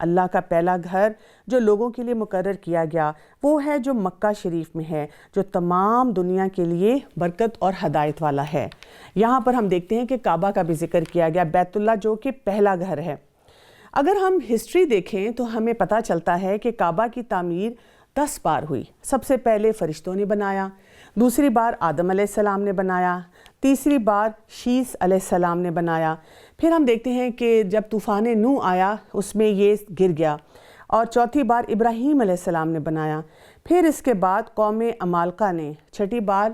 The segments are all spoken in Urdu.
اللہ کا پہلا گھر جو لوگوں کے لیے مقرر کیا گیا وہ ہے جو مکہ شریف میں ہے، جو تمام دنیا کے لیے برکت اور ہدایت والا ہے۔ یہاں پر ہم دیکھتے ہیں کہ کعبہ کا بھی ذکر کیا گیا، بیت اللہ جو کہ پہلا گھر ہے۔ اگر ہم ہسٹری دیکھیں تو ہمیں پتہ چلتا ہے کہ کعبہ کی تعمیر 10 بار ہوئی۔ سب سے پہلے فرشتوں نے بنایا، دوسری بار آدم علیہ السلام نے بنایا، تیسری بار شیس علیہ السلام نے بنایا، پھر ہم دیکھتے ہیں کہ جب طوفان نوح آیا اس میں یہ گر گیا، اور چوتھی بار ابراہیم علیہ السلام نے بنایا، پھر اس کے بعد قوم عمالقہ نے، چھٹی بار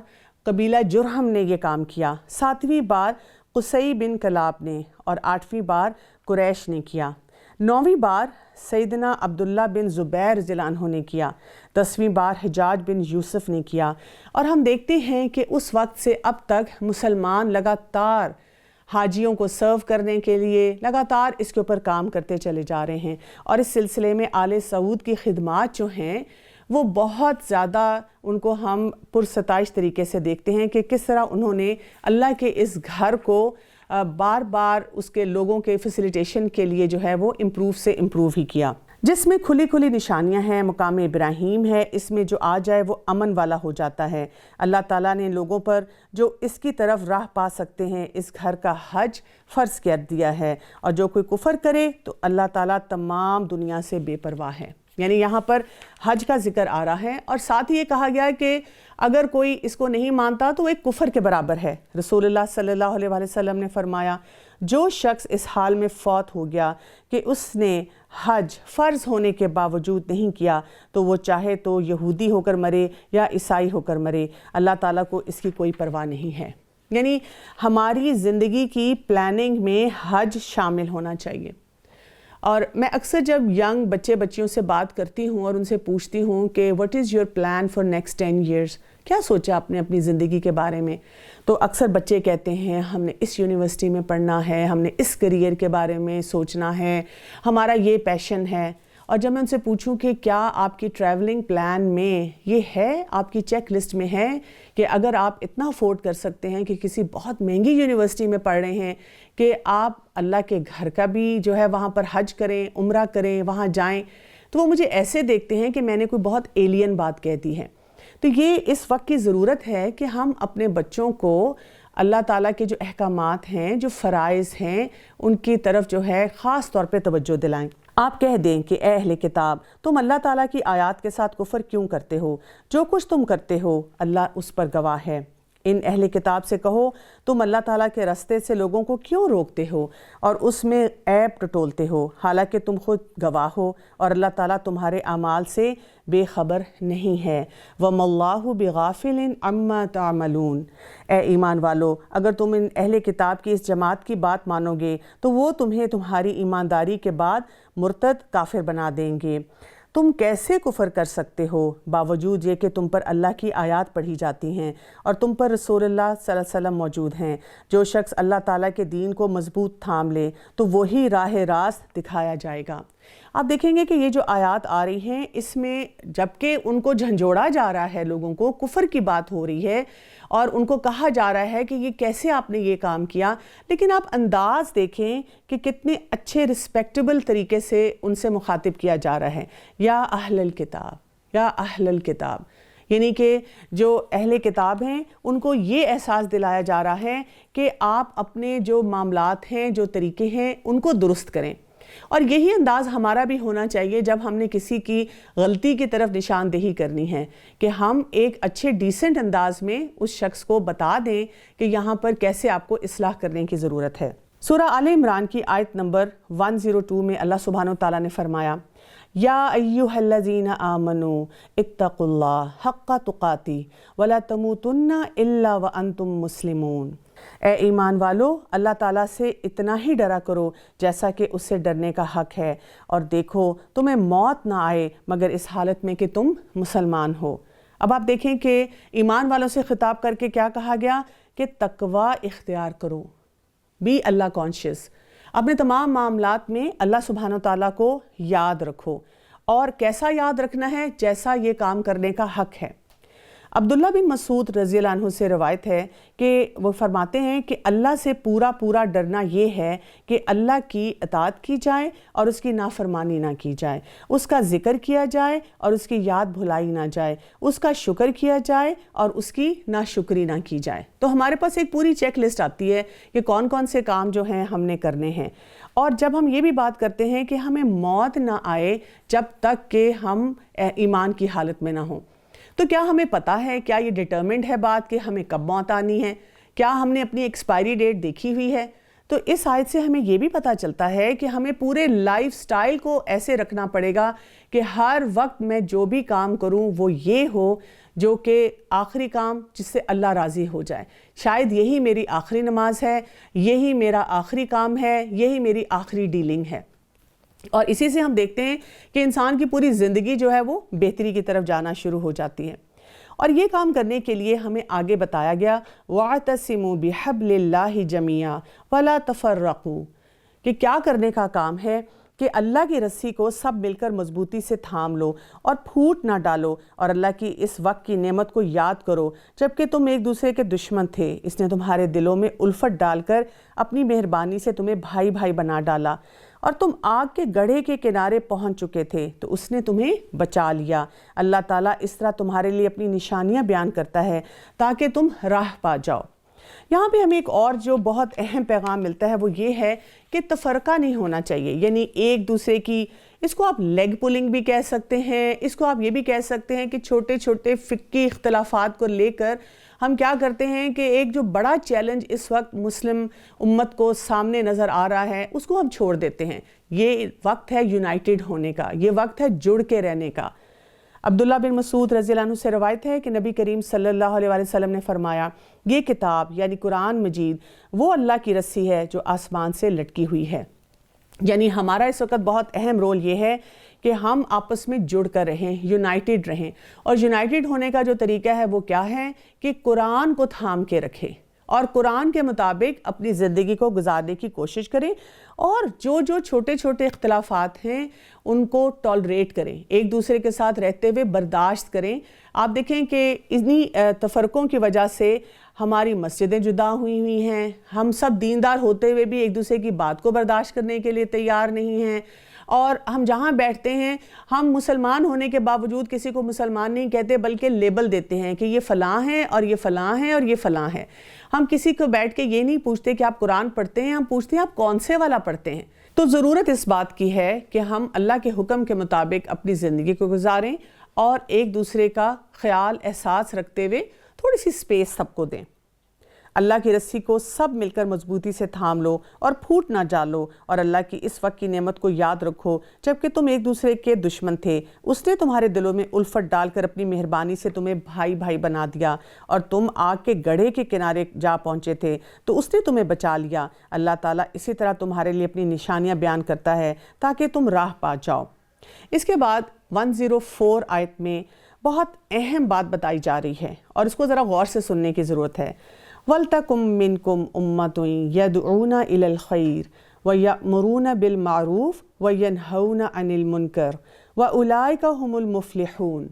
قبیلہ جرہم نے یہ کام کیا، ساتویں بار قصی بن کلاب نے، اور آٹھویں بار قریش نے کیا، نویں بار سیدنا عبداللہ بن زبیر رضی اللہ عنہ نے کیا، 10ویں بار حجاج بن یوسف نے کیا۔ اور ہم دیکھتے ہیں کہ اس وقت سے اب تک مسلمان لگاتار حاجیوں کو سرو کرنے کے لیے لگاتار اس کے اوپر کام کرتے چلے جا رہے ہیں، اور اس سلسلے میں آل سعود کی خدمات جو ہیں وہ بہت زیادہ ان کو ہم پرستائش طریقے سے دیکھتے ہیں کہ کس طرح انہوں نے اللہ کے اس گھر کو بار بار اس کے لوگوں کے فیسیلیٹیشن کے لیے جو ہے وہ امپروو ہی کیا، جس میں کھلی کھلی نشانیاں ہیں۔ مقام ابراہیم ہے، اس میں جو آ جائے وہ امن والا ہو جاتا ہے۔ اللہ تعالیٰ نے لوگوں پر جو اس کی طرف راہ پا سکتے ہیں اس گھر کا حج فرض کر دیا ہے، اور جو کوئی کفر کرے تو اللہ تعالیٰ تمام دنیا سے بے پرواہ ہے۔ یعنی یہاں پر حج کا ذکر آ رہا ہے، اور ساتھ ہی یہ کہا گیا ہے کہ اگر کوئی اس کو نہیں مانتا تو وہ ایک کفر کے برابر ہے۔ رسول اللہ صلی اللہ علیہ وسلم نے فرمایا جو شخص اس حال میں فوت ہو گیا کہ اس نے حج فرض ہونے کے باوجود نہیں کیا تو وہ چاہے تو یہودی ہو کر مرے یا عیسائی ہو کر مرے، اللہ تعالیٰ کو اس کی کوئی پرواہ نہیں ہے۔ یعنی ہماری زندگی کی پلاننگ میں حج شامل ہونا چاہیے۔ اور میں اکثر جب ینگ بچیوں سے بات کرتی ہوں اور ان سے پوچھتی ہوں کہ what is your plan for next 10 years، کیا سوچا آپ نے اپنی زندگی کے بارے میں، تو اکثر بچے کہتے ہیں ہم نے اس یونیورسٹی میں پڑھنا ہے، ہم نے اس کریئر کے بارے میں سوچنا ہے، ہمارا یہ پیشن ہے۔ اور جب میں ان سے پوچھوں کہ کیا آپ کی ٹریولنگ پلان میں یہ ہے، آپ کی چیک لسٹ میں ہے کہ اگر آپ اتنا افورڈ کر سکتے ہیں کہ کسی بہت مہنگی یونیورسٹی میں پڑھ رہے ہیں کہ آپ اللہ کے گھر کا بھی جو ہے وہاں پر حج کریں، عمرہ کریں، وہاں جائیں، تو وہ مجھے ایسے دیکھتے ہیں کہ میں نے کوئی بہت ایلین بات کہہ دی ہے۔ تو یہ اس وقت کی ضرورت ہے کہ ہم اپنے بچوں کو اللہ تعالیٰ کے جو احکامات ہیں، جو فرائض ہیں، ان کی طرف جو ہے خاص طور پہ توجہ دلائیں۔ آپ کہہ دیں کہ اے اہل کتاب، تم اللہ تعالیٰ کی آیات کے ساتھ کفر کیوں کرتے ہو؟ جو کچھ تم کرتے ہو اللہ اس پر گواہ ہے۔ ان اہل کتاب سے کہو تم اللہ تعالیٰ کے راستے سے لوگوں کو کیوں روکتے ہو اور اس میں عیب ٹٹولتے ہو، حالانکہ تم خود گواہ ہو اور اللہ تعالیٰ تمہارے اعمال سے بے خبر نہیں ہے۔ وَمَا اللَّهُ بِغَافِلٍ عَمَّا تَعْمَلُونَ۔ اے ایمان والو، اگر تم ان اہل کتاب کی اس جماعت کی بات مانو گے تو وہ تمہیں تمہاری ایمانداری کے بعد مرتد کافر بنا دیں گے۔ تم کیسے کفر کر سکتے ہو باوجود یہ کہ تم پر اللہ کی آیات پڑھی جاتی ہیں اور تم پر رسول اللہ صلی اللہ علیہ وسلم موجود ہیں؟ جو شخص اللہ تعالیٰ کے دین کو مضبوط تھام لے تو وہی راہ راست دکھایا جائے گا۔ آپ دیکھیں گے کہ یہ جو آیات آ رہی ہیں اس میں جبکہ ان کو جھنجھوڑا جا رہا ہے، لوگوں کو کفر کی بات ہو رہی ہے اور ان کو کہا جا رہا ہے کہ یہ کیسے آپ نے یہ کام کیا، لیکن آپ انداز دیکھیں کہ کتنے اچھے رسپیکٹیبل طریقے سے ان سے مخاطب کیا جا رہا ہے، یا اہل الکتاب، یا اہل الکتاب، یعنی کہ جو اہل کتاب ہیں ان کو یہ احساس دلایا جا رہا ہے کہ آپ اپنے جو معاملات ہیں، جو طریقے ہیں، ان کو درست کریں۔ اور یہی انداز ہمارا بھی ہونا چاہیے جب ہم نے کسی کی غلطی کی طرف نشاندہی کرنی ہے، کہ ہم ایک اچھے ڈیسنٹ انداز میں اس شخص کو بتا دیں کہ یہاں پر کیسے آپ کو اصلاح کرنے کی ضرورت ہے۔ سورہ آل عمران کی آیت نمبر 102 میں اللہ سبحانہ وتعالیٰ نے فرمایا یا ایھا الذین آمنوا اتقوا اللہ حق تقاتہ ولا تموتن الا وانتم مسلمون۔ اے ایمان والو، اللہ تعالیٰ سے اتنا ہی ڈرا کرو جیسا کہ اس سے ڈرنے کا حق ہے، اور دیکھو تمہیں موت نہ آئے مگر اس حالت میں کہ تم مسلمان ہو۔ اب آپ دیکھیں کہ ایمان والوں سے خطاب کر کے کیا کہا گیا کہ تقوی اختیار کرو، بی اللہ کانشیس، اپنے تمام معاملات میں اللہ سبحانہ وتعالیٰ کو یاد رکھو، اور کیسا یاد رکھنا ہے؟ جیسا یہ کام کرنے کا حق ہے۔ عبداللہ بن مسعود رضی اللہ عنہ سے روایت ہے کہ وہ فرماتے ہیں کہ اللہ سے پورا پورا ڈرنا یہ ہے کہ اللہ کی اطاعت کی جائے اور اس کی نافرمانی نہ کی جائے، اس کا ذکر کیا جائے اور اس کی یاد بھلائی نہ جائے، اس کا شکر کیا جائے اور اس کی ناشکری نہ کی جائے۔ تو ہمارے پاس ایک پوری چیک لسٹ آتی ہے کہ کون کون سے کام جو ہیں ہم نے کرنے ہیں، اور جب ہم یہ بھی بات کرتے ہیں کہ ہمیں موت نہ آئے جب تک کہ ہم ایمان کی حالت میں نہ ہوں، تو کیا ہمیں پتہ ہے، کیا یہ ڈٹرمنڈ ہے بات کہ ہمیں کب موت آنی ہے؟ کیا ہم نے اپنی ایکسپائری ڈیٹ دیکھی ہوئی ہے؟ تو اس آیت سے ہمیں یہ بھی پتہ چلتا ہے کہ ہمیں پورے لائف سٹائل کو ایسے رکھنا پڑے گا کہ ہر وقت میں جو بھی کام کروں وہ یہ ہو جو کہ آخری کام جس سے اللہ راضی ہو جائے۔ شاید یہی میری آخری نماز ہے، یہی میرا آخری کام ہے، یہی میری آخری ڈیلنگ ہے۔ اور اسی سے ہم دیکھتے ہیں کہ انسان کی پوری زندگی جو ہے وہ بہتری کی طرف جانا شروع ہو جاتی ہے۔ اور یہ کام کرنے کے لیے ہمیں آگے بتایا گیا وَاعْتَصِمُوا بِحَبْلِ اللَّهِ جَمِيعًا وَلَا تَفَرَّقُوا، کہ کیا کرنے کا کام ہے کہ اللہ کی رسی کو سب مل کر مضبوطی سے تھام لو اور پھوٹ نہ ڈالو، اور اللہ کی اس وقت کی نعمت کو یاد کرو جبکہ تم ایک دوسرے کے دشمن تھے، اس نے تمہارے دلوں میں الفت ڈال کر اپنی مہربانی سے تمہیں بھائی بھائی بنا ڈالا، اور تم آگ کے گڑھے کے کنارے پہنچ چکے تھے تو اس نے تمہیں بچا لیا۔ اللہ تعالیٰ اس طرح تمہارے لیے اپنی نشانیاں بیان کرتا ہے تاکہ تم راہ پا جاؤ۔ یہاں پہ ہمیں ایک اور جو بہت اہم پیغام ملتا ہے وہ یہ ہے کہ تفرقہ نہیں ہونا چاہیے، یعنی ایک دوسرے کی، اس کو آپ لیگ پولنگ بھی کہہ سکتے ہیں، اس کو آپ یہ بھی کہہ سکتے ہیں کہ چھوٹے چھوٹے فقہی اختلافات کو لے کر ہم کیا کرتے ہیں کہ ایک جو بڑا چیلنج اس وقت مسلم امت کو سامنے نظر آ رہا ہے اس کو ہم چھوڑ دیتے ہیں۔ یہ وقت ہے یونائٹڈ ہونے کا، یہ وقت ہے جڑ کے رہنے کا۔ عبداللہ بن مسعود رضی اللہ عنہ سے روایت ہے کہ نبی کریم صلی اللہ علیہ وسلم نے فرمایا، یہ کتاب یعنی قرآن مجید وہ اللہ کی رسی ہے جو آسمان سے لٹکی ہوئی ہے۔ یعنی ہمارا اس وقت بہت اہم رول یہ ہے کہ ہم آپس میں جڑ کر رہیں، یونائٹڈ رہیں، اور یونائٹڈ ہونے کا جو طریقہ ہے وہ کیا ہے کہ قرآن کو تھام کے رکھیں اور قرآن کے مطابق اپنی زندگی کو گزارنے کی کوشش کریں، اور جو چھوٹے چھوٹے اختلافات ہیں ان کو ٹالریٹ کریں، ایک دوسرے کے ساتھ رہتے ہوئے برداشت کریں۔ آپ دیکھیں کہ انہی تفرقوں کی وجہ سے ہماری مسجدیں جدا ہوئی ہیں، ہم سب دیندار ہوتے ہوئے بھی ایک دوسرے کی بات کو برداشت کرنے کے لیے تیار نہیں ہیں، اور ہم جہاں بیٹھتے ہیں ہم مسلمان ہونے کے باوجود کسی کو مسلمان نہیں کہتے بلکہ لیبل دیتے ہیں کہ یہ فلاں ہے اور یہ فلاں ہے اور یہ فلاں ہے۔ ہم کسی کو بیٹھ کے یہ نہیں پوچھتے کہ آپ قرآن پڑھتے ہیں، ہم پوچھتے ہیں آپ کون سے والا پڑھتے ہیں۔ تو ضرورت اس بات کی ہے کہ ہم اللہ کے حکم کے مطابق اپنی زندگی کو گزاریں اور ایک دوسرے کا خیال احساس رکھتے ہوئے تھوڑی سی سپیس سب کو دیں۔ اللہ کی رسی کو سب مل کر مضبوطی سے تھام لو اور پھوٹ نہ ڈالو، اور اللہ کی اس وقت کی نعمت کو یاد رکھو جبکہ تم ایک دوسرے کے دشمن تھے، اس نے تمہارے دلوں میں الفت ڈال کر اپنی مہربانی سے تمہیں بھائی بھائی بنا دیا، اور تم آگ کے گڑھے کے کنارے جا پہنچے تھے تو اس نے تمہیں بچا لیا۔ اللہ تعالیٰ اسی طرح تمہارے لیے اپنی نشانیاں بیان کرتا ہے تاکہ تم راہ پا جاؤ۔ اس کے بعد 104 آیت میں بہت اہم بات بتائی جا رہی ہے اور اس کو ذرا غور سے سننے کی ضرورت ہے۔ وَلْتَكُمْ مِنْكُمْ أُمَّةٌ يَدْعُونَ إِلَى الْخَيْرِ وَيَأْمُرُونَ بِالْمَعْرُوفِ وَيَنْهَوْنَ عَنِ الْمُنْكَرِ وَأُولَئِكَ هُمُ الْمُفْلِحُونَ۔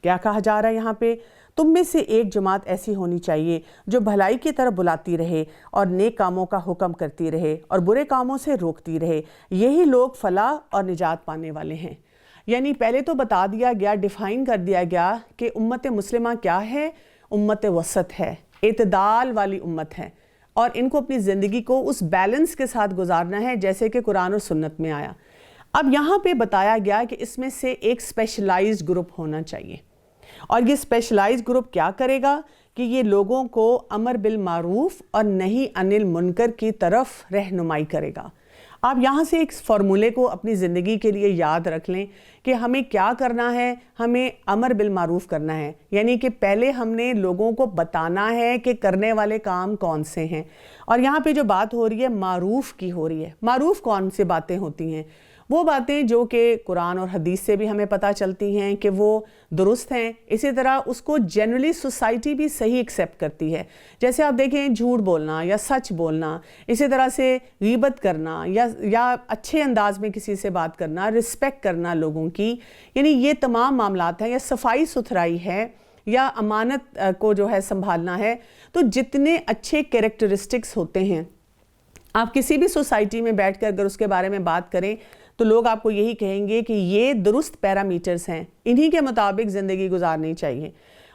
کیا کہا جا رہا ہے یہاں پہ؟ تم میں سے ایک جماعت ایسی ہونی چاہیے جو بھلائی کی طرف بلاتی رہے اور نیک کاموں کا حکم کرتی رہے اور برے کاموں سے روکتی رہے، یہی لوگ فلاح اور نجات پانے والے ہیں۔ یعنی پہلے تو بتا دیا گیا، ڈیفائن کر دیا گیا کہ امت مسلمہ کیا ہے، امت وسط ہے، اعتدال والی امت ہے، اور ان کو اپنی زندگی کو اس بیلنس کے ساتھ گزارنا ہے جیسے کہ قرآن اور سنت میں آیا۔ اب یہاں پہ بتایا گیا کہ اس میں سے ایک اسپیشلائزڈ گروپ ہونا چاہیے، اور یہ اسپیشلائزڈ گروپ کیا کرے گا کہ یہ لوگوں کو امر بالمعروف اور نہی عن المنکر کی طرف رہنمائی کرے گا۔ آپ یہاں سے ایک فارمولے کو اپنی زندگی کے لیے یاد رکھ لیں کہ ہمیں کیا کرنا ہے، ہمیں امر بالمعروف کرنا ہے، یعنی کہ پہلے ہم نے لوگوں کو بتانا ہے کہ کرنے والے کام کون سے ہیں۔ اور یہاں پہ جو بات ہو رہی ہے معروف کی ہو رہی ہے۔ معروف کون سی باتیں ہوتی ہیں؟ وہ باتیں جو کہ قرآن اور حدیث سے بھی ہمیں پتہ چلتی ہیں کہ وہ درست ہیں، اسی طرح اس کو جنرلی سوسائٹی بھی صحیح ایکسیپٹ کرتی ہے۔ جیسے آپ دیکھیں جھوٹ بولنا یا سچ بولنا، اسی طرح سے غیبت کرنا یا اچھے انداز میں کسی سے بات کرنا، رسپیکٹ کرنا لوگوں کی، یعنی یہ تمام معاملات ہیں، یا صفائی ستھرائی ہے، یا امانت کو جو ہے سنبھالنا ہے، تو جتنے اچھے کریکٹرسٹکس ہوتے ہیں، آپ کسی بھی سوسائٹی میں بیٹھ کر اگر اس کے بارے میں بات کریں تو لوگ آپ کو یہی کہیں گے کہ یہ درست پیرامیٹرز ہیں، انہی کے مطابق زندگی گزارنی چاہیے۔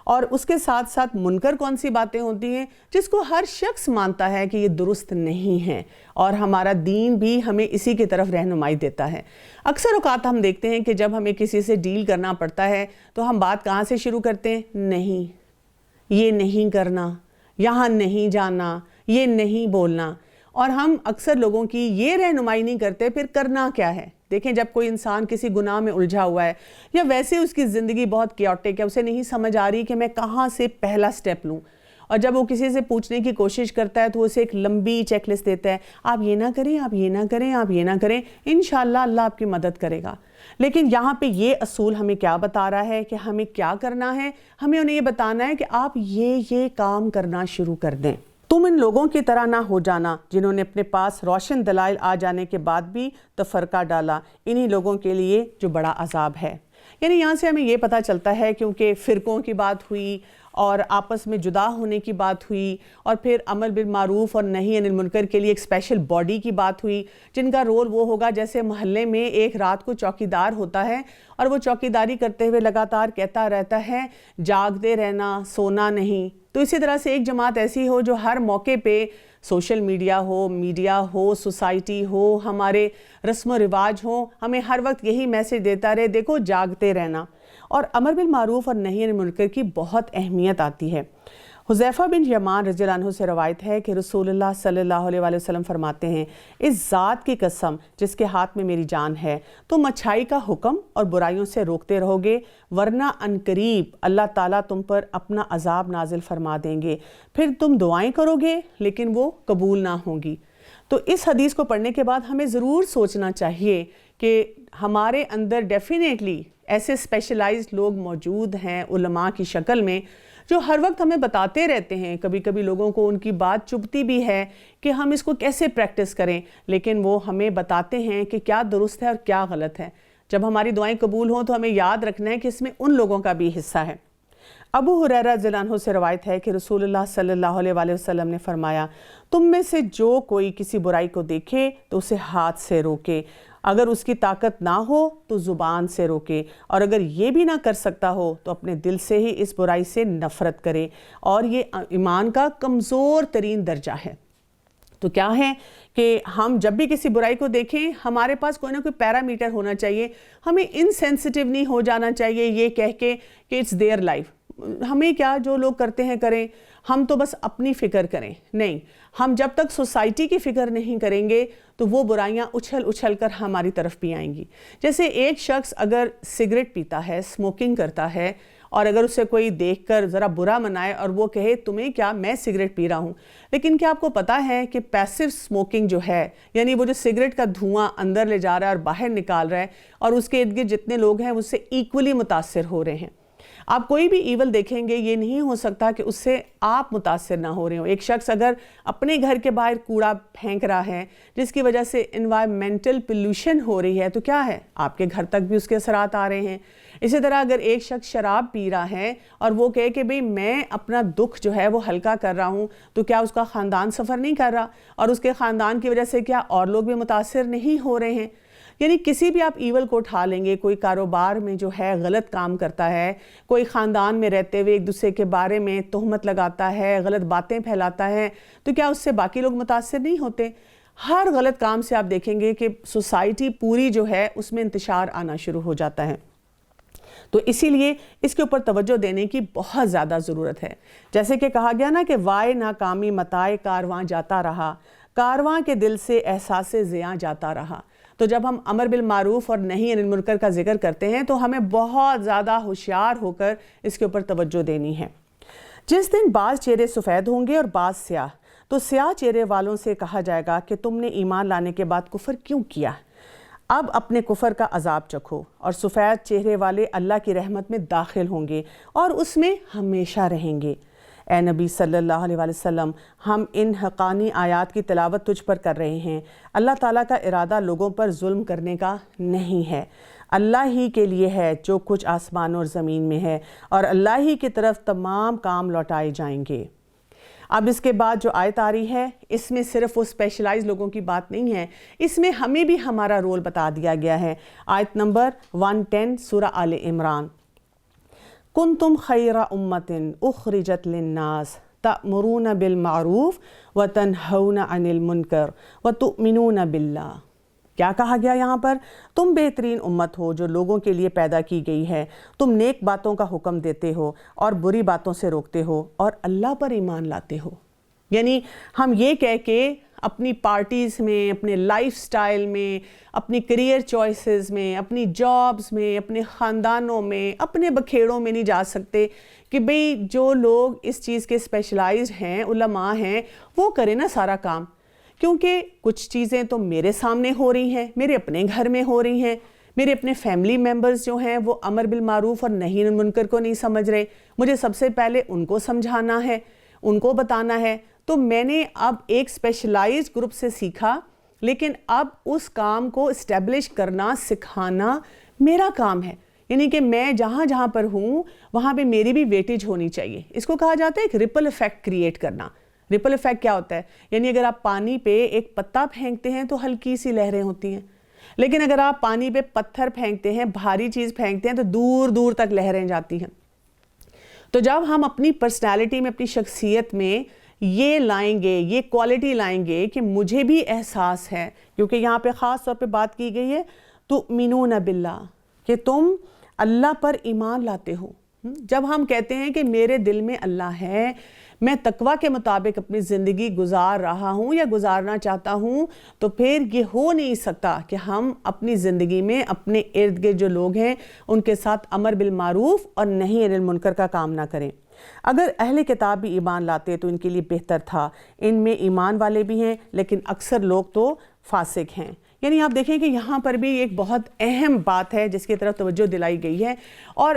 اور اس کے ساتھ ساتھ منکر کون سی باتیں ہوتی ہیں جس کو ہر شخص مانتا ہے کہ یہ درست نہیں ہے، اور ہمارا دین بھی ہمیں اسی کی طرف رہنمائی دیتا ہے۔ اکثر اوقات ہم دیکھتے ہیں کہ جب ہمیں کسی سے ڈیل کرنا پڑتا ہے تو ہم بات کہاں سے شروع کرتے ہیں؟ نہیں، یہ نہیں کرنا، یہاں نہیں جانا، یہ نہیں بولنا، اور ہم اکثر لوگوں کی یہ رہنمائی نہیں کرتے پھر کرنا کیا ہے۔ دیکھیں، جب کوئی انسان کسی گناہ میں الجھا ہوا ہے یا ویسے اس کی زندگی بہت کیوٹک ہے، اسے نہیں سمجھ آ رہی کہ میں کہاں سے پہلا سٹیپ لوں، اور جب وہ کسی سے پوچھنے کی کوشش کرتا ہے تو اسے ایک لمبی چیک لسٹ دیتا ہے، آپ یہ نہ کریں، آپ یہ نہ کریں، آپ یہ نہ کریں، انشاءاللہ اللہ آپ کی مدد کرے گا۔ لیکن یہاں پہ یہ اصول ہمیں کیا بتا رہا ہے کہ ہمیں کیا کرنا ہے؟ ہمیں انہیں یہ بتانا ہے کہ آپ یہ کام کرنا شروع کر دیں۔ تم ان لوگوں کی طرح نہ ہو جانا جنہوں نے اپنے پاس روشن دلائل آ جانے کے بعد بھی تفرقہ ڈالا، انہی لوگوں کے لیے جو بڑا عذاب ہے۔ یعنی یہاں سے ہمیں یہ پتہ چلتا ہے، کیونکہ فرقوں کی بات ہوئی اور آپس میں جدا ہونے کی بات ہوئی، اور پھر امر بالمعروف اور نہی عن المنکر کے لیے ایک اسپیشل باڈی کی بات ہوئی جن کا رول وہ ہوگا جیسے محلے میں ایک رات کو چوکیدار ہوتا ہے اور وہ چوکیداری کرتے ہوئے لگاتار کہتا رہتا ہے جاگتے رہنا، سونا نہیں۔ تو اسی طرح سے ایک جماعت ایسی ہو جو ہر موقع پہ سوشل میڈیا ہو، میڈیا ہو، سوسائٹی ہو، ہمارے رسم و رواج ہو، ہمیں ہر وقت یہی میسج دیتا رہے، دیکھو جاگتے رہنا۔ اور امر بالمعروف اور نہی عن المنکر کی بہت اہمیت آتی ہے۔ حذیفہ بن یمان رضی اللہ عنہ سے روایت ہے کہ رسول اللہ صلی اللہ علیہ وآلہ وسلم فرماتے ہیں، اس ذات کی قسم جس کے ہاتھ میں میری جان ہے، تم اچھائی کا حکم اور برائیوں سے روکتے رہو گے، ورنہ عنقریب اللہ تعالیٰ تم پر اپنا عذاب نازل فرما دیں گے، پھر تم دعائیں کرو گے لیکن وہ قبول نہ ہوں گی۔ تو اس حدیث کو پڑھنے کے بعد ہمیں ضرور سوچنا چاہیے کہ ہمارے اندر ڈیفینیٹلی ایسے اسپیشلائزڈ لوگ موجود ہیں علماء کی شکل میں جو ہر وقت ہمیں بتاتے رہتے ہیں۔ کبھی کبھی لوگوں کو ان کی بات چبھتی بھی ہے کہ ہم اس کو کیسے پریکٹس کریں، لیکن وہ ہمیں بتاتے ہیں کہ کیا درست ہے اور کیا غلط ہے۔ جب ہماری دعائیں قبول ہوں تو ہمیں یاد رکھنا ہے کہ اس میں ان لوگوں کا بھی حصہ ہے۔ ابو ہریرہ رضی اللہ عنہ سے روایت ہے کہ رسول اللہ صلی اللہ علیہ وآلہ وسلم نے فرمایا، تم میں سے جو کوئی کسی برائی کو دیکھے تو اسے ہاتھ سے روکے، اگر اس کی طاقت نہ ہو تو زبان سے روکے، اور اگر یہ بھی نہ کر سکتا ہو تو اپنے دل سے ہی اس برائی سے نفرت کرے، اور یہ ایمان کا کمزور ترین درجہ ہے۔ تو کیا ہے کہ ہم جب بھی کسی برائی کو دیکھیں ہمارے پاس کوئی نہ کوئی پیرامیٹر ہونا چاہیے، ہمیں انسینسٹیو نہیں ہو جانا چاہیے یہ کہہ کے کہ اٹس دیئر لائف، ہمیں کیا جو لوگ کرتے ہیں کریں، ہم تو بس اپنی فکر کریں۔ نہیں، ہم جب تک سوسائٹی کی فکر نہیں کریں گے تو وہ برائیاں اچھل اچھل کر ہماری طرف بھی آئیں گی۔ جیسے ایک شخص اگر سگریٹ پیتا ہے، اسموکنگ کرتا ہے، اور اگر اسے کوئی دیکھ کر ذرا برا منائے اور وہ کہے تمہیں کیا، میں سگریٹ پی رہا ہوں، لیکن کیا آپ کو پتہ ہے کہ پیسو اسموکنگ جو ہے، یعنی وہ جو سگریٹ کا دھواں اندر لے جا رہا ہے اور باہر نکال رہا ہے، اور اس کے ارد گرد جتنے لوگ ہیں اس سے ایکولی متاثر ہو رہے ہیں۔ آپ کوئی بھی ایول دیکھیں گے، یہ نہیں ہو سکتا کہ اس سے آپ متاثر نہ ہو رہے ہوں۔ ایک شخص اگر اپنے گھر کے باہر کوڑا پھینک رہا ہے جس کی وجہ سے انوائرمنٹل پولوشن ہو رہی ہے، تو کیا ہے، آپ کے گھر تک بھی اس کے اثرات آ رہے ہیں۔ اسی طرح اگر ایک شخص شراب پی رہا ہے اور وہ کہے کہ بھئی میں اپنا دکھ جو ہے وہ ہلکا کر رہا ہوں، تو کیا اس کا خاندان سفر نہیں کر رہا، اور اس کے خاندان کی وجہ سے کیا اور لوگ بھی متاثر نہیں ہو رہے ہیں؟ یعنی کسی بھی آپ ایول کو اٹھا لیں گے، کوئی کاروبار میں جو ہے غلط کام کرتا ہے، کوئی خاندان میں رہتے ہوئے ایک دوسرے کے بارے میں تہمت لگاتا ہے، غلط باتیں پھیلاتا ہے، تو کیا اس سے باقی لوگ متاثر نہیں ہوتے؟ ہر غلط کام سے آپ دیکھیں گے کہ سوسائٹی پوری جو ہے اس میں انتشار آنا شروع ہو جاتا ہے۔ تو اسی لیے اس کے اوپر توجہ دینے کی بہت زیادہ ضرورت ہے۔ جیسے کہ کہا گیا نا کہ وائے ناکامی متائے کارواں جاتا رہا، کارواں کے دل سے احساس زیاں جاتا رہا۔ تو جب ہم امر بالمعروف اور نہی عن المنکر کا ذکر کرتے ہیں تو ہمیں بہت زیادہ ہوشیار ہو کر اس کے اوپر توجہ دینی ہے۔ جس دن بعض چہرے سفید ہوں گے اور بعض سیاہ، تو سیاہ چہرے والوں سے کہا جائے گا کہ تم نے ایمان لانے کے بعد کفر کیوں کیا؟ اب اپنے کفر کا عذاب چکھو، اور سفید چہرے والے اللہ کی رحمت میں داخل ہوں گے اور اس میں ہمیشہ رہیں گے۔ اے نبی صلی اللہ علیہ وسلم، ہم ان حقانی آیات کی تلاوت تجھ پر کر رہے ہیں۔ اللہ تعالیٰ کا ارادہ لوگوں پر ظلم کرنے کا نہیں ہے۔ اللہ ہی کے لیے ہے جو کچھ آسمان اور زمین میں ہے، اور اللہ ہی کی طرف تمام کام لوٹائے جائیں گے۔ اب اس کے بعد جو آیت آ رہی ہے، اس میں صرف وہ اسپیشلائز لوگوں کی بات نہیں ہے، اس میں ہمیں بھی ہمارا رول بتا دیا گیا ہے۔ آیت نمبر 110 سورہ آل عمران، کنتم خیر امت اخرجت للناس تأمرون بالمعروف وتنہون عن المنکر وتؤمنون باللہ۔ کیا کہا گیا یہاں پر؟ تم بہترین امت ہو جو لوگوں کے لیے پیدا کی گئی ہے، تم نیک باتوں کا حکم دیتے ہو اور بری باتوں سے روکتے ہو اور اللہ پر ایمان لاتے ہو۔ یعنی ہم یہ کہہ کے اپنی پارٹیز میں، اپنے لائف سٹائل میں، اپنی کریئر چوائسز میں، اپنی جابز میں، اپنے خاندانوں میں، اپنے بکھیڑوں میں نہیں جا سکتے کہ بھئی جو لوگ اس چیز کے اسپیشلائزڈ ہیں، علماء ہیں، وہ کریں نا سارا کام، کیونکہ کچھ چیزیں تو میرے سامنے ہو رہی ہیں، میرے اپنے گھر میں ہو رہی ہیں، میرے اپنے فیملی ممبرز جو ہیں وہ امر بالمعروف اور نہی عن المنکر کو نہیں سمجھ رہے، مجھے سب سے پہلے ان کو سمجھانا ہے، ان کو بتانا ہے۔ تو میں نے اب ایک اسپیشلائزڈ گروپ سے سیکھا، لیکن اب اس کام کو اسٹیبلش کرنا، سکھانا میرا کام ہے۔ یعنی کہ میں جہاں جہاں پر ہوں وہاں پہ میری بھی ویٹیج ہونی چاہیے۔ اس کو کہا جاتا ہے ایک ریپل ایفیکٹ کریٹ کرنا۔ ریپل ایفیکٹ کیا ہوتا ہے؟ یعنی اگر آپ پانی پہ ایک پتا پھینکتے ہیں تو ہلکی سی لہریں ہوتی ہیں، لیکن اگر آپ پانی پہ پتھر پھینکتے ہیں، بھاری چیز پھینکتے ہیں تو دور دور تک لہریں جاتی ہیں۔ تو جب ہم اپنی پرسنالٹی میں، اپنی شخصیت میں یہ لائیں گے، یہ کوالٹی لائیں گے کہ مجھے بھی احساس ہے، کیونکہ یہاں پہ خاص طور پہ بات کی گئی ہے تؤمنون باللہ، کہ تم اللہ پر ایمان لاتے ہو۔ جب ہم کہتے ہیں کہ میرے دل میں اللہ ہے، میں تقویٰ کے مطابق اپنی زندگی گزار رہا ہوں یا گزارنا چاہتا ہوں، تو پھر یہ ہو نہیں سکتا کہ ہم اپنی زندگی میں اپنے ارد گرد جو لوگ ہیں ان کے ساتھ امر بالمعروف اور نہی عن المنکر کا کام نہ کریں۔ اگر اہل کتاب بھی ایمان لاتے تو ان کے لیے بہتر تھا، ان میں ایمان والے بھی ہیں لیکن اکثر لوگ تو فاسق ہیں۔ یعنی آپ دیکھیں کہ یہاں پر بھی ایک بہت اہم بات ہے جس کی طرف توجہ دلائی گئی ہے، اور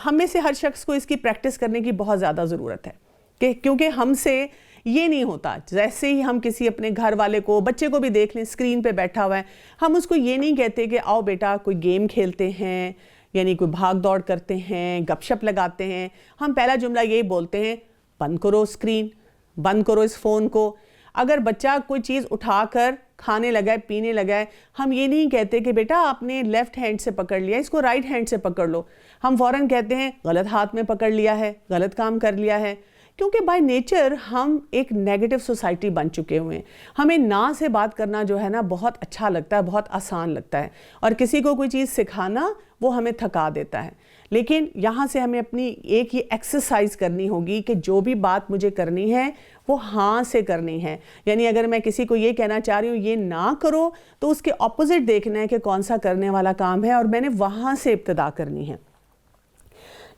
ہم میں سے ہر شخص کو اس کی پریکٹس کرنے کی بہت زیادہ ضرورت ہے، کیونکہ ہم سے یہ نہیں ہوتا۔ جیسے ہی ہم کسی اپنے گھر والے کو، بچے کو بھی دیکھ لیں، اسکرین پہ بیٹھا ہوا ہے، ہم اس کو یہ نہیں کہتے کہ آؤ بیٹا کوئی گیم کھیلتے ہیں، یعنی کوئی بھاگ دوڑ کرتے ہیں، گپ شپ لگاتے ہیں۔ ہم پہلا جملہ یہی بولتے ہیں، بند کرو اسکرین، بند کرو اس فون کو۔ اگر بچہ کوئی چیز اٹھا کر کھانے لگا ہے، پینے لگا ہے، ہم یہ نہیں کہتے کہ بیٹا آپ نے لیفٹ ہینڈ سے پکڑ لیا، اس کو رائٹ ہینڈ سے پکڑ لو۔ ہم فوراً کہتے ہیں غلط ہاتھ میں پکڑ لیا ہے، غلط کام کر لیا ہے، کیونکہ بائی نیچر ہم ایک نیگیٹو سوسائٹی بن چکے ہوئے ہیں۔ ہمیں نا سے بات کرنا جو ہے نا بہت اچھا لگتا ہے، بہت آسان لگتا ہے، اور کسی کو کوئی چیز سکھانا وہ ہمیں تھکا دیتا ہے۔ لیکن یہاں سے ہمیں اپنی ایک یہ ایکسرسائز کرنی ہوگی کہ جو بھی بات مجھے کرنی ہے وہ ہاں سے کرنی ہے۔ یعنی اگر میں کسی کو یہ کہنا چاہ رہی ہوں یہ نہ کرو، تو اس کے اپوزٹ دیکھنا ہے کہ کون سا کرنے والا کام ہے، اور میں نے وہاں سے ابتدا کرنی ہے۔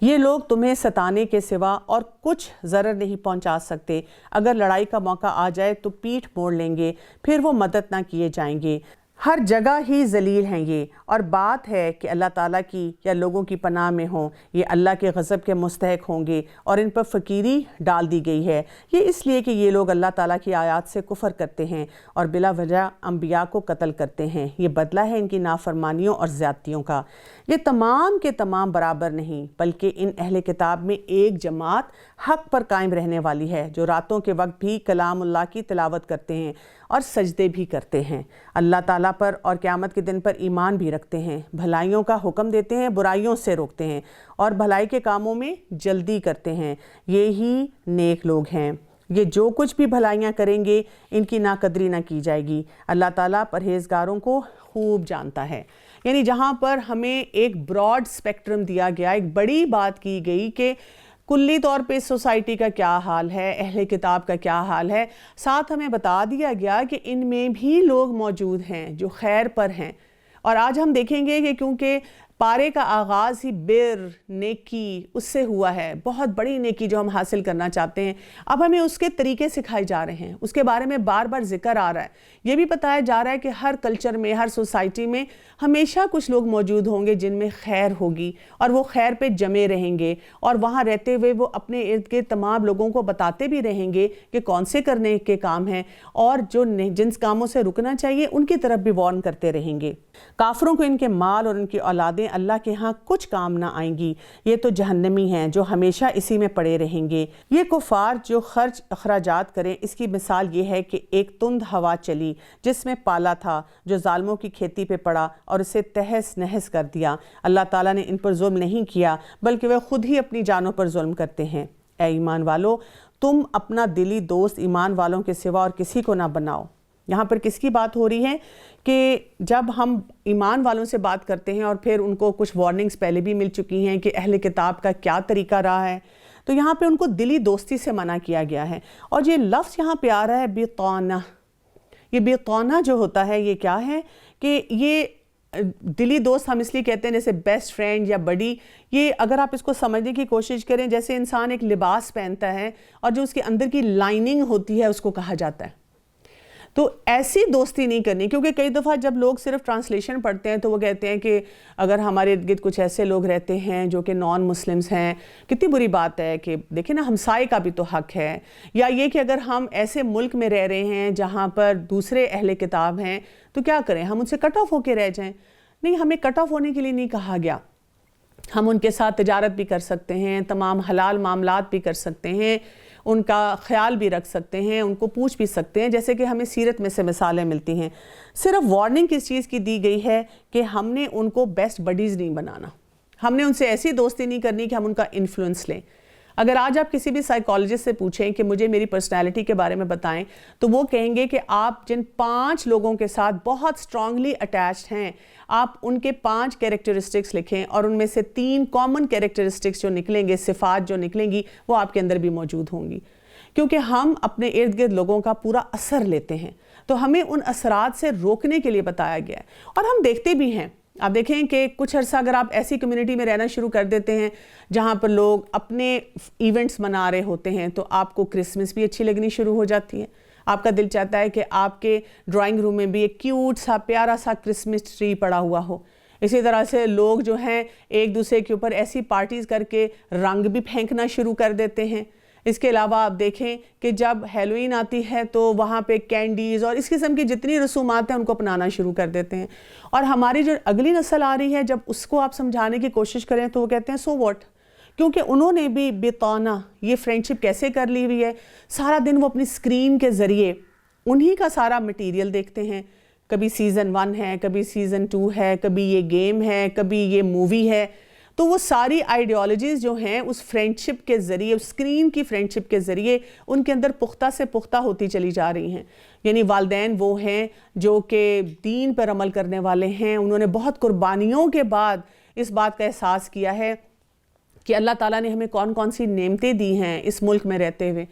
یہ لوگ تمہیں ستانے کے سوا اور کچھ ضرر نہیں پہنچا سکتے۔ اگر لڑائی کا موقع آ جائے تو پیٹھ موڑ لیں گے، پھر وہ مدد نہ کیے جائیں گے۔ ہر جگہ ہی ذلیل ہیں یہ، اور بات ہے کہ اللہ تعالیٰ کی یا لوگوں کی پناہ میں ہوں، یہ اللہ کے غضب کے مستحق ہوں گے، اور ان پر فقیری ڈال دی گئی ہے۔ یہ اس لیے کہ یہ لوگ اللہ تعالیٰ کی آیات سے کفر کرتے ہیں اور بلا وجہ انبیاء کو قتل کرتے ہیں۔ یہ بدلہ ہے ان کی نافرمانیوں اور زیادتیوں کا۔ یہ تمام کے تمام برابر نہیں، بلکہ ان اہل کتاب میں ایک جماعت حق پر قائم رہنے والی ہے، جو راتوں کے وقت بھی کلام اللہ کی تلاوت کرتے ہیں اور سجدے بھی کرتے ہیں، اللہ تعالیٰ پر اور قیامت کے دن پر ایمان بھی رکھتے ہیں، بھلائیوں کا حکم دیتے ہیں، برائیوں سے روکتے ہیں، اور بھلائی کے کاموں میں جلدی کرتے ہیں۔ یہی نیک لوگ ہیں۔ یہ جو کچھ بھی بھلائیاں کریں گے ان کی ناقدری نہ کی جائے گی۔ اللہ تعالیٰ پرہیزگاروں کو خوب جانتا ہے۔ یعنی جہاں پر ہمیں ایک براڈ اسپیکٹرم دیا گیا، ایک بڑی بات کی گئی کہ کلی طور پہ سوسائٹی کا کیا حال ہے، اہل کتاب کا کیا حال ہے، ساتھ ہمیں بتا دیا گیا کہ ان میں بھی لوگ موجود ہیں جو خیر پر ہیں۔ اور آج ہم دیکھیں گے کہ کیونکہ پارے کا آغاز ہی بر نیکی اس سے ہوا ہے، بہت بڑی نیکی جو ہم حاصل کرنا چاہتے ہیں۔ اب ہمیں اس کے طریقے سکھائے جا رہے ہیں، اس کے بارے میں بار بار ذکر آ رہا ہے، یہ بھی بتایا جا رہا ہے کہ ہر کلچر میں، ہر سوسائٹی میں ہمیشہ کچھ لوگ موجود ہوں گے جن میں خیر ہوگی، اور وہ خیر پہ جمے رہیں گے، اور وہاں رہتے ہوئے وہ اپنے ارد گرد تمام لوگوں کو بتاتے بھی رہیں گے کہ کون سے کرنے کے کام ہیں، اور جو جن کاموں سے رکنا چاہیے ان کی طرف بھی وارن کرتے رہیں گے۔ کافروں کو ان کے مال اور ان کی اولادیں اللہ کے ہاں کچھ کام نہ آئیں گی، یہ تو جہنمی ہیں جو ہمیشہ اسی میں پڑے رہیں گے۔ یہ کفار جو خرچ اخراجات کریں، اس کی مثال یہ ہے کہ ایک تند ہوا چلی جس میں پالا تھا جو ظالموں کی کھیتی پہ پڑا اور اسے تہس نہس کر دیا۔ اللہ تعالیٰ نے ان پر ظلم نہیں کیا بلکہ وہ خود ہی اپنی جانوں پر ظلم کرتے ہیں۔ اے ایمان والو، تم اپنا دلی دوست ایمان والوں کے سوا اور کسی کو نہ بناؤ۔ یہاں پر کس کی بات ہو رہی ہے کہ جب ہم ایمان والوں سے بات کرتے ہیں اور پھر ان کو کچھ وارننگز پہلے بھی مل چکی ہیں کہ اہل کتاب کا کیا طریقہ رہا ہے، تو یہاں پہ ان کو دلی دوستی سے منع کیا گیا ہے۔ اور یہ لفظ یہاں پہ آ رہا ہے بیطانہ۔ یہ بیطانہ جو ہوتا ہے یہ کیا ہے کہ یہ دلی دوست ہم اس لیے کہتے ہیں جیسے بیسٹ فرینڈ یا بڈی، یہ اگر آپ اس کو سمجھنے کی کوشش کریں جیسے انسان ایک لباس پہنتا ہے اور جو اس کے اندر کی لائننگ ہوتی ہے اس کو کہا جاتا ہے، تو ایسی دوستی نہیں کرنی۔ کیونکہ کئی دفعہ جب لوگ صرف ٹرانسلیشن پڑھتے ہیں تو وہ کہتے ہیں کہ اگر ہمارے ارد گرد کچھ ایسے لوگ رہتے ہیں جو کہ نان مسلمز ہیں، کتنی بری بات ہے کہ دیکھیں نا ہمسائے کا بھی تو حق ہے، یا یہ کہ اگر ہم ایسے ملک میں رہ رہے ہیں جہاں پر دوسرے اہل کتاب ہیں تو کیا کریں، ہم ان سے کٹ آف ہو کے رہ جائیں؟ نہیں، ہمیں کٹ آف ہونے کے لیے نہیں کہا گیا، ہم ان کے ساتھ تجارت بھی کر سکتے ہیں، تمام حلال معاملات بھی کر سکتے ہیں، ان کا خیال بھی رکھ سکتے ہیں، ان کو پوچھ بھی سکتے ہیں، جیسے کہ ہمیں سیرت میں سے مثالیں ملتی ہیں۔ صرف وارننگ کس چیز کی دی گئی ہے کہ ہم نے ان کو بیسٹ بڈیز نہیں بنانا، ہم نے ان سے ایسی دوستی نہیں کرنی کہ ہم ان کا انفلوئنس لیں۔ اگر آج آپ کسی بھی سائیکالوجسٹ سے پوچھیں کہ مجھے میری پرسنالٹی کے بارے میں بتائیں تو وہ کہیں گے کہ آپ جن 5 لوگوں کے ساتھ بہت سٹرونگلی اٹیچڈ ہیں، آپ ان کے 5 کیریکٹرسٹکس لکھیں اور ان میں سے 3 کامن کیریکٹرسٹکس جو نکلیں گے، صفات جو نکلیں گی، وہ آپ کے اندر بھی موجود ہوں گی۔ کیونکہ ہم اپنے ارد گرد لوگوں کا پورا اثر لیتے ہیں، تو ہمیں ان اثرات سے روکنے کے لیے بتایا گیا ہے، اور ہم دیکھتے بھی ہیں۔ آپ دیکھیں کہ کچھ عرصہ اگر آپ ایسی کمیونٹی میں رہنا شروع کر دیتے ہیں جہاں پر لوگ اپنے ایونٹس منا رہے ہوتے ہیں تو آپ کو کرسمس بھی اچھی لگنی شروع ہو جاتی ہے، آپ کا دل چاہتا ہے کہ آپ کے ڈرائنگ روم میں بھی ایک کیوٹ سا پیارا سا کرسمس ٹری پڑا ہوا ہو۔ اسی طرح سے لوگ جو ہیں ایک دوسرے کے اوپر ایسی پارٹیز کر کے رنگ بھی پھینکنا شروع کر دیتے ہیں۔ اس کے علاوہ آپ دیکھیں کہ جب ہیلوئین آتی ہے تو وہاں پہ کینڈیز اور اس قسم کی جتنی رسومات ہیں ان کو اپنانا شروع کر دیتے ہیں، اور ہماری جو اگلی نسل آ رہی ہے جب اس کو آپ سمجھانے کی کوشش کریں تو وہ کہتے ہیں سو واٹ، کیونکہ انہوں نے بھی بیطانہ یہ فرینڈشپ کیسے کر لی ہوئی ہے، سارا دن وہ اپنی اسکرین کے ذریعے انہی کا سارا مٹیریل دیکھتے ہیں، کبھی سیزن 1 ہے، کبھی سیزن 2 ہے، کبھی یہ گیم ہے، کبھی یہ مووی ہے، تو وہ ساری آئیڈیالوجیز جو ہیں اس فرینڈشپ کے ذریعے، اس اسکرین کی فرینڈشپ کے ذریعے ان کے اندر پختہ سے پختہ ہوتی چلی جا رہی ہیں۔ یعنی والدین وہ ہیں جو کہ دین پر عمل کرنے والے ہیں، انہوں نے بہت قربانیوں کے بعد اس بات کا احساس کیا ہے کہ اللہ تعالیٰ نے ہمیں کون کون سی نعمتیں دی ہیں اس ملک میں رہتے ہوئے،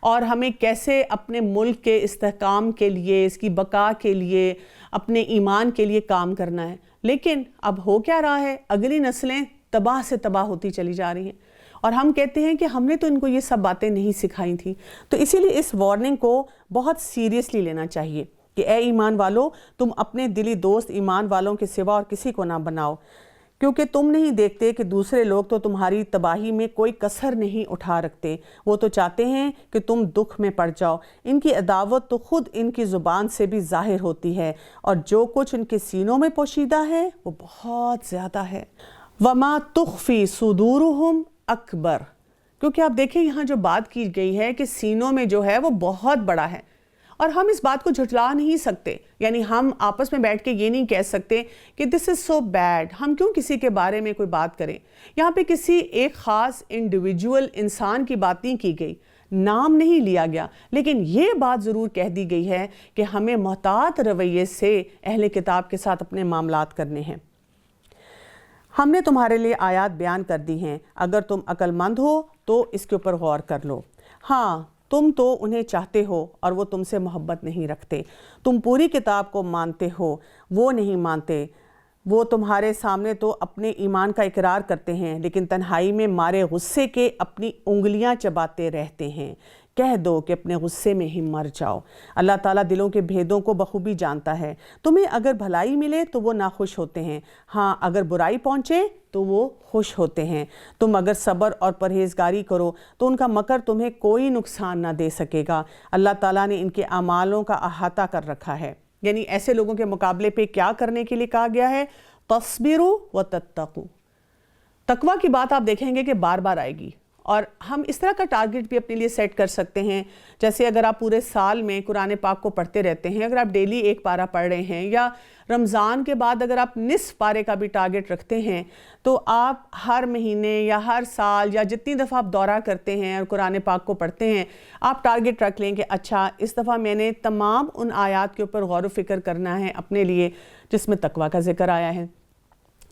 اور ہمیں کیسے اپنے ملک کے استحکام کے لیے، اس کی بقا کے لیے، اپنے ایمان کے لیے کام کرنا ہے۔ لیکن اب ہو کیا رہا ہے، اگلی نسلیں تباہ سے تباہ ہوتی چلی جا رہی ہیں، اور ہم کہتے ہیں کہ ہم نے تو ان کو یہ سب باتیں نہیں سکھائی تھیں۔ تو اسی لیے اس وارننگ کو بہت سیریسلی لینا چاہیے کہ اے ایمان والو، تم اپنے دلی دوست ایمان والوں کے سوا اور کسی کو نہ بناؤ، کیونکہ تم نہیں دیکھتے کہ دوسرے لوگ تو تمہاری تباہی میں کوئی کسر نہیں اٹھا رکھتے، وہ تو چاہتے ہیں کہ تم دکھ میں پڑ جاؤ۔ ان کی عداوت تو خود ان کی زبان سے بھی ظاہر ہوتی ہے، اور جو کچھ ان کے سینوں میں پوشیدہ ہے وہ بہت زیادہ ہے۔ وَمَا تُخْفِي صُدُورُهُمْ اکبر، کیونکہ آپ دیکھیں یہاں جو بات کی گئی ہے کہ سینوں میں جو ہے وہ بہت بڑا ہے، اور ہم اس بات کو جھٹلا نہیں سکتے، یعنی ہم آپس میں بیٹھ کے یہ نہیں کہہ سکتے کہ دس از سو بیڈ، ہم کیوں کسی کے بارے میں کوئی بات کریں۔ یہاں پہ کسی ایک خاص انڈیویجول انسان کی بات نہیں کی گئی، نام نہیں لیا گیا، لیکن یہ بات ضرور کہہ دی گئی ہے کہ ہمیں محتاط رویے سے اہل کتاب کے ساتھ اپنے معاملات کرنے ہیں۔ ہم نے تمہارے لیے آیات بیان کر دی ہیں، اگر تم عقل مند ہو تو اس کے اوپر غور کر لو۔ ہاں، تم تو انہیں چاہتے ہو اور وہ تم سے محبت نہیں رکھتے، تم پوری کتاب کو مانتے ہو، وہ نہیں مانتے، وہ تمہارے سامنے تو اپنے ایمان کا اقرار کرتے ہیں لیکن تنہائی میں مارے غصے کے اپنی انگلیاں چباتے رہتے ہیں۔ کہہ دو کہ اپنے غصے میں ہی مر جاؤ۔ اللہ تعالیٰ دلوں کے بھیدوں کو بخوبی جانتا ہے۔ تمہیں اگر بھلائی ملے تو وہ ناخوش ہوتے ہیں، ہاں اگر برائی پہنچے تو وہ خوش ہوتے ہیں۔ تم اگر صبر اور پرہیزگاری کرو تو ان کا مکر تمہیں کوئی نقصان نہ دے سکے گا۔ اللہ تعالیٰ نے ان کے اعمالوں کا احاطہ کر رکھا ہے۔ یعنی ایسے لوگوں کے مقابلے پہ کیا کرنے کے لیے کہا گیا ہے؟ تصبروا وتتقوا۔ تقوی کی بات آپ دیکھیں گے کہ بار بار آئے گی، اور ہم اس طرح کا ٹارگٹ بھی اپنے لیے سیٹ کر سکتے ہیں، جیسے اگر آپ پورے سال میں قرآن پاک کو پڑھتے رہتے ہیں، اگر آپ ڈیلی ایک پارہ پڑھ رہے ہیں، یا رمضان کے بعد اگر آپ نصف پارے کا بھی ٹارگٹ رکھتے ہیں، تو آپ ہر مہینے یا ہر سال یا جتنی دفعہ آپ دورہ کرتے ہیں اور قرآن پاک کو پڑھتے ہیں، آپ ٹارگٹ رکھ لیں کہ اچھا اس دفعہ میں نے تمام ان آیات کے اوپر غور و فکر کرنا ہے اپنے لیے جس میں تقوی کا ذکر آیا ہے۔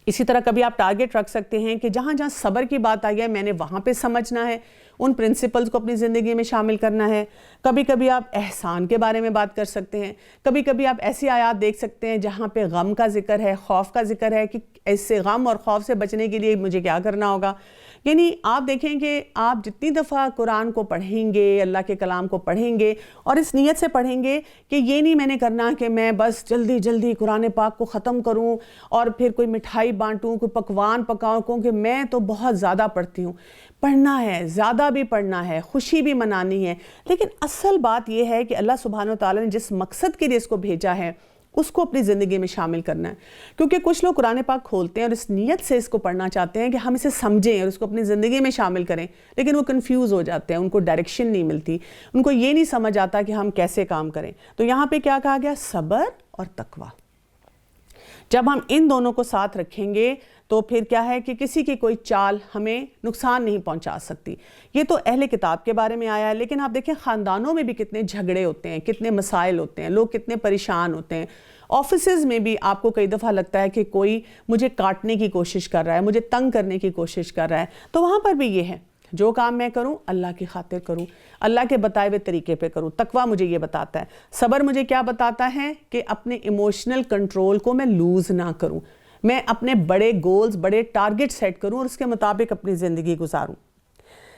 اسی طرح کبھی آپ ٹارگٹ رکھ سکتے ہیں کہ جہاں جہاں صبر کی بات آئی ہے میں نے وہاں پہ سمجھنا ہے، ان پرنسپلز کو اپنی زندگی میں شامل کرنا ہے۔ کبھی کبھی آپ احسان کے بارے میں بات کر سکتے ہیں، کبھی کبھی آپ ایسی آیات دیکھ سکتے ہیں جہاں پہ غم کا ذکر ہے، خوف کا ذکر ہے کہ اس سے غم اور خوف سے بچنے کے لیے مجھے کیا کرنا ہوگا۔ یعنی آپ دیکھیں کہ آپ جتنی دفعہ قرآن کو پڑھیں گے، اللہ کے کلام کو پڑھیں گے اور اس نیت سے پڑھیں گے کہ یہ نہیں میں نے کرنا کہ میں بس جلدی جلدی قرآن پاک کو ختم کروں اور پھر کوئی مٹھائی بانٹوں، کوئی پکوان پکاؤں، کیونکہ میں تو بہت زیادہ پڑھتی ہوں۔ پڑھنا ہے، زیادہ بھی پڑھنا ہے، خوشی بھی منانی ہے، لیکن اصل بات یہ ہے کہ اللہ سبحانہ وتعالیٰ نے جس مقصد کے لیے اس کو بھیجا ہے اس کو اپنی زندگی میں شامل کرنا ہے۔ کیونکہ کچھ لوگ قرآن پاک کھولتے ہیں اور اس نیت سے اس کو پڑھنا چاہتے ہیں کہ ہم اسے سمجھیں اور اس کو اپنی زندگی میں شامل کریں، لیکن وہ کنفیوز ہو جاتے ہیں، ان کو ڈائریکشن نہیں ملتی، ان کو یہ نہیں سمجھ آتا کہ ہم کیسے کام کریں۔ تو یہاں پہ کیا کہا گیا؟ صبر اور تقوی۔ جب ہم ان دونوں کو ساتھ رکھیں گے تو پھر کیا ہے کہ کسی کی کوئی چال ہمیں نقصان نہیں پہنچا سکتی۔ یہ تو اہل کتاب کے بارے میں آیا ہے، لیکن آپ دیکھیں خاندانوں میں بھی کتنے جھگڑے ہوتے ہیں، کتنے مسائل ہوتے ہیں، لوگ کتنے پریشان ہوتے ہیں۔ آفیسز میں بھی آپ کو کئی دفعہ لگتا ہے کہ کوئی مجھے کاٹنے کی کوشش کر رہا ہے، مجھے تنگ کرنے کی کوشش کر رہا ہے، تو وہاں پر بھی یہ ہے جو کام میں کروں اللہ کی خاطر کروں، اللہ کے بتائے ہوئے طریقے پہ کروں۔ تقویٰ مجھے یہ بتاتا ہے۔ صبر مجھے کیا بتاتا ہے کہ اپنے ایموشنل کنٹرول کو میں لوز نہ کروں، میں اپنے بڑے گولز، بڑے ٹارگٹ سیٹ کروں اور اس کے مطابق اپنی زندگی گزاروں۔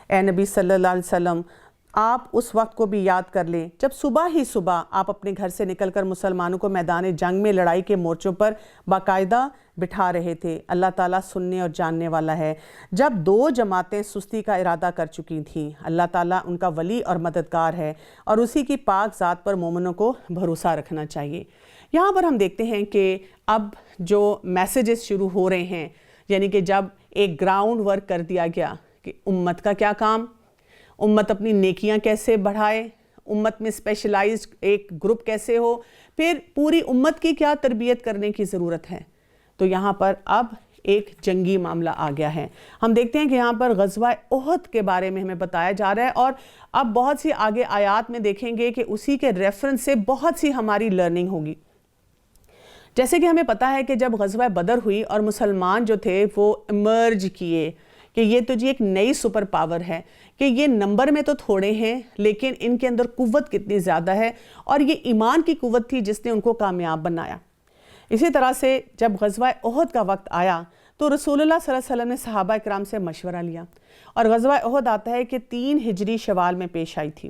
اے نبی صلی اللہ علیہ وسلم، آپ اس وقت کو بھی یاد کر لیں جب صبح ہی صبح آپ اپنے گھر سے نکل کر مسلمانوں کو میدان جنگ میں لڑائی کے مورچوں پر باقاعدہ بٹھا رہے تھے۔ اللہ تعالیٰ سننے اور جاننے والا ہے۔ جب دو جماعتیں سستی کا ارادہ کر چکی تھیں، اللہ تعالیٰ ان کا ولی اور مددگار ہے اور اسی کی پاک ذات پر مومنوں کو بھروسہ رکھنا چاہیے۔ یہاں پر ہم دیکھتے ہیں کہ اب جو میسیجز شروع ہو رہے ہیں، یعنی کہ جب ایک گراؤنڈ ورک کر دیا گیا کہ امت کا کیا کام، امت اپنی نیکیاں کیسے بڑھائے، امت میں اسپیشلائزڈ ایک گروپ کیسے ہو، پھر پوری امت کی کیا تربیت کرنے کی ضرورت ہے، تو یہاں پر اب ایک جنگی معاملہ آ گیا ہے۔ ہم دیکھتے ہیں کہ یہاں پر غزوہ احد کے بارے میں ہمیں بتایا جا رہا ہے، اور اب بہت سی آگے آیات میں دیکھیں گے کہ اسی کے ریفرنس سے بہت سی ہماری لرننگ ہوگی۔ جیسے کہ ہمیں پتہ ہے کہ جب غزوہ بدر ہوئی اور مسلمان جو تھے وہ ایمرج کیے کہ یہ تو جی ایک نئی سپر پاور ہے، کہ یہ نمبر میں تو تھوڑے ہیں لیکن ان کے اندر قوت کتنی زیادہ ہے، اور یہ ایمان کی قوت تھی جس نے ان کو کامیاب بنایا۔ اسی طرح سے جب غزوہ احد کا وقت آیا تو رسول اللہ صلی اللہ علیہ وسلم نے صحابہ اکرام سے مشورہ لیا، اور غزوہ احد آتا ہے کہ 3 ہجری شوال میں پیش آئی تھی،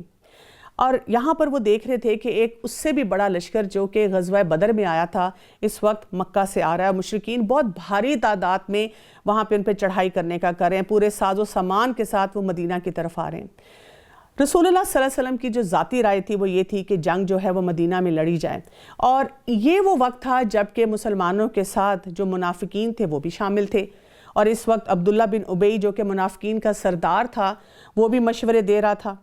اور یہاں پر وہ دیکھ رہے تھے کہ ایک اس سے بھی بڑا لشکر جو کہ غزوہ بدر میں آیا تھا اس وقت مکہ سے آ رہا ہے۔ مشرکین بہت بھاری تعداد میں وہاں پہ ان پہ چڑھائی کرنے کا کر رہے ہیں، پورے ساز و سامان کے ساتھ وہ مدینہ کی طرف آ رہے ہیں۔ رسول اللہ صلی اللہ علیہ وسلم کی جو ذاتی رائے تھی وہ یہ تھی کہ جنگ جو ہے وہ مدینہ میں لڑی جائے، اور یہ وہ وقت تھا جب کہ مسلمانوں کے ساتھ جو منافقین تھے وہ بھی شامل تھے، اور اس وقت عبداللہ بن ابی جو کہ منافقین کا سردار تھا وہ بھی مشورے دے رہا تھا،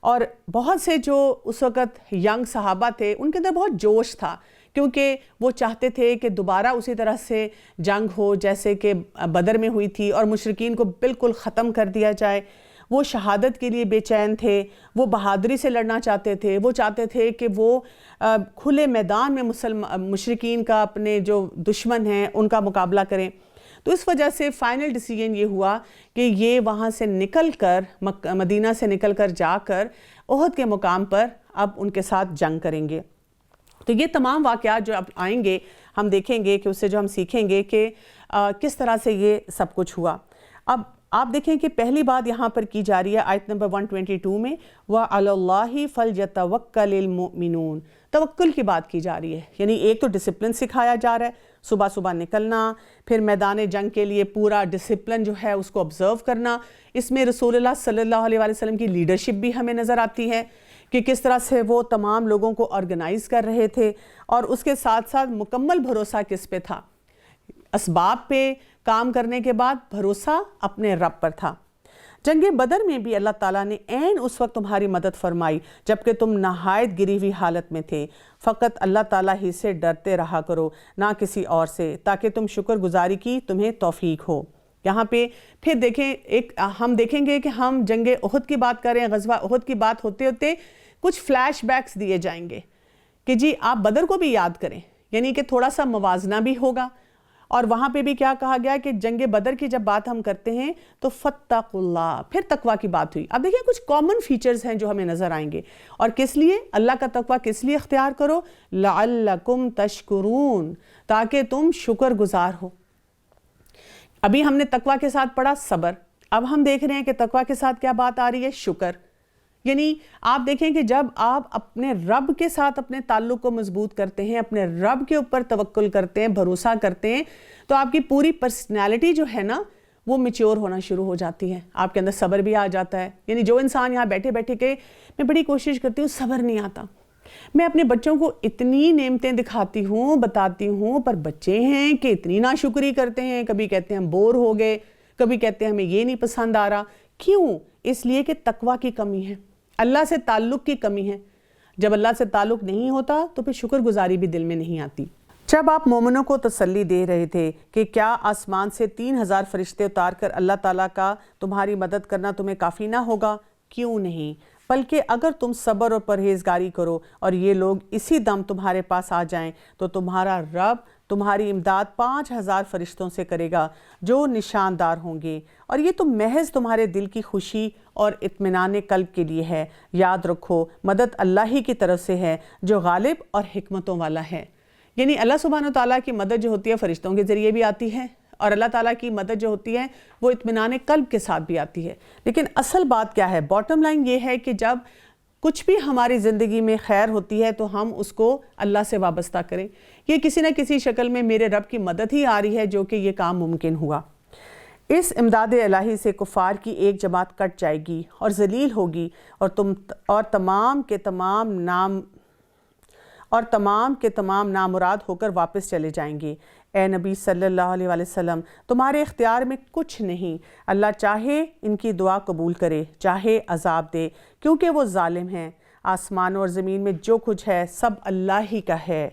اور بہت سے جو اس وقت ینگ صحابہ تھے ان کے اندر بہت جوش تھا، کیونکہ وہ چاہتے تھے کہ دوبارہ اسی طرح سے جنگ ہو جیسے کہ بدر میں ہوئی تھی اور مشرکین کو بالکل ختم کر دیا جائے۔ وہ شہادت کے لیے بے چین تھے، وہ بہادری سے لڑنا چاہتے تھے، وہ چاہتے تھے کہ وہ کھلے میدان میں مشرکین کا، اپنے جو دشمن ہیں ان کا مقابلہ کریں۔ تو اس وجہ سے فائنل ڈیسیجن یہ ہوا کہ یہ وہاں سے نکل کر مدینہ سے نکل کر جا کر احد کے مقام پر اب ان کے ساتھ جنگ کریں گے۔ تو یہ تمام واقعات جو اب آئیں گے ہم دیکھیں گے کہ اس سے جو ہم سیکھیں گے کہ کس طرح سے یہ سب کچھ ہوا۔ اب آپ دیکھیں کہ پہلی بات یہاں پر کی جا رہی ہے آیت نمبر 122 میں وَعَلَى اللَّهِ فَلْيَتَوَكَّلِ الْمُؤْمِنُونَ، توکل کی بات کی جا رہی ہے، یعنی ایک تو ڈسپلن سکھایا جا رہا ہے، صبح صبح نکلنا، پھر میدان جنگ کے لیے پورا ڈسپلن جو ہے اس کو آبزرو کرنا۔ اس میں رسول اللہ صلی اللہ علیہ وسلم کی لیڈرشپ بھی ہمیں نظر آتی ہے کہ کس طرح سے وہ تمام لوگوں کو آرگنائز کر رہے تھے، اور اس کے ساتھ ساتھ مکمل بھروسہ کس پہ تھا؟ اسباب پہ کام کرنے کے بعد بھروسہ اپنے رب پر تھا۔ جنگ بدر میں بھی اللہ تعالیٰ نے عین اس وقت تمہاری مدد فرمائی جبکہ تم نہایت گری ہوئی حالت میں تھے، فقط اللہ تعالیٰ ہی سے ڈرتے رہا کرو نہ کسی اور سے، تاکہ تم شکر گزاری کی تمہیں توفیق ہو۔ یہاں پہ پھر دیکھیں ہم دیکھیں گے کہ ہم جنگ احد کی بات کریں، غزوہ احد کی بات ہوتے ہوتے کچھ فلیش بیکس دیے جائیں گے کہ جی آپ بدر کو بھی یاد کریں، یعنی کہ تھوڑا سا موازنہ بھی ہوگا۔ اور وہاں پہ بھی کیا کہا گیا کہ جنگ بدر کی جب بات ہم کرتے ہیں تو فَاتَّقُوا اللَّهَ، پھر تقوی کی بات ہوئی۔ اب دیکھیں کچھ کامن فیچرز ہیں جو ہمیں نظر آئیں گے، اور کس لیے اللہ کا تقوی کس لیے اختیار کرو؟ لَعَلَّكُمْ تَشْكُرُونَ، تاکہ تم شکر گزار ہو۔ ابھی ہم نے تقوی کے ساتھ پڑھا صبر، اب ہم دیکھ رہے ہیں کہ تقوی کے ساتھ کیا بات آ رہی ہے؟ شکر۔ یعنی آپ دیکھیں کہ جب آپ اپنے رب کے ساتھ اپنے تعلق کو مضبوط کرتے ہیں، اپنے رب کے اوپر توکل کرتے ہیں، بھروسہ کرتے ہیں، تو آپ کی پوری پرسنالٹی جو ہے نا وہ میچور ہونا شروع ہو جاتی ہے، آپ کے اندر صبر بھی آ جاتا ہے۔ یعنی جو انسان یہاں بیٹھے بیٹھے کہ میں بڑی کوشش کرتی ہوں صبر نہیں آتا، میں اپنے بچوں کو اتنی نعمتیں دکھاتی ہوں، بتاتی ہوں، پر بچے ہیں کہ اتنی ناشکری کرتے ہیں، کبھی کہتے ہیں ہم بور ہو گئے، کبھی کہتے ہیں ہمیں یہ نہیں پسند آ رہا۔ کیوں؟ اس لیے کہ تقوی کی کمی ہے، اللہ سے تعلق کی کمی ہے۔ جب اللہ سے تعلق نہیں ہوتا تو پھر شکر گزاری بھی دل میں نہیں آتی۔ جب آپ مومنوں کو تسلی دے رہے تھے کہ کیا آسمان سے 3000 فرشتے اتار کر اللہ تعالیٰ کا تمہاری مدد کرنا تمہیں کافی نہ ہوگا؟ کیوں نہیں، بلکہ اگر تم صبر اور پرہیزگاری کرو اور یہ لوگ اسی دم تمہارے پاس آ جائیں تو تمہارا رب تمہاری امداد 5000 فرشتوں سے کرے گا جو نشاندار ہوں گے، اور یہ تو محض تمہارے دل کی خوشی اور اطمینان قلب کے لیے ہے۔ یاد رکھو مدد اللہ ہی کی طرف سے ہے جو غالب اور حکمتوں والا ہے۔ یعنی اللہ سبحانہ وتعالیٰ کی مدد جو ہوتی ہے فرشتوں کے ذریعے بھی آتی ہے، اور اللہ تعالیٰ کی مدد جو ہوتی ہے وہ اطمینان قلب کے ساتھ بھی آتی ہے۔ لیکن اصل بات کیا ہے؟ باٹم لائن یہ ہے کہ جب کچھ بھی ہماری زندگی میں خیر ہوتی ہے تو ہم اس کو اللہ سے وابستہ کریں، یہ کسی نہ کسی شکل میں میرے رب کی مدد ہی آ رہی ہے جو کہ یہ کام ممکن ہوا۔ اس امداد الہی سے کفار کی ایک جماعت کٹ جائے گی اور ذلیل ہوگی، اور تمام کے تمام نامراد ہو کر واپس چلے جائیں گے۔ اے نبی صلی اللہ علیہ وسلم، تمہارے اختیار میں کچھ نہیں، اللہ چاہے ان کی دعا قبول کرے، چاہے عذاب دے، کیونکہ وہ ظالم ہیں۔ آسمانوں اور زمین میں جو کچھ ہے سب اللہ ہی کا ہے۔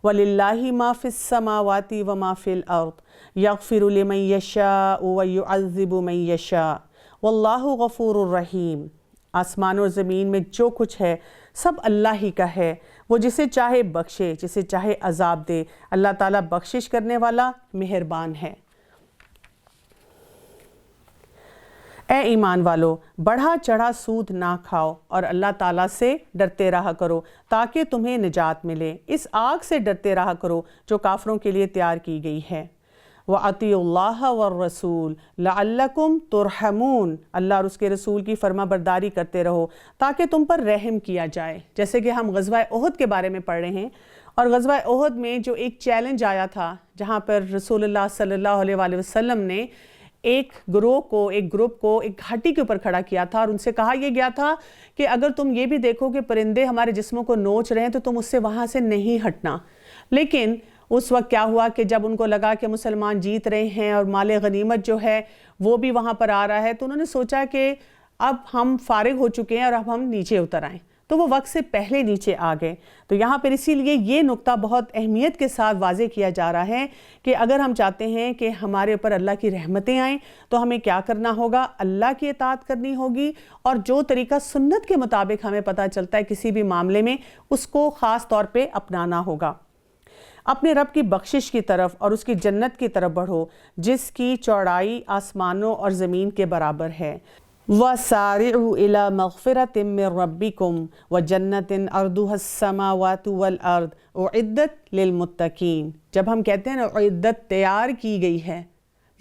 وَلِلَّهِ مَا فِي السَّمَاوَاتِ وَمَا فِي الْأَرْضِ يَغْفِرُ لِمَن يَشَاءُ وَيُعَذِّبُ مَن يَشَاءُ وَاللَّهُ غَفُورٌ رَحِيمٌ۔ آسمان اور زمین میں جو کچھ ہے سب اللہ ہی کا ہے، وہ جسے چاہے بخشے، جسے چاہے عذاب دے۔ اللہ تعالیٰ بخشش کرنے والا مہربان ہے۔ اے ایمان والو، بڑھا چڑھا سود نہ کھاؤ اور اللہ تعالیٰ سے ڈرتے رہا کرو تاکہ تمہیں نجات ملے۔ اس آگ سے ڈرتے رہا کرو جو کافروں کے لیے تیار کی گئی ہے۔ وَأَطِيعُوا اللَّهَ وَالرَّسُولَ لَعَلَّكُمْ تُرْحَمُونَ، اللہ اور اس کے رسول کی فرما برداری کرتے رہو تاکہ تم پر رحم کیا جائے۔ جیسے کہ ہم غزوہ احد کے بارے میں پڑھ رہے ہیں، اور غزوہ احد میں جو ایک چیلنج آیا تھا جہاں پر رسول اللہ صلی اللہ علیہ وسلم نے ایک گروپ کو ایک گھاٹی کے اوپر کھڑا کیا تھا، اور ان سے کہا یہ گیا تھا کہ اگر تم یہ بھی دیکھو کہ پرندے ہمارے جسموں کو نوچ رہے ہیں تو تم اس سے وہاں سے نہیں ہٹنا۔ لیکن اس وقت کیا ہوا کہ جب ان کو لگا کہ مسلمان جیت رہے ہیں اور مال غنیمت جو ہے وہ بھی وہاں پر آ رہا ہے، تو انہوں نے سوچا کہ اب ہم فارغ ہو چکے ہیں اور اب ہم نیچے اتر آئیں، تو وہ وقت سے پہلے نیچے آ گئے۔ تو یہاں پر اسی لیے یہ نقطہ بہت اہمیت کے ساتھ واضح کیا جا رہا ہے کہ اگر ہم چاہتے ہیں کہ ہمارے اوپر اللہ کی رحمتیں آئیں تو ہمیں کیا کرنا ہوگا؟ اللہ کی اطاعت کرنی ہوگی، اور جو طریقہ سنت کے مطابق ہمیں پتہ چلتا ہے کسی بھی معاملے میں اس کو خاص طور پہ اپنانا ہوگا۔ اپنے رب کی بخشش کی طرف اور اس کی جنت کی طرف بڑھو جس کی چوڑائی آسمانوں اور زمین کے برابر ہے۔ وَسَارِعُوا إِلَى مَغْفِرَةٍ مِّن رَّبِّكُمْ وَجَنَّةٍ عَرْضُهَا السَّمَاوَاتُ وَالْأَرْضُ أُعِدَّتْ لِلْمُتَّقِينَ، جب ہم کہتے ہیں نا اعدت تیار کی گئی ہے،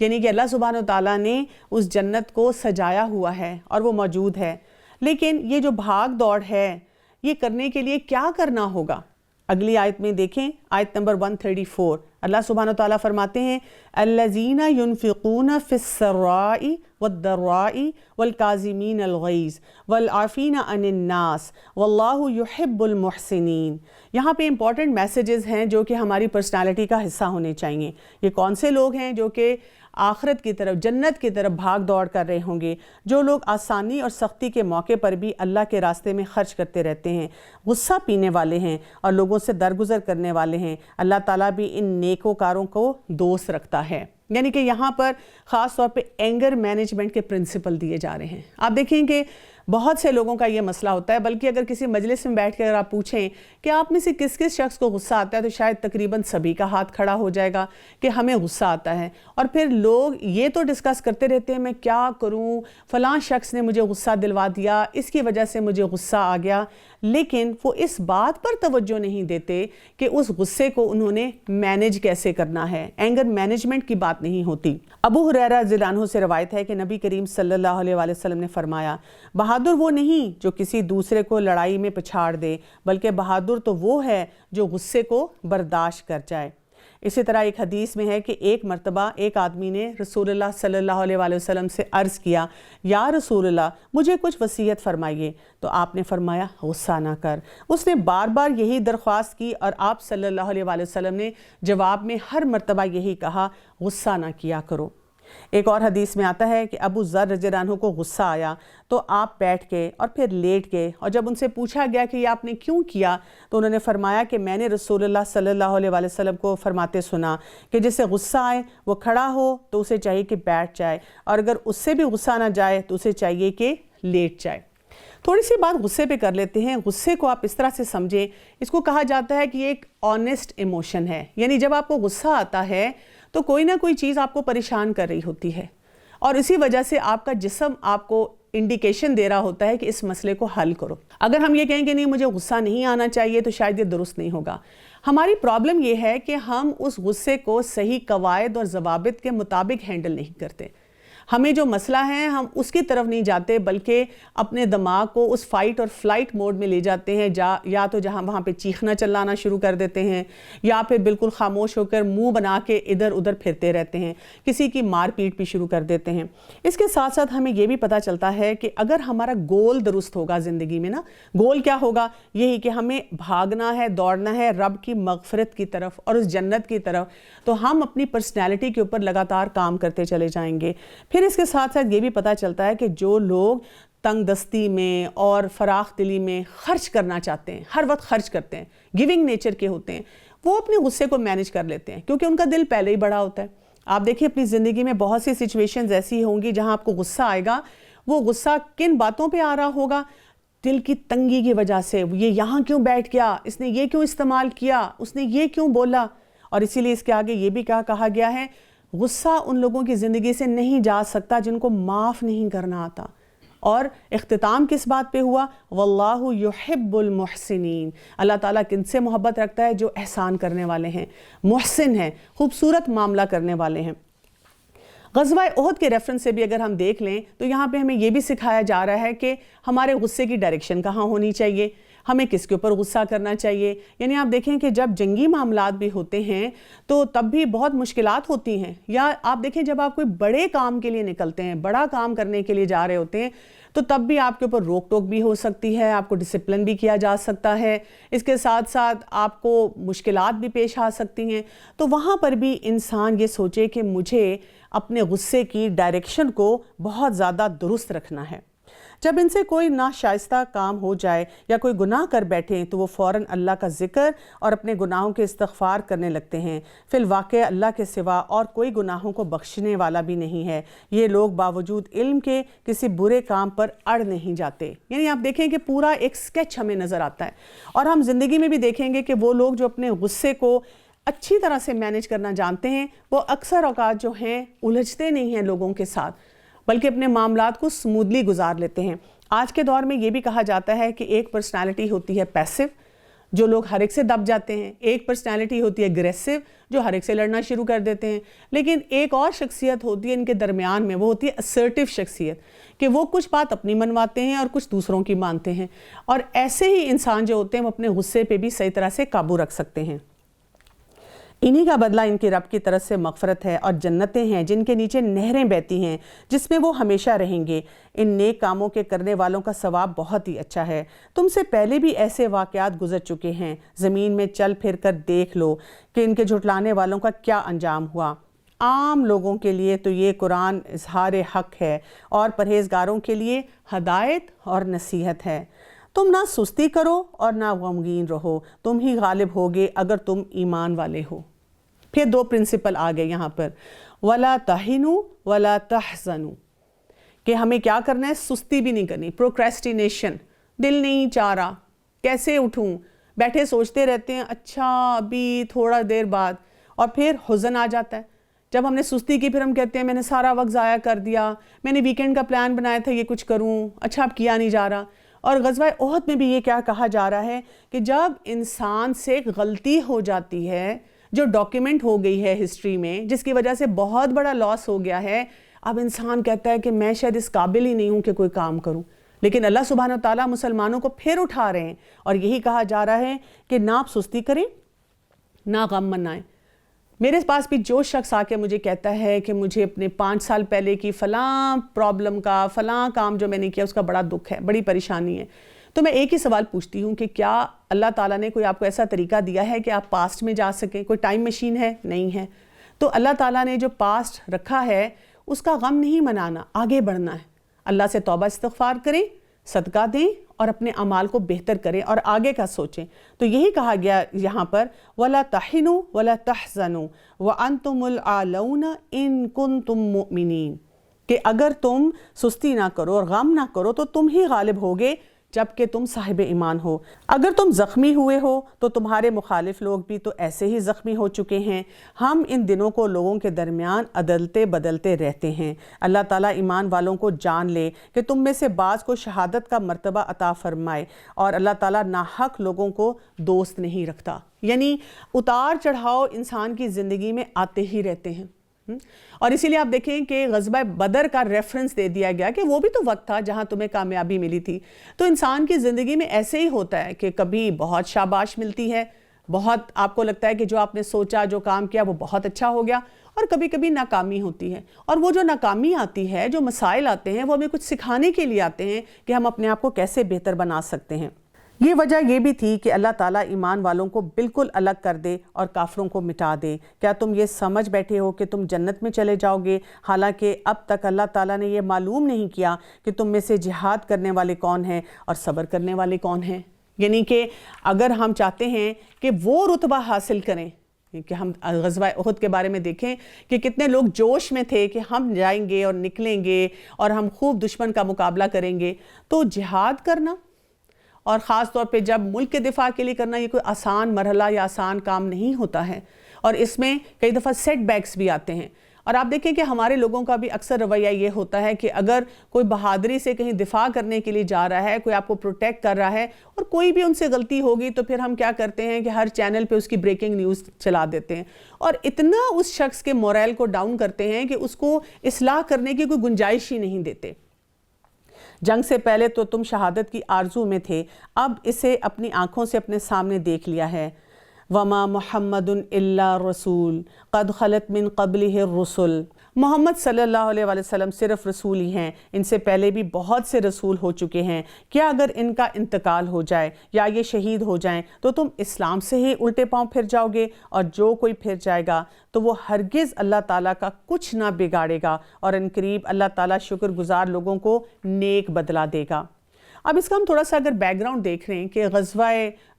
یعنی کہ اللہ سبحانہ وتعالیٰ نے اس جنت کو سجایا ہوا ہے اور وہ موجود ہے، لیکن یہ جو بھاگ دوڑ ہے یہ کرنے کے لیے کیا کرنا ہوگا؟ اگلی آیت میں دیکھیں، آیت نمبر 134، اللہ سبحانہ وتعالیٰ فرماتے ہیں الذین ينفقون فی السراء والضراء والکاظمین الغیظ والعافین عن الناس واللہ یحب المحسنین۔ یہاں پہ امپورٹنٹ میسیجز ہیں جو کہ ہماری پرسنالٹی کا حصہ ہونے چاہیے۔ یہ کون سے لوگ ہیں جو کہ آخرت کی طرف، جنت کی طرف بھاگ دوڑ کر رہے ہوں گے؟ جو لوگ آسانی اور سختی کے موقع پر بھی اللہ کے راستے میں خرچ کرتے رہتے ہیں، غصہ پینے والے ہیں اور لوگوں سے درگزر کرنے والے ہیں۔ اللہ تعالیٰ بھی ان نیکوکاروں کو دوست رکھتا ہے۔ یعنی کہ یہاں پر خاص طور پہ اینگر مینجمنٹ کے پرنسپل دیے جا رہے ہیں۔ آپ دیکھیں کہ بہت سے لوگوں کا یہ مسئلہ ہوتا ہے، بلکہ اگر کسی مجلس میں بیٹھ کے اگر آپ پوچھیں کہ آپ میں سے کس کس شخص کو غصہ آتا ہے تو شاید تقریباً سبھی کا ہاتھ کھڑا ہو جائے گا کہ ہمیں غصہ آتا ہے، اور پھر لوگ یہ تو ڈسکس کرتے رہتے ہیں میں کیا کروں، فلاں شخص نے مجھے غصہ دلوا دیا، اس کی وجہ سے مجھے غصہ آ گیا، لیکن وہ اس بات پر توجہ نہیں دیتے کہ اس غصے کو انہوں نے مینیج کیسے کرنا ہے۔ اینگر مینجمنٹ کی بات نہیں ہوتی۔ ابو ہریرہ رضی اللہ عنہ سے روایت ہے کہ نبی کریم صلی اللہ علیہ وآلہ وسلم نے فرمایا، بہادر وہ نہیں جو کسی دوسرے کو لڑائی میں پچھاڑ دے، بلکہ بہادر تو وہ ہے جو غصے کو برداشت کر جائے۔ اسی طرح ایک حدیث میں ہے کہ ایک مرتبہ ایک آدمی نے رسول اللہ صلی اللہ علیہ وآلہ وسلم سے عرض کیا، یا رسول اللہ مجھے کچھ وصیت فرمائیے، تو آپ نے فرمایا غصہ نہ کر۔ اس نے بار بار یہی درخواست کی اور آپ صلی اللہ علیہ وآلہ وسلم نے جواب میں ہر مرتبہ یہی کہا، غصہ نہ کیا کرو۔ ایک اور حدیث میں آتا ہے کہ ابو ذر رضی اللہ عنہ کو غصہ آیا تو آپ بیٹھ گئے اور پھر لیٹ گئے، اور جب ان سے پوچھا گیا کہ یہ آپ نے کیوں کیا تو انہوں نے فرمایا کہ میں نے رسول اللہ صلی اللہ علیہ وآلہ وسلم کو فرماتے سنا کہ جسے غصہ آئے وہ کھڑا ہو تو اسے چاہیے کہ بیٹھ جائے، اور اگر اس سے بھی غصہ نہ جائے تو اسے چاہیے کہ لیٹ جائے۔ تھوڑی سی بات غصے پہ کر لیتے ہیں۔ غصے کو آپ اس طرح سے سمجھیں، اس کو کہا جاتا ہے کہ یہ ایک آنیسٹ ایموشن ہے، یعنی جب آپ کو غصہ آتا ہے تو کوئی نہ کوئی چیز آپ کو پریشان کر رہی ہوتی ہے، اور اسی وجہ سے آپ کا جسم آپ کو انڈیکیشن دے رہا ہوتا ہے کہ اس مسئلے کو حل کرو۔ اگر ہم یہ کہیں کہ نہیں مجھے غصہ نہیں آنا چاہیے تو شاید یہ درست نہیں ہوگا۔ ہماری پرابلم یہ ہے کہ ہم اس غصے کو صحیح قواعد اور ضوابط کے مطابق ہینڈل نہیں کرتے۔ ہمیں جو مسئلہ ہے ہم اس کی طرف نہیں جاتے، بلکہ اپنے دماغ کو اس فائٹ اور فلائٹ موڈ میں لے جاتے ہیں، یا تو جہاں وہاں پہ چیخنا چلانا شروع کر دیتے ہیں، یا پھر بالکل خاموش ہو کر منہ بنا کے ادھر ادھر پھرتے رہتے ہیں، کسی کی مار پیٹ بھی شروع کر دیتے ہیں۔ اس کے ساتھ ساتھ ہمیں یہ بھی پتہ چلتا ہے کہ اگر ہمارا گول درست ہوگا زندگی میں نا، گول کیا ہوگا؟ یہی کہ ہمیں بھاگنا ہے، دوڑنا ہے رب کی مغفرت کی طرف اور اس جنت کی طرف، تو ہم اپنی پرسنالٹی کے اوپر لگاتار کام کرتے چلے جائیں گے۔ پھر اس کے ساتھ ساتھ یہ بھی پتہ چلتا ہے کہ جو لوگ تنگ دستی میں اور فراخ دلی میں خرچ کرنا چاہتے ہیں، ہر وقت خرچ کرتے ہیں، گیونگ نیچر کے ہوتے ہیں، وہ اپنے غصے کو مینیج کر لیتے ہیں کیونکہ ان کا دل پہلے ہی بڑا ہوتا ہے۔ آپ دیکھیں اپنی زندگی میں بہت سی سچویشنز ایسی ہوں گی جہاں آپ کو غصہ آئے گا، وہ غصہ کن باتوں پہ آ رہا ہوگا؟ دل کی تنگی کی وجہ سے، یہ یہاں کیوں بیٹھ گیا، اس نے یہ کیوں استعمال کیا، اس نے یہ کیوں بولا، اور اسی لیے اس کے آگے یہ بھی کہا گیا ہے غصہ ان لوگوں کی زندگی سے نہیں جا سکتا جن کو معاف نہیں کرنا آتا۔ اور اختتام کس بات پہ ہوا؟ واللہ یحب المحسنین، اللہ تعالیٰ کن سے محبت رکھتا ہے؟ جو احسان کرنے والے ہیں، محسن ہیں، خوبصورت معاملہ کرنے والے ہیں۔ غزوہ احد کے ریفرنس سے بھی اگر ہم دیکھ لیں تو یہاں پہ ہمیں یہ بھی سکھایا جا رہا ہے کہ ہمارے غصے کی ڈائریکشن کہاں ہونی چاہیے، ہمیں کس کے اوپر غصہ کرنا چاہیے۔ یعنی آپ دیکھیں کہ جب جنگی معاملات بھی ہوتے ہیں تو تب بھی بہت مشکلات ہوتی ہیں، یا آپ دیکھیں جب آپ کوئی بڑے کام کے لیے نکلتے ہیں، بڑا کام کرنے کے لیے جا رہے ہوتے ہیں، تو تب بھی آپ کے اوپر روک ٹوک بھی ہو سکتی ہے، آپ کو ڈسپلن بھی کیا جا سکتا ہے، اس کے ساتھ ساتھ آپ کو مشکلات بھی پیش آ سکتی ہیں۔ تو وہاں پر بھی انسان یہ سوچے کہ مجھے اپنے غصے کی ڈائریکشن کو بہت زیادہ درست رکھنا ہے۔ جب ان سے کوئی ناشائستہ کام ہو جائے یا کوئی گناہ کر بیٹھیں تو وہ فوراً اللہ کا ذکر اور اپنے گناہوں کے استغفار کرنے لگتے ہیں۔ فی الواقع اللہ کے سوا اور کوئی گناہوں کو بخشنے والا بھی نہیں ہے۔ یہ لوگ باوجود علم کے کسی برے کام پر اڑ نہیں جاتے۔ یعنی آپ دیکھیں کہ پورا ایک سکیچ ہمیں نظر آتا ہے، اور ہم زندگی میں بھی دیکھیں گے کہ وہ لوگ جو اپنے غصے کو اچھی طرح سے مینیج کرنا جانتے ہیں وہ اکثر اوقات جو ہیں الجھتے نہیں ہیں لوگوں کے ساتھ، بلکہ اپنے معاملات کو سمودلی گزار لیتے ہیں۔ آج کے دور میں یہ بھی کہا جاتا ہے کہ ایک پرسنالٹی ہوتی ہے پیسو، جو لوگ ہر ایک سے دب جاتے ہیں، ایک پرسنالٹی ہوتی ہے اگریسو، جو ہر ایک سے لڑنا شروع کر دیتے ہیں، لیکن ایک اور شخصیت ہوتی ہے ان کے درمیان میں، وہ ہوتی ہے اسرٹیو شخصیت، کہ وہ کچھ بات اپنی منواتے ہیں اور کچھ دوسروں کی مانتے ہیں، اور ایسے ہی انسان جو ہوتے ہیں وہ اپنے غصے پہ بھی صحیح طرح سے قابو رکھ سکتے ہیں۔ انہی کا بدلہ ان کے رب کی طرف سے مغفرت ہے اور جنتیں ہیں جن کے نیچے نہریں بہتی ہیں، جس میں وہ ہمیشہ رہیں گے۔ ان نیک کاموں کے کرنے والوں کا ثواب بہت ہی اچھا ہے۔ تم سے پہلے بھی ایسے واقعات گزر چکے ہیں، زمین میں چل پھر کر دیکھ لو کہ ان کے جھٹلانے والوں کا کیا انجام ہوا۔ عام لوگوں کے لیے تو یہ قرآن اظہار حق ہے اور پرہیزگاروں کے لیے ہدایت اور نصیحت ہے۔ تم نہ سستی کرو اور نہ غمگین رہو، تم ہی غالب ہوگے اگر تم ایمان والے ہو۔ پھر دو پرنسپل آ گئے یہاں پر، وَلَا تَحِنُوا وَلَا تَحْزَنُوا، کہ ہمیں کیا کرنا ہے، سستی بھی نہیں کرنی، پروکریسٹینیشن، دل نہیں چاہ رہا، کیسے اٹھوں، بیٹھے سوچتے رہتے ہیں اچھا ابھی تھوڑا دیر بعد، اور پھر حزن آ جاتا ہے۔ جب ہم نے سستی کی پھر ہم کہتے ہیں میں نے سارا وقت ضائع کر دیا، میں نے ویکینڈ کا پلان بنایا تھا یہ کچھ کروں، اچھا اب کیا نہیں جا رہا۔ اور غزوہ احد میں بھی یہ کیا کہا جا رہا ہے کہ جب انسان سے غلطی ہو جاتی ہے جو ڈاکیومنٹ ہو گئی ہے ہسٹری میں، جس کی وجہ سے بہت بڑا لاس ہو گیا ہے، اب انسان کہتا ہے کہ میں شاید اس قابل ہی نہیں ہوں کہ کوئی کام کروں، لیکن اللہ سبحانہ وتعالیٰ مسلمانوں کو پھر اٹھا رہے ہیں اور یہی کہا جا رہا ہے کہ نہ آپ سستی کریں نہ غم منائیں۔ میرے پاس بھی جو شخص آ کے مجھے کہتا ہے کہ مجھے اپنے 5 سال پہلے کی فلاں پرابلم کا، فلاں کام جو میں نے کیا اس کا بڑا دکھ ہے، بڑی پریشانی ہے، تو میں ایک ہی سوال پوچھتی ہوں کہ کیا اللہ تعالیٰ نے کوئی آپ کو ایسا طریقہ دیا ہے کہ آپ پاسٹ میں جا سکیں؟ کوئی ٹائم مشین ہے؟ نہیں ہے۔ تو اللہ تعالیٰ نے جو پاسٹ رکھا ہے اس کا غم نہیں منانا، آگے بڑھنا ہے، اللہ سے توبہ استغفار کریں، صدقہ دیں اور اپنے اعمال کو بہتر کریں اور آگے کا سوچیں۔ تو یہی کہا گیا یہاں پر وَلَا تَحِنُوا وَلَا تَحْزَنُوا وَأَنْتُمُ الْأَعْلَوْنَ إِن كُنتُم مُؤْمِنِينَ، کہ اگر تم سستی نہ کرو اور غم نہ کرو تو تم ہی غالب ہوگے جبکہ تم صاحب ایمان ہو۔ اگر تم زخمی ہوئے ہو تو تمہارے مخالف لوگ بھی تو ایسے ہی زخمی ہو چکے ہیں۔ ہم ان دنوں کو لوگوں کے درمیان عدلتے بدلتے رہتے ہیں۔ اللہ تعالیٰ ایمان والوں کو جان لے کہ تم میں سے بعض کو شہادت کا مرتبہ عطا فرمائے، اور اللہ تعالیٰ ناحق لوگوں کو دوست نہیں رکھتا۔ یعنی اتار چڑھاؤ انسان کی زندگی میں آتے ہی رہتے ہیں، اور اسی لیے آپ دیکھیں کہ غزوہ بدر کا ریفرنس دے دیا گیا کہ وہ بھی تو وقت تھا جہاں تمہیں کامیابی ملی تھی۔ تو انسان کی زندگی میں ایسے ہی ہوتا ہے کہ کبھی بہت شاباش ملتی ہے، بہت آپ کو لگتا ہے کہ جو آپ نے سوچا، جو کام کیا وہ بہت اچھا ہو گیا، اور کبھی کبھی ناکامی ہوتی ہے، اور وہ جو ناکامی آتی ہے، جو مسائل آتے ہیں، وہ ہمیں کچھ سکھانے کے لیے آتے ہیں کہ ہم اپنے آپ کو کیسے بہتر بنا سکتے ہیں۔ یہ وجہ یہ بھی تھی کہ اللہ تعالیٰ ایمان والوں کو بالکل الگ کر دے اور کافروں کو مٹا دے۔ کیا تم یہ سمجھ بیٹھے ہو کہ تم جنت میں چلے جاؤ گے، حالانکہ اب تک اللہ تعالیٰ نے یہ معلوم نہیں کیا کہ تم میں سے جہاد کرنے والے کون ہیں اور صبر کرنے والے کون ہیں؟ یعنی کہ اگر ہم چاہتے ہیں کہ وہ رتبہ حاصل کریں، کہ ہم غزوہ احد کے بارے میں دیکھیں کہ کتنے لوگ جوش میں تھے کہ ہم جائیں گے اور نکلیں گے اور ہم خوب دشمن کا مقابلہ کریں گے، تو جہاد کرنا، اور خاص طور پہ جب ملک کے دفاع کے لیے کرنا، یہ کوئی آسان مرحلہ یا آسان کام نہیں ہوتا ہے، اور اس میں کئی دفعہ سیٹ بیکس بھی آتے ہیں۔ اور آپ دیکھیں کہ ہمارے لوگوں کا بھی اکثر رویہ یہ ہوتا ہے کہ اگر کوئی بہادری سے کہیں دفاع کرنے کے لیے جا رہا ہے، کوئی آپ کو پروٹیکٹ کر رہا ہے، اور کوئی بھی ان سے غلطی ہوگی تو پھر ہم کیا کرتے ہیں کہ ہر چینل پہ اس کی بریکنگ نیوز چلا دیتے ہیں، اور اتنا اس شخص کے موریل کو ڈاؤن کرتے ہیں کہ اس کو اصلاح کرنے کی کوئی گنجائش ہی نہیں دیتے۔ جنگ سے پہلے تو تم شہادت کی آرزو میں تھے، اب اسے اپنی آنکھوں سے اپنے سامنے دیکھ لیا ہے۔ وَمَا مُحَمَّدٌ إِلَّا رَسُولٌ قَدْ خَلَتْ مِن قَبْلِهِ الرُّسُلُ، محمد صلی اللہ علیہ وسلم صرف رسول ہی ہیں، ان سے پہلے بھی بہت سے رسول ہو چکے ہیں۔ کیا اگر ان کا انتقال ہو جائے یا یہ شہید ہو جائیں تو تم اسلام سے ہی الٹے پاؤں پھر جاؤ گے؟ اور جو کوئی پھر جائے گا تو وہ ہرگز اللہ تعالیٰ کا کچھ نہ بگاڑے گا، اور ان قریب اللہ تعالیٰ شکر گزار لوگوں کو نیک بدلہ دے گا۔ اب اس کا ہم تھوڑا سا اگر بیک گراؤنڈ دیکھ رہے ہیں کہ غزوہ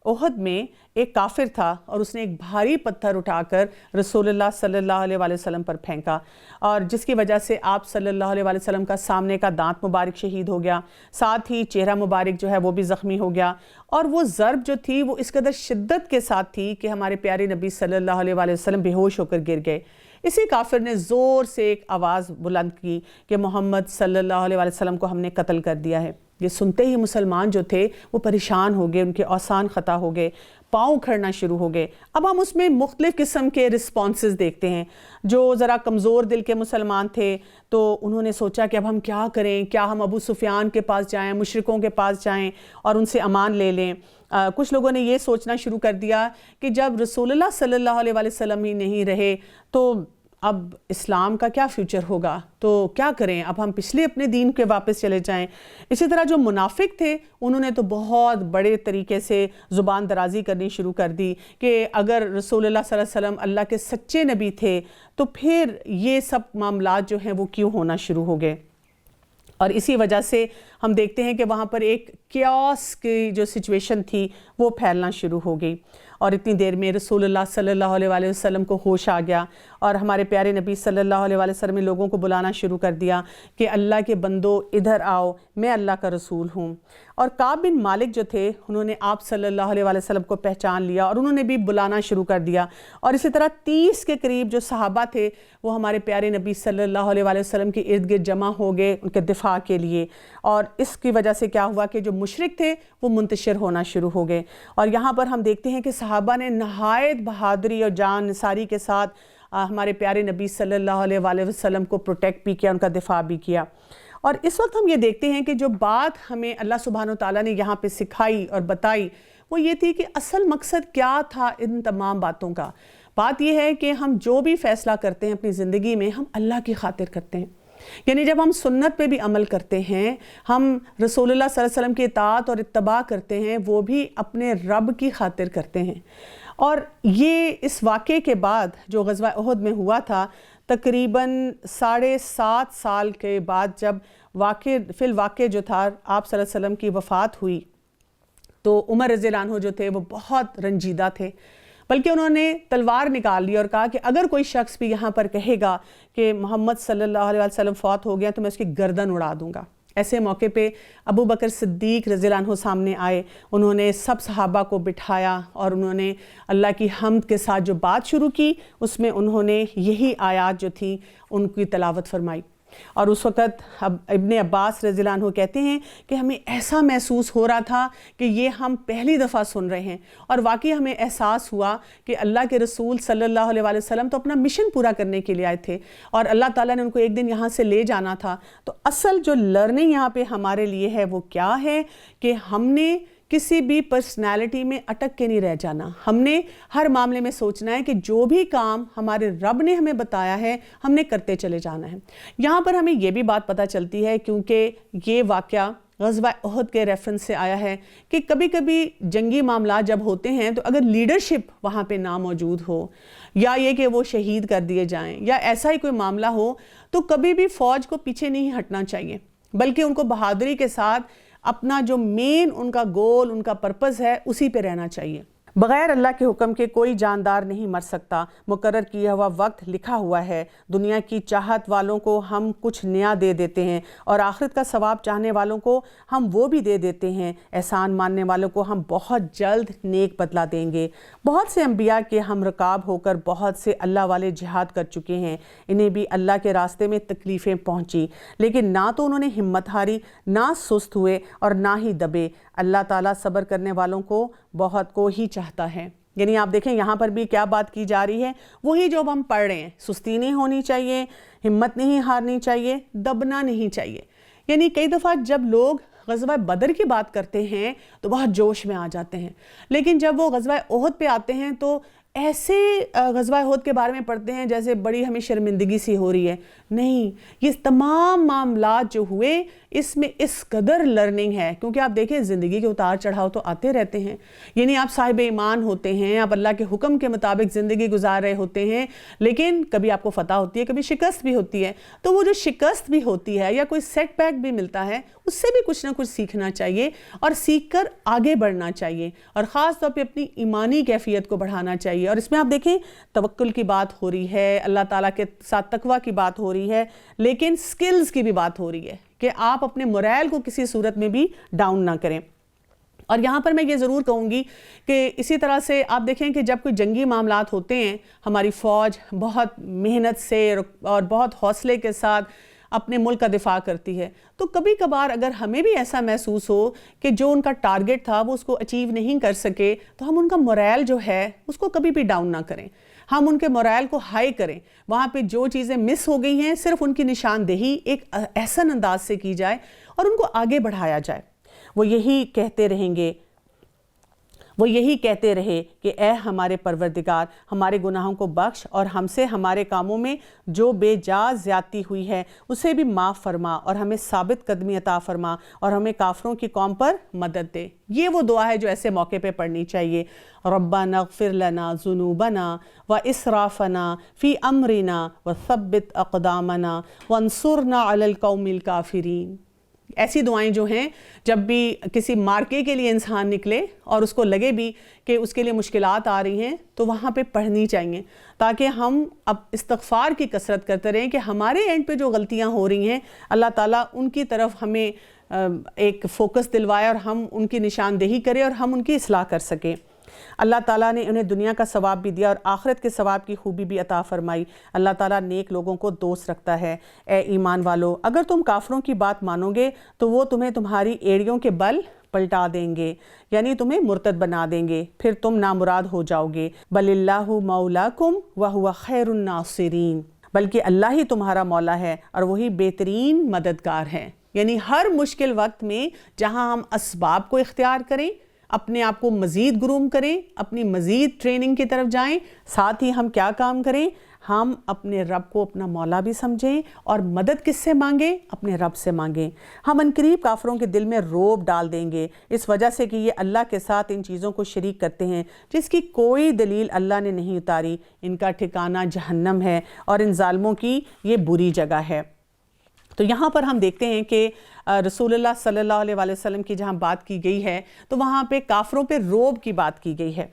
احد میں ایک کافر تھا اور اس نے ایک بھاری پتھر اٹھا کر رسول اللہ صلی اللہ علیہ وسلم پر پھینکا، اور جس کی وجہ سے آپ صلی اللہ علیہ وسلم کا سامنے کا دانت مبارک شہید ہو گیا، ساتھ ہی چہرہ مبارک جو ہے وہ بھی زخمی ہو گیا، اور وہ ضرب جو تھی وہ اس قدر شدت کے ساتھ تھی کہ ہمارے پیارے نبی صلی اللہ علیہ وسلم بے ہوش ہو کر گر گئے۔ اسی کافر نے زور سے ایک آواز بلند کی کہ محمد صلی اللہ علیہ وسلم کو ہم نے قتل کر دیا ہے۔ یہ سنتے ہی مسلمان جو تھے وہ پریشان ہو گئے، ان کے اوسان خطا ہو گئے، پاؤں کھڑنا شروع ہو گئے۔ اب ہم اس میں مختلف قسم کے رسپانسز دیکھتے ہیں۔ جو ذرا کمزور دل کے مسلمان تھے تو انہوں نے سوچا کہ اب ہم کیا کریں، کیا ہم ابو سفیان کے پاس جائیں، مشرکوں کے پاس جائیں اور ان سے امان لے لیں۔ کچھ لوگوں نے یہ سوچنا شروع کر دیا کہ جب رسول اللہ صلی اللہ علیہ وسلم ہی نہیں رہے تو اب اسلام کا کیا فیوچر ہوگا، تو کیا کریں، اب ہم پچھلے اپنے دین کے واپس چلے جائیں۔ اسی طرح جو منافق تھے انہوں نے تو بہت بڑے طریقے سے زبان درازی کرنی شروع کر دی کہ اگر رسول اللہ صلی اللہ علیہ وسلم اللہ کے سچے نبی تھے تو پھر یہ سب معاملات جو ہیں وہ کیوں ہونا شروع ہو گئے۔ اور اسی وجہ سے ہم دیکھتے ہیں کہ وہاں پر ایک کیوس کی جو سچویشن تھی وہ پھیلنا شروع ہو گئی، اور اتنی دیر میں رسول اللہ صلی اللہ علیہ وسلم کو ہوش آ گیا اور ہمارے پیارے نبی صلی اللہ علیہ وسلم نے لوگوں کو بلانا شروع کر دیا کہ اللہ کے بندو ادھر آؤ، میں اللہ کا رسول ہوں۔ اور کعب بن مالک جو تھے انہوں نے آپ صلی اللہ علیہ وسلم کو پہچان لیا اور انہوں نے بھی بلانا شروع کر دیا، اور اسی طرح 30 کے قریب جو صحابہ تھے وہ ہمارے پیارے نبی صلی اللہ علیہ وسلم کے ارد گرد جمع ہو گئے ان کے دفاع کے لیے۔ اور اس کی وجہ سے کیا ہوا کہ جو مشرک تھے وہ منتشر ہونا شروع ہو گئے، اور یہاں پر ہم دیکھتے ہیں کہ صحابہ نے نہایت بہادری اور جان نثاری کے ساتھ ہمارے پیارے نبی صلی اللہ علیہ وسلم کو پروٹیکٹ بھی کیا، ان کا دفاع بھی کیا۔ اور اس وقت ہم یہ دیکھتے ہیں کہ جو بات ہمیں اللہ سبحانہ وتعالیٰ نے یہاں پہ سکھائی اور بتائی وہ یہ تھی کہ اصل مقصد کیا تھا ان تمام باتوں کا۔ بات یہ ہے کہ ہم جو بھی فیصلہ کرتے ہیں اپنی زندگی میں ہم اللہ کی خاطر کرتے ہیں، یعنی جب ہم سنت پہ بھی عمل کرتے ہیں، ہم رسول اللہ صلی اللہ علیہ وسلم کی اطاعت اور اتباع کرتے ہیں، وہ بھی اپنے رب کی خاطر کرتے ہیں۔ اور یہ اس واقعے کے بعد جو غزوہ احد میں ہوا تھا، تقریباً 7.5 سال کے بعد جب فی الواقع جو تھا آپ صلی اللہ علیہ وسلم کی وفات ہوئی تو عمر رضی اللہ عنہ جو تھے وہ بہت رنجیدہ تھے، بلکہ انہوں نے تلوار نکال لی اور کہا کہ اگر کوئی شخص بھی یہاں پر کہے گا کہ محمد صلی اللہ علیہ وسلم فوت ہو گیا تو میں اس کی گردن اڑا دوں گا۔ ایسے موقع پہ ابو بکر صدیق رضی اللہ عنہ سامنے آئے، انہوں نے سب صحابہ کو بٹھایا اور انہوں نے اللہ کی حمد کے ساتھ جو بات شروع کی اس میں انہوں نے یہی آیات جو تھیں ان کی تلاوت فرمائی۔ اور اس وقت ابن عباس رضی اللہ عنہ کہتے ہیں کہ ہمیں ایسا محسوس ہو رہا تھا کہ یہ ہم پہلی دفعہ سن رہے ہیں، اور واقعی ہمیں احساس ہوا کہ اللہ کے رسول صلی اللہ علیہ وسلم تو اپنا مشن پورا کرنے کے لیے آئے تھے اور اللہ تعالیٰ نے ان کو ایک دن یہاں سے لے جانا تھا۔ تو اصل جو لرننگ یہاں پہ ہمارے لیے ہے وہ کیا ہے کہ ہم نے کسی بھی پرسنالٹی میں اٹک کے نہیں رہ جانا، ہم نے ہر معاملے میں سوچنا ہے کہ جو بھی کام ہمارے رب نے ہمیں بتایا ہے ہم نے کرتے چلے جانا ہے۔ یہاں پر ہمیں یہ بھی بات پتہ چلتی ہے کیونکہ یہ واقعہ غزوہ احد کے ریفرنس سے آیا ہے کہ کبھی کبھی جنگی معاملات جب ہوتے ہیں تو اگر لیڈرشپ وہاں پہ ناموجود ہو یا یہ کہ وہ شہید کر دیے جائیں یا ایسا ہی کوئی معاملہ ہو تو کبھی بھی فوج کو پیچھے نہیں ہٹنا چاہیے، بلکہ ان کو بہادری کے ساتھ اپنا جو مین ان کا گول ان کا پرپز ہے اسی پہ رہنا چاہیے۔ بغیر اللہ کے حکم کے کوئی جاندار نہیں مر سکتا، مقرر کیا ہوا وقت لکھا ہوا ہے۔ دنیا کی چاہت والوں کو ہم کچھ نیا دے دیتے ہیں اور آخرت کا ثواب چاہنے والوں کو ہم وہ بھی دے دیتے ہیں۔ احسان ماننے والوں کو ہم بہت جلد نیک بدلہ دیں گے۔ بہت سے انبیاء کے ہم رکاب ہو کر بہت سے اللہ والے جہاد کر چکے ہیں، انہیں بھی اللہ کے راستے میں تکلیفیں پہنچی، لیکن نہ تو انہوں نے ہمت ہاری، نہ سست ہوئے اور نہ ہی دبے۔ اللہ تعالیٰ صبر کرنے والوں کو بہت کو ہی چاہتا ہے۔ یعنی آپ دیکھیں یہاں پر بھی کیا بات کی جا رہی ہے، وہی جو ہم پڑھ رہے ہیں، سستی نہیں ہونی چاہیے، ہمت نہیں ہارنی چاہیے، دبنا نہیں چاہیے۔ یعنی کئی دفعہ جب لوگ غزوہ بدر کی بات کرتے ہیں تو بہت جوش میں آ جاتے ہیں، لیکن جب وہ غزوہ احد پہ آتے ہیں تو ایسے غزوہ احد کے بارے میں پڑھتے ہیں جیسے بڑی ہمیں شرمندگی سی ہو رہی ہے۔ نہیں، یہ تمام معاملات جو ہوئے اس میں اس قدر لرننگ ہے، کیونکہ آپ دیکھیں زندگی کے اتار چڑھاؤ تو آتے رہتے ہیں، یعنی آپ صاحب ایمان ہوتے ہیں، آپ اللہ کے حکم کے مطابق زندگی گزار رہے ہوتے ہیں، لیکن کبھی آپ کو فتح ہوتی ہے، کبھی شکست بھی ہوتی ہے۔ تو وہ جو شکست بھی ہوتی ہے یا کوئی سیٹ بیک بھی ملتا ہے اس سے بھی کچھ نہ کچھ سیکھنا چاہیے اور سیکھ کر آگے بڑھنا چاہیے، اور خاص طور پہ اپنی ایمانی کیفیت کو بڑھانا چاہیے۔ اور اس میں آپ دیکھیں توکل کی بات ہو رہی ہے، اللہ تعالیٰ کے ساتھ تقوی کی بات ہو رہی ہے، لیکن سکلز کی بھی بات ہو رہی ہے کہ آپ اپنے موریل کو کسی صورت میں بھی ڈاؤن نہ کریں۔ اور یہاں پر میں یہ ضرور کہوں گی کہ اسی طرح سے آپ دیکھیں کہ جب کوئی جنگی معاملات ہوتے ہیں، ہماری فوج بہت محنت سے اور بہت حوصلے کے ساتھ اپنے ملک کا دفاع کرتی ہے، تو کبھی کبھار اگر ہمیں بھی ایسا محسوس ہو کہ جو ان کا ٹارگٹ تھا وہ اس کو اچیو نہیں کر سکے، تو ہم ان کا مورائل جو ہے اس کو کبھی بھی ڈاؤن نہ کریں، ہم ان کے مورائل کو ہائی کریں۔ وہاں پہ جو چیزیں مس ہو گئی ہیں صرف ان کی نشاندہی ایک احسن انداز سے کی جائے اور ان کو آگے بڑھایا جائے۔ وہ یہی کہتے رہے کہ اے ہمارے پروردگار، ہمارے گناہوں کو بخش اور ہم سے ہمارے کاموں میں جو بے جا زیادتی ہوئی ہے اسے بھی معاف فرما اور ہمیں ثابت قدمی عطا فرما اور ہمیں کافروں کی قوم پر مدد دے۔ یہ وہ دعا ہے جو ایسے موقع پہ پڑھنی چاہیے۔ ربنا اغفر لنا ذنوبنا واسرافنا فی امرنا وثبت اقدامنا وانصرنا علی القوم الکافرین۔ ایسی دعائیں جو ہیں جب بھی کسی مارکے کے لیے انسان نکلے اور اس کو لگے بھی کہ اس کے لیے مشکلات آ رہی ہیں تو وہاں پہ پڑھنی چاہیے، تاکہ ہم اب استغفار کی کثرت کرتے رہیں کہ ہمارے اینڈ پہ جو غلطیاں ہو رہی ہیں اللہ تعالیٰ ان کی طرف ہمیں ایک فوکس دلوائے اور ہم ان کی نشاندہی کریں اور ہم ان کی اصلاح کر سکیں۔ اللہ تعالیٰ نے انہیں دنیا کا ثواب بھی دیا اور آخرت کے ثواب کی خوبی بھی عطا فرمائی۔ اللہ تعالیٰ نیک لوگوں کو دوست رکھتا ہے۔ اے ایمان والو، اگر تم کافروں کی بات مانو گے تو وہ تمہیں تمہاری ایڑیوں کے بل پلٹا دیں گے، یعنی تمہیں مرتد بنا دیں گے، پھر تم نامراد ہو جاؤ گے۔ بل اللہ مولاکم وہو خیر الناصرین، بلکہ اللہ ہی تمہارا مولا ہے اور وہی بہترین مددگار ہے۔ یعنی ہر مشکل وقت میں جہاں ہم اسباب کو اختیار کریں، اپنے آپ کو مزید گروم کریں، اپنی مزید ٹریننگ کی طرف جائیں، ساتھ ہی ہم کیا کام کریں؟ ہم اپنے رب کو اپنا مولا بھی سمجھیں اور مدد کس سے مانگیں؟ اپنے رب سے مانگیں۔ ہم عنقریب کافروں کے دل میں رعب ڈال دیں گے اس وجہ سے کہ یہ اللہ کے ساتھ ان چیزوں کو شریک کرتے ہیں جس کی کوئی دلیل اللہ نے نہیں اتاری۔ ان کا ٹھکانہ جہنم ہے اور ان ظالموں کی یہ بری جگہ ہے۔ تو یہاں پر ہم دیکھتے ہیں کہ رسول اللہ صلی اللہ علیہ وسلم کی جہاں بات کی گئی ہے تو وہاں پہ کافروں پہ رعب کی بات کی گئی ہے۔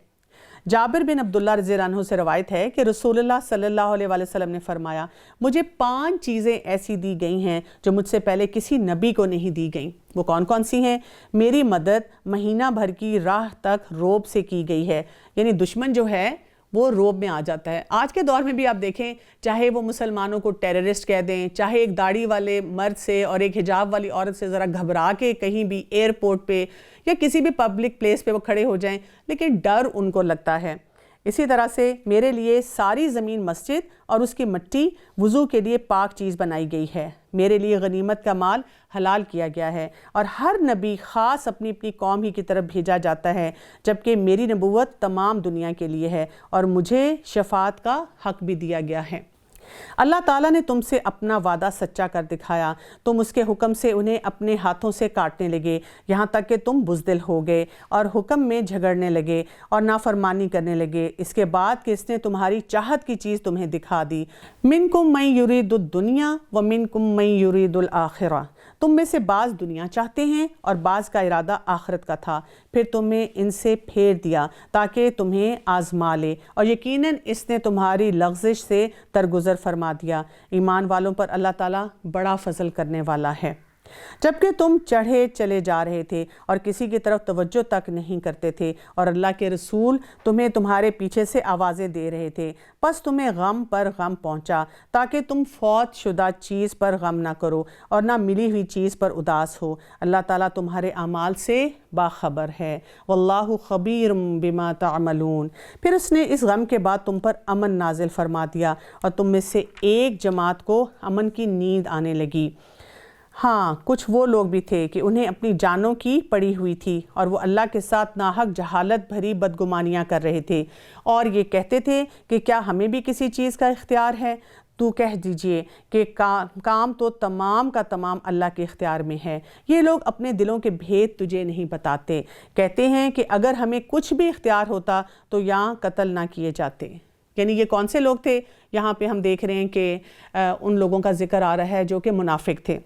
جابر بن عبداللہ رضی اللہ عنہ سے روایت ہے کہ رسول اللہ صلی اللہ علیہ وسلم نے فرمایا، مجھے 5 چیزیں ایسی دی گئی ہیں جو مجھ سے پہلے کسی نبی کو نہیں دی گئیں۔ وہ کون کون سی ہیں؟ میری مدد مہینہ بھر کی راہ تک رعب سے کی گئی ہے، یعنی دشمن جو ہے وہ رعب میں آ جاتا ہے۔ آج کے دور میں بھی آپ دیکھیں، چاہے وہ مسلمانوں کو ٹیررسٹ کہہ دیں، چاہے ایک داڑھی والے مرد سے اور ایک حجاب والی عورت سے ذرا گھبرا کے کہیں بھی ایئرپورٹ پہ یا کسی بھی پبلک پلیس پہ وہ کھڑے ہو جائیں، لیکن ڈر ان کو لگتا ہے۔ اسی طرح سے میرے لیے ساری زمین مسجد اور اس کی مٹی وضو کے لیے پاک چیز بنائی گئی ہے۔ میرے لیے غنیمت کا مال حلال کیا گیا ہے اور ہر نبی خاص اپنی اپنی قوم ہی کی طرف بھیجا جاتا ہے، جبکہ میری نبوت تمام دنیا کے لیے ہے اور مجھے شفاعت کا حق بھی دیا گیا ہے۔ اللہ تعالیٰ نے تم سے اپنا وعدہ سچا کر دکھایا، تم اس کے حکم سے انہیں اپنے ہاتھوں سے کاٹنے لگے، یہاں تک کہ تم بزدل ہو گئے اور حکم میں جھگڑنے لگے اور نافرمانی کرنے لگے، اس کے بعد کہ اس نے تمہاری چاہت کی چیز تمہیں دکھا دی۔ منکم من یرید الدنیا ومنکم من یرید الآخرہ، تم میں سے بعض دنیا چاہتے ہیں اور بعض کا ارادہ آخرت کا تھا، پھر تمہیں ان سے پھیر دیا تاکہ تمہیں آزما لے، اور یقیناً اس نے تمہاری لغزش سے درگزر فرما دیا۔ ایمان والوں پر اللہ تعالیٰ بڑا فضل کرنے والا ہے۔ جبکہ تم چڑھے چلے جا رہے تھے اور کسی کی طرف توجہ تک نہیں کرتے تھے اور اللہ کے رسول تمہیں تمہارے پیچھے سے آوازیں دے رہے تھے، پس تمہیں غم پر غم پہنچا تاکہ تم فوت شدہ چیز پر غم نہ کرو اور نہ ملی ہوئی چیز پر اداس ہو۔ اللہ تعالیٰ تمہارے اعمال سے باخبر ہے، واللہ خبیر بما تعملون۔ پھر اس نے اس غم کے بعد تم پر امن نازل فرما دیا اور تم میں سے ایک جماعت کو امن کی نیند آنے لگی۔ ہاں، کچھ وہ لوگ بھی تھے کہ انہیں اپنی جانوں کی پڑی ہوئی تھی اور وہ اللہ کے ساتھ ناحق جہالت بھری بدگمانیاں کر رہے تھے اور یہ کہتے تھے کہ کیا ہمیں بھی کسی چیز کا اختیار ہے؟ تو کہہ دیجئے کہ کام تو تمام کا تمام اللہ کے اختیار میں ہے۔ یہ لوگ اپنے دلوں کے بھید تجھے نہیں بتاتے، کہتے ہیں کہ اگر ہمیں کچھ بھی اختیار ہوتا تو یہاں قتل نہ کیے جاتے۔ یعنی یہ کون سے لوگ تھے؟ یہاں پہ ہم دیکھ رہے ہیں کہ ان لوگوں کا ذکر آ رہا ہے جو کہ منافق تھے۔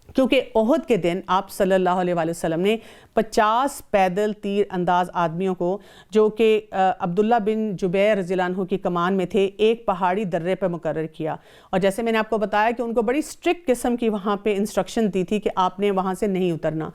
کیونکہ احد کے دن آپ صلی اللہ علیہ وآلہ وسلم نے 50 پیدل تیر انداز آدمیوں کو، جو کہ عبداللہ بن جبیر رضی اللہ عنہ کی کمان میں تھے، ایک پہاڑی درے پر مقرر کیا. اور جیسے میں نے آپ کو بتایا کہ ان کو بڑی سٹرکٹ قسم کی وہاں پہ انسٹرکشن دی تھی کہ آپ نے وہاں سے نہیں اترنا.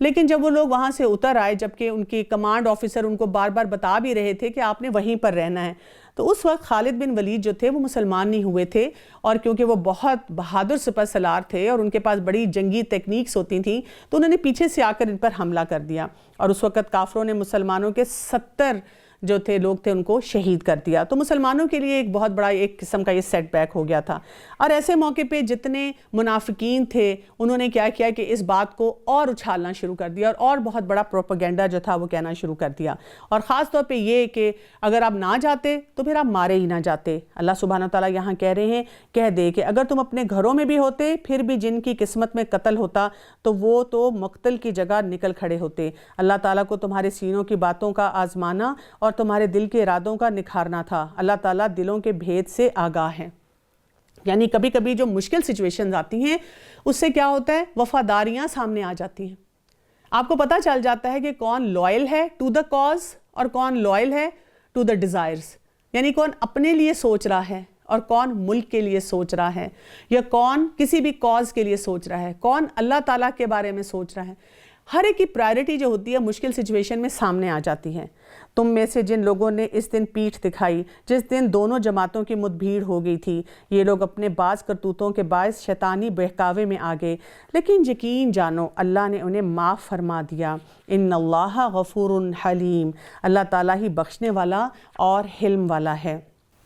لیکن جب وہ لوگ وہاں سے اتر آئے، جبکہ ان کی کمانڈ آفیسر ان کو بار بار بتا بھی رہے تھے کہ آپ نے وہیں پر رہنا ہے، تو اس وقت خالد بن ولید جو تھے وہ مسلمان نہیں ہوئے تھے. اور کیونکہ وہ بہت بہادر سپہ سالار تھے اور ان کے پاس بڑی جنگی ٹیکنیکس ہوتی تھیں، تو انہوں نے پیچھے سے آ کر ان پر حملہ کر دیا. اور اس وقت کافروں نے مسلمانوں کے 70 جو تھے لوگ تھے ان کو شہید کر دیا. تو مسلمانوں کے لیے ایک بہت بڑا ایک قسم کا یہ سیٹ بیک ہو گیا تھا. اور ایسے موقع پہ جتنے منافقین تھے انہوں نے کیا کیا کہ اس بات کو اور اچھالنا شروع کر دیا اور بہت بڑا پروپیگنڈا جو تھا وہ کہنا شروع کر دیا. اور خاص طور پہ یہ کہ اگر آپ نہ جاتے تو پھر آپ مارے ہی نہ جاتے. اللہ سبحانہ تعالیٰ یہاں کہہ رہے ہیں، کہہ دے کہ اگر تم اپنے گھروں میں بھی ہوتے پھر بھی جن کی قسمت میں قتل ہوتا تو وہ تو مقتل کی جگہ نکل کھڑے ہوتے. اللہ تعالیٰ کو تمہارے سینوں کی باتوں کا آزمانا اور تمہارے دل کے ارادوں کا نکھارنا تھا. اللہ تعالیٰ دلوں کے بھید سے آگاہ ہے. یعنی کبھی کبھی جو مشکل سچویشنز آتی ہیں اس سے کیا ہوتا ہے، وفاداریاں سامنے آ جاتی ہیں. آپ کو پتہ چل جاتا ہے کہ کون لائل ہے ٹو دا کاز اور کون لائل ہے ٹو دا ڈیزائرز. یعنی کون اپنے لیے سوچ رہا ہے اور کون ملک کے لیے سوچ رہا ہے، یا کون کسی بھی کاز کے لیے سوچ رہا ہے، کون اللہ تعالیٰ کے بارے میں سوچ رہا ہے. ہر ایک کی پرائرٹی جو ہوتی ہے مشکل سچویشن میں سامنے آ جاتی ہے. تم میں سے جن لوگوں نے اس دن پیٹھ دکھائی جس دن دونوں جماعتوں کی مد بھیڑ ہو گئی تھی، یہ لوگ اپنے بعض کرتوتوں کے باعث شیطانی بہکاوے میں آ گئے، لیکن یقین جانو اللہ نے انہیں معاف فرما دیا. ان اللہ غفور حلیم، اللہ تعالیٰ ہی بخشنے والا اور حلم والا ہے.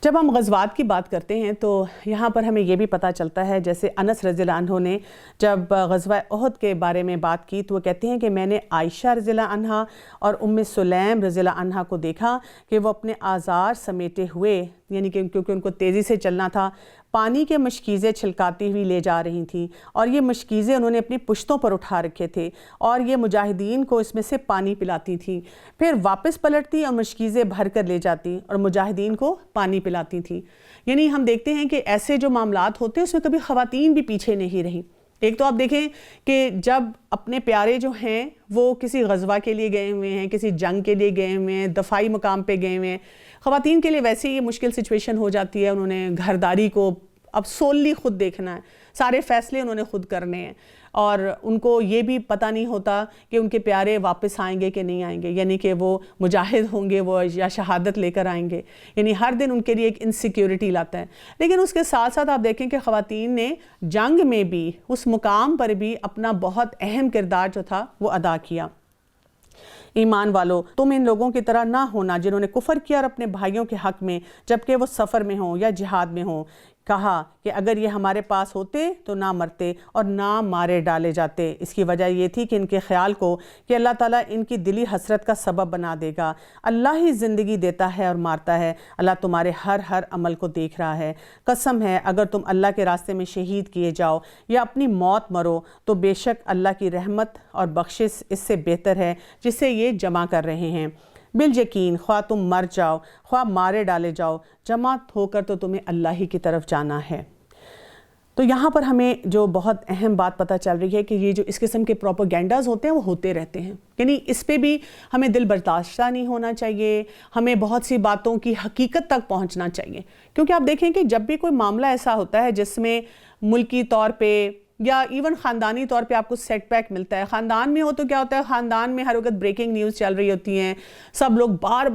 جب ہم غزوات کی بات کرتے ہیں تو یہاں پر ہمیں یہ بھی پتہ چلتا ہے، جیسے انس رضی اللہ عنہ نے جب غزوہ احد کے بارے میں بات کی تو وہ کہتے ہیں کہ میں نے عائشہ رضی اللہ عنہا اور ام سلیم رضی اللہ عنہا کو دیکھا کہ وہ اپنے آزار سمیٹے ہوئے، یعنی کہ کیونکہ ان کو تیزی سے چلنا تھا، پانی کے مشکیزیں چھلکاتی ہوئی لے جا رہی تھیں. اور یہ مشکیزیں انہوں نے اپنی پشتوں پر اٹھا رکھے تھے اور یہ مجاہدین کو اس میں سے پانی پلاتی تھیں. پھر واپس پلٹتی اور مشکیزیں بھر کر لے جاتی اور مجاہدین کو پانی پلاتی تھیں. یعنی ہم دیکھتے ہیں کہ ایسے جو معاملات ہوتے ہیں اس میں کبھی خواتین بھی پیچھے نہیں رہیں. ایک تو آپ دیکھیں کہ جب اپنے پیارے جو ہیں وہ کسی غزوہ کے لیے گئے ہوئے ہیں، کسی جنگ کے لیے گئے ہوئے ہیں، دفاعی مقام پہ گئے ہوئے ہیں، خواتین کے لیے ویسے ہی یہ مشکل سچویشن ہو جاتی ہے. انہوں نے گھرداری کو اب سوللی خود دیکھنا ہے، سارے فیصلے انہوں نے خود کرنے ہیں، اور ان کو یہ بھی پتہ نہیں ہوتا کہ ان کے پیارے واپس آئیں گے کہ نہیں آئیں گے، یعنی کہ وہ مجاہد ہوں گے وہ یا شہادت لے کر آئیں گے. یعنی ہر دن ان کے لیے ایک انسیکیورٹی لاتا ہے. لیکن اس کے ساتھ ساتھ آپ دیکھیں کہ خواتین نے جنگ میں بھی اس مقام پر بھی اپنا بہت اہم کردار جو تھا وہ ادا کیا. ایمان والو، تم ان لوگوں کی طرح نہ ہونا جنہوں نے کفر کیا اور اپنے بھائیوں کے حق میں جبکہ وہ سفر میں ہوں یا جہاد میں ہوں کہا کہ اگر یہ ہمارے پاس ہوتے تو نہ مرتے اور نہ مارے ڈالے جاتے. اس کی وجہ یہ تھی کہ ان کے خیال کو کہ اللہ تعالیٰ ان کی دلی حسرت کا سبب بنا دے گا. اللہ ہی زندگی دیتا ہے اور مارتا ہے، اللہ تمہارے ہر عمل کو دیکھ رہا ہے. قسم ہے اگر تم اللہ کے راستے میں شہید کیے جاؤ یا اپنی موت مرو تو بے شک اللہ کی رحمت اور بخشش اس سے بہتر ہے جسے یہ جمع کر رہے ہیں. بالیقین خواہ تم مر جاؤ خواہ مارے ڈالے جاؤ، جمع ہو کر تو تمہیں اللہ ہی کی طرف جانا ہے. تو یہاں پر ہمیں جو بہت اہم بات پتہ چل رہی ہے کہ یہ جو اس قسم کے پروپیگنڈاز ہوتے ہیں وہ ہوتے رہتے ہیں. یعنی اس پہ بھی ہمیں دل برداشتہ نہیں ہونا چاہیے، ہمیں بہت سی باتوں کی حقیقت تک پہنچنا چاہیے. کیونکہ آپ دیکھیں کہ جب بھی کوئی معاملہ ایسا ہوتا ہے جس میں ملکی طور پہ یا ایون خاندانی طور پہ آپ کو سیٹ بیک ملتا ہے، خاندان میں ہو تو کیا ہوتا ہے، خاندان میں ہر وقت بریکنگ نیوز چل رہی ہوتی ہیں، سب لوگ بار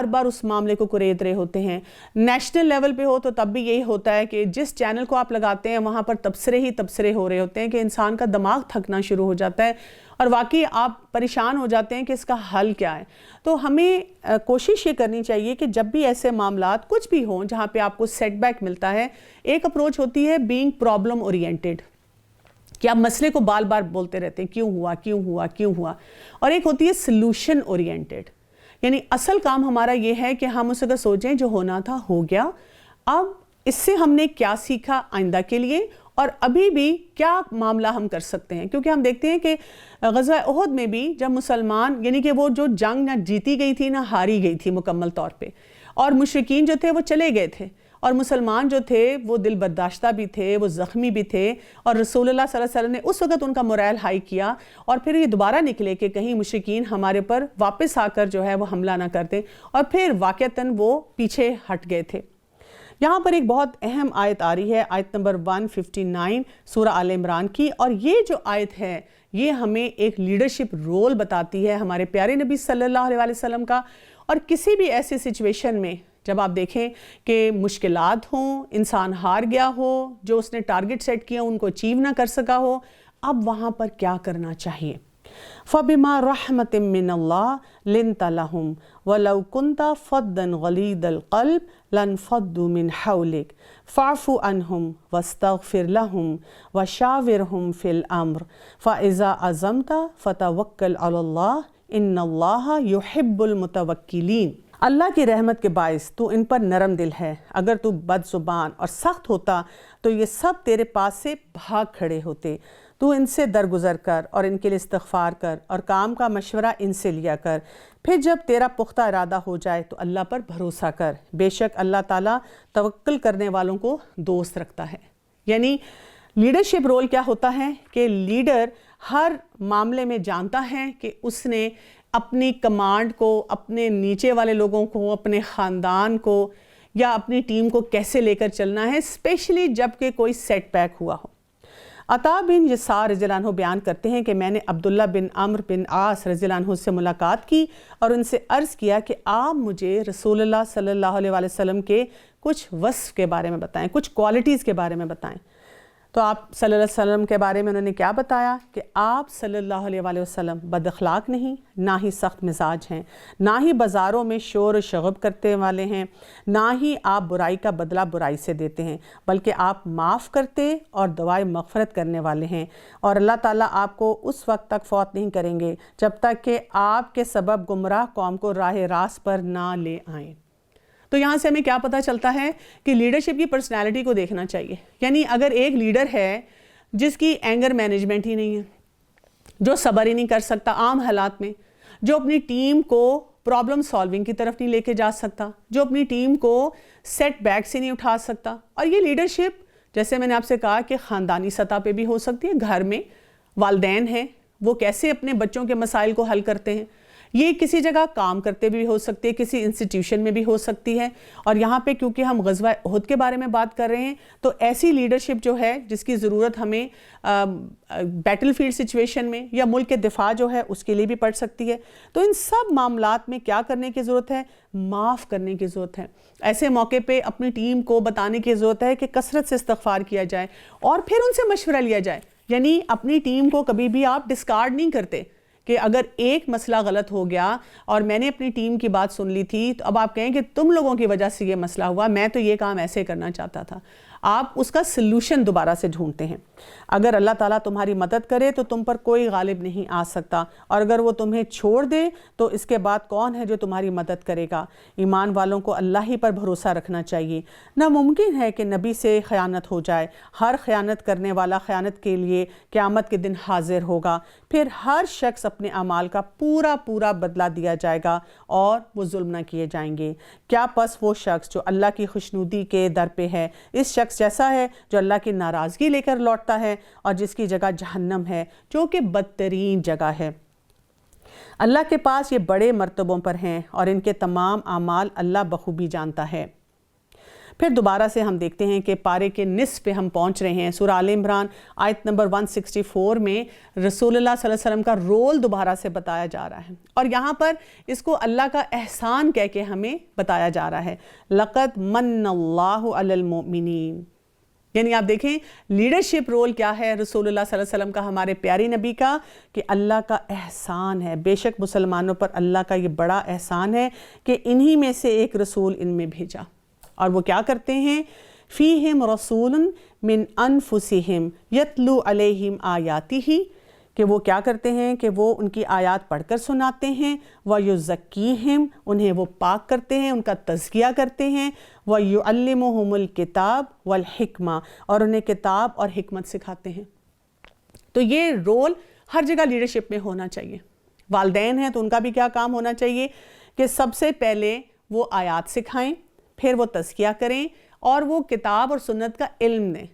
بار اس معاملے کو کریت رہے ہوتے ہیں. نیشنل لیول پہ ہو تو تب بھی یہی ہوتا ہے کہ جس چینل کو آپ لگاتے ہیں وہاں پر تبصرے ہی تبصرے ہو رہے ہوتے ہیں کہ انسان کا دماغ تھکنا شروع ہو جاتا ہے اور واقعی آپ پریشان ہو جاتے ہیں کہ اس کا حل کیا ہے. تو ہمیں کوشش یہ کرنی چاہیے کہ جب بھی ایسے معاملات کچھ بھی ہوں جہاں پہ آپ کو سیٹ بیک ملتا ہے، ایک اپروچ ہوتی ہے بینگ پرابلم اورینٹڈ، کہ آپ مسئلے کو بار بار بولتے رہتے ہیں کیوں ہوا، اور ایک ہوتی ہے سلوشن اورینٹڈ. یعنی اصل کام ہمارا یہ ہے کہ ہم اس کا سوچیں جو ہونا تھا ہو گیا، اب اس سے ہم نے کیا سیکھا آئندہ کے لیے اور ابھی بھی کیا معاملہ ہم کر سکتے ہیں. کیونکہ ہم دیکھتے ہیں کہ غزوہ احد میں بھی جب مسلمان، یعنی کہ وہ جو جنگ نہ جیتی گئی تھی نہ ہاری گئی تھی مکمل طور پہ، اور مشرکین جو تھے وہ چلے گئے تھے اور مسلمان جو تھے وہ دل برداشتہ بھی تھے، وہ زخمی بھی تھے، اور رسول اللہ صلی اللہ علیہ وسلم نے اس وقت ان کا مورائل ہائی کیا، اور پھر یہ دوبارہ نکلے کہ کہیں مشرکین ہمارے پر واپس آ کر جو ہے وہ حملہ نہ کرتے، اور پھر واقعتاً وہ پیچھے ہٹ گئے تھے۔ یہاں پر ایک بہت اہم آیت آ رہی ہے، آیت نمبر 159 سورہ آل عمران کی، اور یہ جو آیت ہے یہ ہمیں ایک لیڈرشپ رول بتاتی ہے ہمارے پیارے نبی صلی اللہ علیہ وسلم کا۔ اور کسی بھی ایسی سچویشن میں جب آپ دیکھیں کہ مشکلات ہوں، انسان ہار گیا ہو، جو اس نے ٹارگٹ سیٹ کیا ان کو اچیو نہ کر سکا ہو، اب وہاں پر کیا کرنا چاہیے؟ فَبِمَا رَحْمَةٍ مِّنَ اللَّهِ لِنْتَ لَهُمْ وَلَوْ كُنْتَ فَضًّا غَلِيظَ الْقَلْبِ لَانفَضُّوا مِنْ حَوْلِكَ فَاعْفُ عَنْهُمْ وَاسْتَغْفِرْ لَهُمْ وَشَاوِرْهُمْ فِي الْأَمْرِ فَإِذَا عَزَمْتَ فَتَوَكَّلْ عَلَى اللَّهِ إِنَّ اللَّهَ يُحِبُّ الْمُتَوَكِّلِينَ۔ اللہ کی رحمت کے باعث تو ان پر نرم دل ہے، اگر تو بد زبان اور سخت ہوتا تو یہ سب تیرے پاس سے بھاگ کھڑے ہوتے۔ تو ان سے درگزر کر اور ان کے لیے استغفار کر اور کام کا مشورہ ان سے لیا کر، پھر جب تیرا پختہ ارادہ ہو جائے تو اللہ پر بھروسہ کر، بے شک اللہ تعالیٰ توکل کرنے والوں کو دوست رکھتا ہے۔ یعنی لیڈرشپ رول کیا ہوتا ہے کہ لیڈر ہر معاملے میں جانتا ہے کہ اس نے اپنی کمانڈ کو، اپنے نیچے والے لوگوں کو، اپنے خاندان کو یا اپنی ٹیم کو کیسے لے کر چلنا ہے، اسپیشلی جب کہ کوئی سیٹ بیک ہوا ہو۔ عطا بن یسار رضی اللہ عنہ بیان کرتے ہیں کہ میں نے عبداللہ بن عمرو بن عاص رضی اللہ عنہ سے ملاقات کی اور ان سے عرض کیا کہ آپ مجھے رسول اللہ صلی اللہ علیہ وسلم کے کچھ وصف کے بارے میں بتائیں، کچھ کوالٹیز کے بارے میں بتائیں۔ تو آپ صلی اللہ علیہ وسلم کے بارے میں انہوں نے کیا بتایا کہ آپ صلی اللہ علیہ وسلم بد اخلاق نہیں، نہ ہی سخت مزاج ہیں، نہ ہی بازاروں میں شور و شغب کرتے والے ہیں، نہ ہی آپ برائی کا بدلہ برائی سے دیتے ہیں، بلکہ آپ معاف کرتے اور دعائے مغفرت کرنے والے ہیں، اور اللہ تعالیٰ آپ کو اس وقت تک فوت نہیں کریں گے جب تک کہ آپ کے سبب گمراہ قوم کو راہ راست پر نہ لے آئیں۔ تو یہاں سے ہمیں کیا پتہ چلتا ہے کہ لیڈرشپ کی پرسنالٹی کو دیکھنا چاہیے۔ یعنی اگر ایک لیڈر ہے جس کی اینگر مینجمنٹ ہی نہیں ہے، جو صبر ہی نہیں کر سکتا عام حالات میں، جو اپنی ٹیم کو پرابلم سالونگ کی طرف نہیں لے کے جا سکتا، جو اپنی ٹیم کو سیٹ بیک سے نہیں اٹھا سکتا، اور یہ لیڈرشپ جیسے میں نے آپ سے کہا کہ خاندانی سطح پہ بھی ہو سکتی ہے، گھر میں والدین ہیں وہ کیسے اپنے بچوں کے مسائل کو حل کرتے ہیں، یہ کسی جگہ کام کرتے بھی ہو سکتے ہیں، کسی انسٹیٹیوشن میں بھی ہو سکتی ہے۔ اور یہاں پہ کیونکہ ہم غزوہ احد کے بارے میں بات کر رہے ہیں تو ایسی لیڈرشپ جو ہے جس کی ضرورت ہمیں بیٹل فیلڈ سچویشن میں یا ملک کے دفاع جو ہے اس کے لیے بھی پڑ سکتی ہے۔ تو ان سب معاملات میں کیا کرنے کی ضرورت ہے؟ معاف کرنے کی ضرورت ہے۔ ایسے موقع پہ اپنی ٹیم کو بتانے کی ضرورت ہے کہ کثرت سے استغفار کیا جائے اور پھر ان سے مشورہ لیا جائے۔ یعنی اپنی ٹیم کو کبھی بھی آپ ڈسکارڈ نہیں کرتے کہ اگر ایک مسئلہ غلط ہو گیا اور میں نے اپنی ٹیم کی بات سن لی تھی تو اب آپ کہیں کہ تم لوگوں کی وجہ سے یہ مسئلہ ہوا، میں تو یہ کام ایسے کرنا چاہتا تھا۔ آپ اس کا سلوشن دوبارہ سے ڈھونڈتے ہیں۔ اگر اللہ تعالیٰ تمہاری مدد کرے تو تم پر کوئی غالب نہیں آ سکتا، اور اگر وہ تمہیں چھوڑ دے تو اس کے بعد کون ہے جو تمہاری مدد کرے گا؟ ایمان والوں کو اللہ ہی پر بھروسہ رکھنا چاہیے۔ ناممکن ہے کہ نبی سے خیانت ہو جائے۔ ہر خیانت کرنے والا خیانت کے لیے قیامت کے دن حاضر ہوگا، پھر ہر شخص اپنے اعمال کا پورا بدلہ دیا جائے گا اور وہ ظلم نہ کیے جائیں گے۔ کیا پس وہ شخص جو اللہ کی خوشنودی کے در پہ ہے اس شخص جیسا ہے جو اللہ کی ناراضگی لے کر لوٹتا ہے اور جس کی جگہ جہنم ہے جو کہ بدترین جگہ ہے۔ اللہ کے پاس یہ بڑے مرتبوں پر ہیں اور ان کے تمام اعمال اللہ بخوبی جانتا ہے۔ پھر دوبارہ سے ہم دیکھتے ہیں کہ پارے کے نصف پہ ہم پہنچ رہے ہیں۔ سورہ آل عمران آیت نمبر 164 میں رسول اللہ صلی اللہ علیہ وسلم کا رول دوبارہ سے بتایا جا رہا ہے، اور یہاں پر اس کو اللہ کا احسان کہہ کے ہمیں بتایا جا رہا ہے۔ لَقَدْ مَنَّ اللَّهُ عَلَى الْمُؤْمِنِينَ، یعنی آپ دیکھیں لیڈرشپ رول کیا ہے رسول اللہ صلی اللہ علیہ وسلم کا، ہمارے پیاری نبی کا، کہ اللہ کا احسان ہے۔ بے شک مسلمانوں پر اللہ کا یہ بڑا احسان ہے کہ انہی میں سے ایک رسول ان میں بھیجا، اور وہ کیا کرتے ہیں؟ فیہم رسول من انفسہم یتلو علیہم آیاتہ، کہ وہ کیا کرتے ہیں کہ وہ ان کی آیات پڑھ کر سناتے ہیں، وَيُزَكِّيهِمْ، انہیں وہ پاک کرتے ہیں، ان کا تزکیہ کرتے ہیں، وَيُعَلِّمُهُمُ الْكِتَابَ وَالْحِكْمَةَ، اور انہیں کتاب اور حکمت سکھاتے ہیں۔ تو یہ رول ہر جگہ لیڈرشپ میں ہونا چاہیے۔ والدین ہیں تو ان کا بھی کیا کام ہونا چاہیے کہ سب سے پہلے وہ آیات سکھائیں، پھر وہ تزکیہ کریں اور وہ کتاب اور سنت کا علم دیں.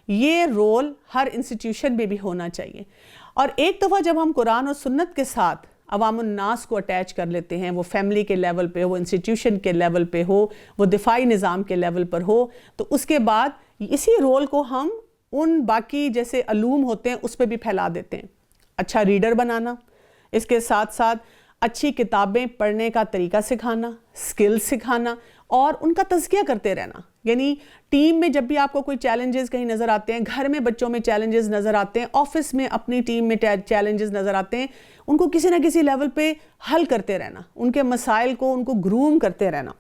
یہ رول ہر انسٹیٹیوشن میں بھی ہونا چاہیے. اور ایک دفعہ جب ہم قرآن اور سنت کے ساتھ عوام الناس کو اٹیچ کر لیتے ہیں، وہ فیملی کے لیول پہ، وہ انسٹیٹیوشن کے لیول پہ ہو، وہ دفاعی نظام کے لیول پر ہو، تو اس کے بعد اسی رول کو ہم ان باقی جیسے علوم ہوتے ہیں اس پہ بھی پھیلا دیتے ہیں. اچھا ریڈر بنانا، اس کے ساتھ ساتھ اچھی کتابیں پڑھنے کا طریقہ سکھانا، سکل سکھانا اور ان کا تزکیہ کرتے رہنا. یعنی ٹیم میں جب بھی آپ کو کوئی چیلنجز کہیں نظر آتے ہیں، گھر میں بچوں میں چیلنجز نظر آتے ہیں، آفس میں اپنی ٹیم میں چیلنجز نظر آتے ہیں، ان کو کسی نہ کسی لیول پہ حل کرتے رہنا، ان کے مسائل کو ان کو گروم کرتے رہنا.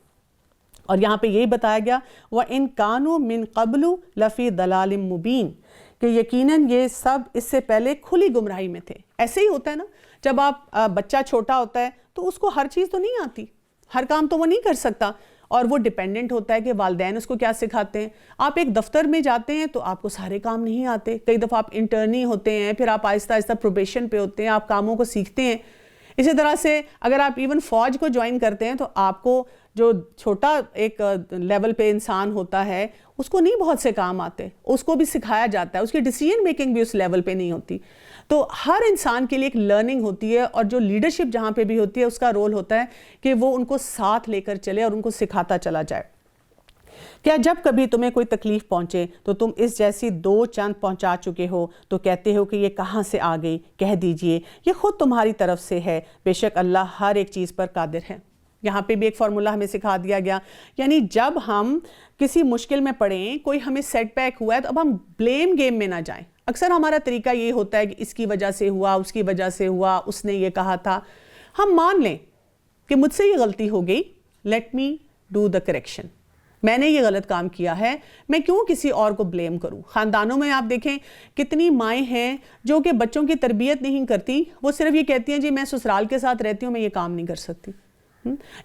اور یہاں پہ یہی بتایا گیا وَإِن كَانُوا مِن قَبْلُ لَفِي ضَلَالٍ مُبِينٍ کہ یقیناً یہ سب اس سے پہلے کھلی گمراہی میں تھے. ایسے ہی ہوتا ہے نا، جب آپ بچہ چھوٹا ہوتا ہے تو اس کو ہر چیز تو نہیں آتی، ہر کام تو وہ نہیں کر سکتا، اور وہ ڈیپینڈنٹ ہوتا ہے کہ والدین اس کو کیا سکھاتے ہیں. آپ ایک دفتر میں جاتے ہیں تو آپ کو سارے کام نہیں آتے، کئی دفعہ آپ انٹرنی ہوتے ہیں، پھر آپ آہستہ آہستہ پروبیشن پہ ہوتے ہیں، آپ کاموں کو سیکھتے ہیں. اسی طرح سے اگر آپ ایون فوج کو جوائن کرتے ہیں تو آپ کو جو چھوٹا ایک لیول پہ انسان ہوتا ہے اس کو نہیں بہت سے کام آتے، اس کو بھی سکھایا جاتا ہے، اس کی ڈیسیژن میکنگ بھی اس لیول پہ نہیں ہوتی. تو ہر انسان کے لیے ایک لرننگ ہوتی ہے، اور جو لیڈرشپ جہاں پہ بھی ہوتی ہے اس کا رول ہوتا ہے کہ وہ ان کو ساتھ لے کر چلے اور ان کو سکھاتا چلا جائے. کیا جب کبھی تمہیں کوئی تکلیف پہنچے تو تم اس جیسی 2 چند پہنچا چکے ہو تو کہتے ہو کہ یہ کہاں سے آ گئی؟ کہہ دیجئے یہ خود تمہاری طرف سے ہے، بے شک اللہ ہر ایک چیز پر قادر ہے. یہاں پہ بھی ایک فارمولہ ہمیں سکھا دیا گیا، یعنی جب ہم کسی مشکل میں پڑیں، کوئی ہمیں سیٹ بیک ہوا ہے، تو اب ہم بلیم گیم میں نہ جائیں. اکثر ہمارا طریقہ یہ ہوتا ہے کہ اس کی وجہ سے ہوا، اس کی وجہ سے ہوا، اس نے یہ کہا تھا. ہم مان لیں کہ مجھ سے یہ غلطی ہو گئی، let me do the correction. میں نے یہ غلط کام کیا ہے، میں کیوں کسی اور کو بلیم کروں؟ خاندانوں میں آپ دیکھیں کتنی مائیں ہیں جو کہ بچوں کی تربیت نہیں کرتی، وہ صرف یہ کہتی ہیں جی میں سسرال کے ساتھ رہتی ہوں، میں یہ کام نہیں کر سکتی.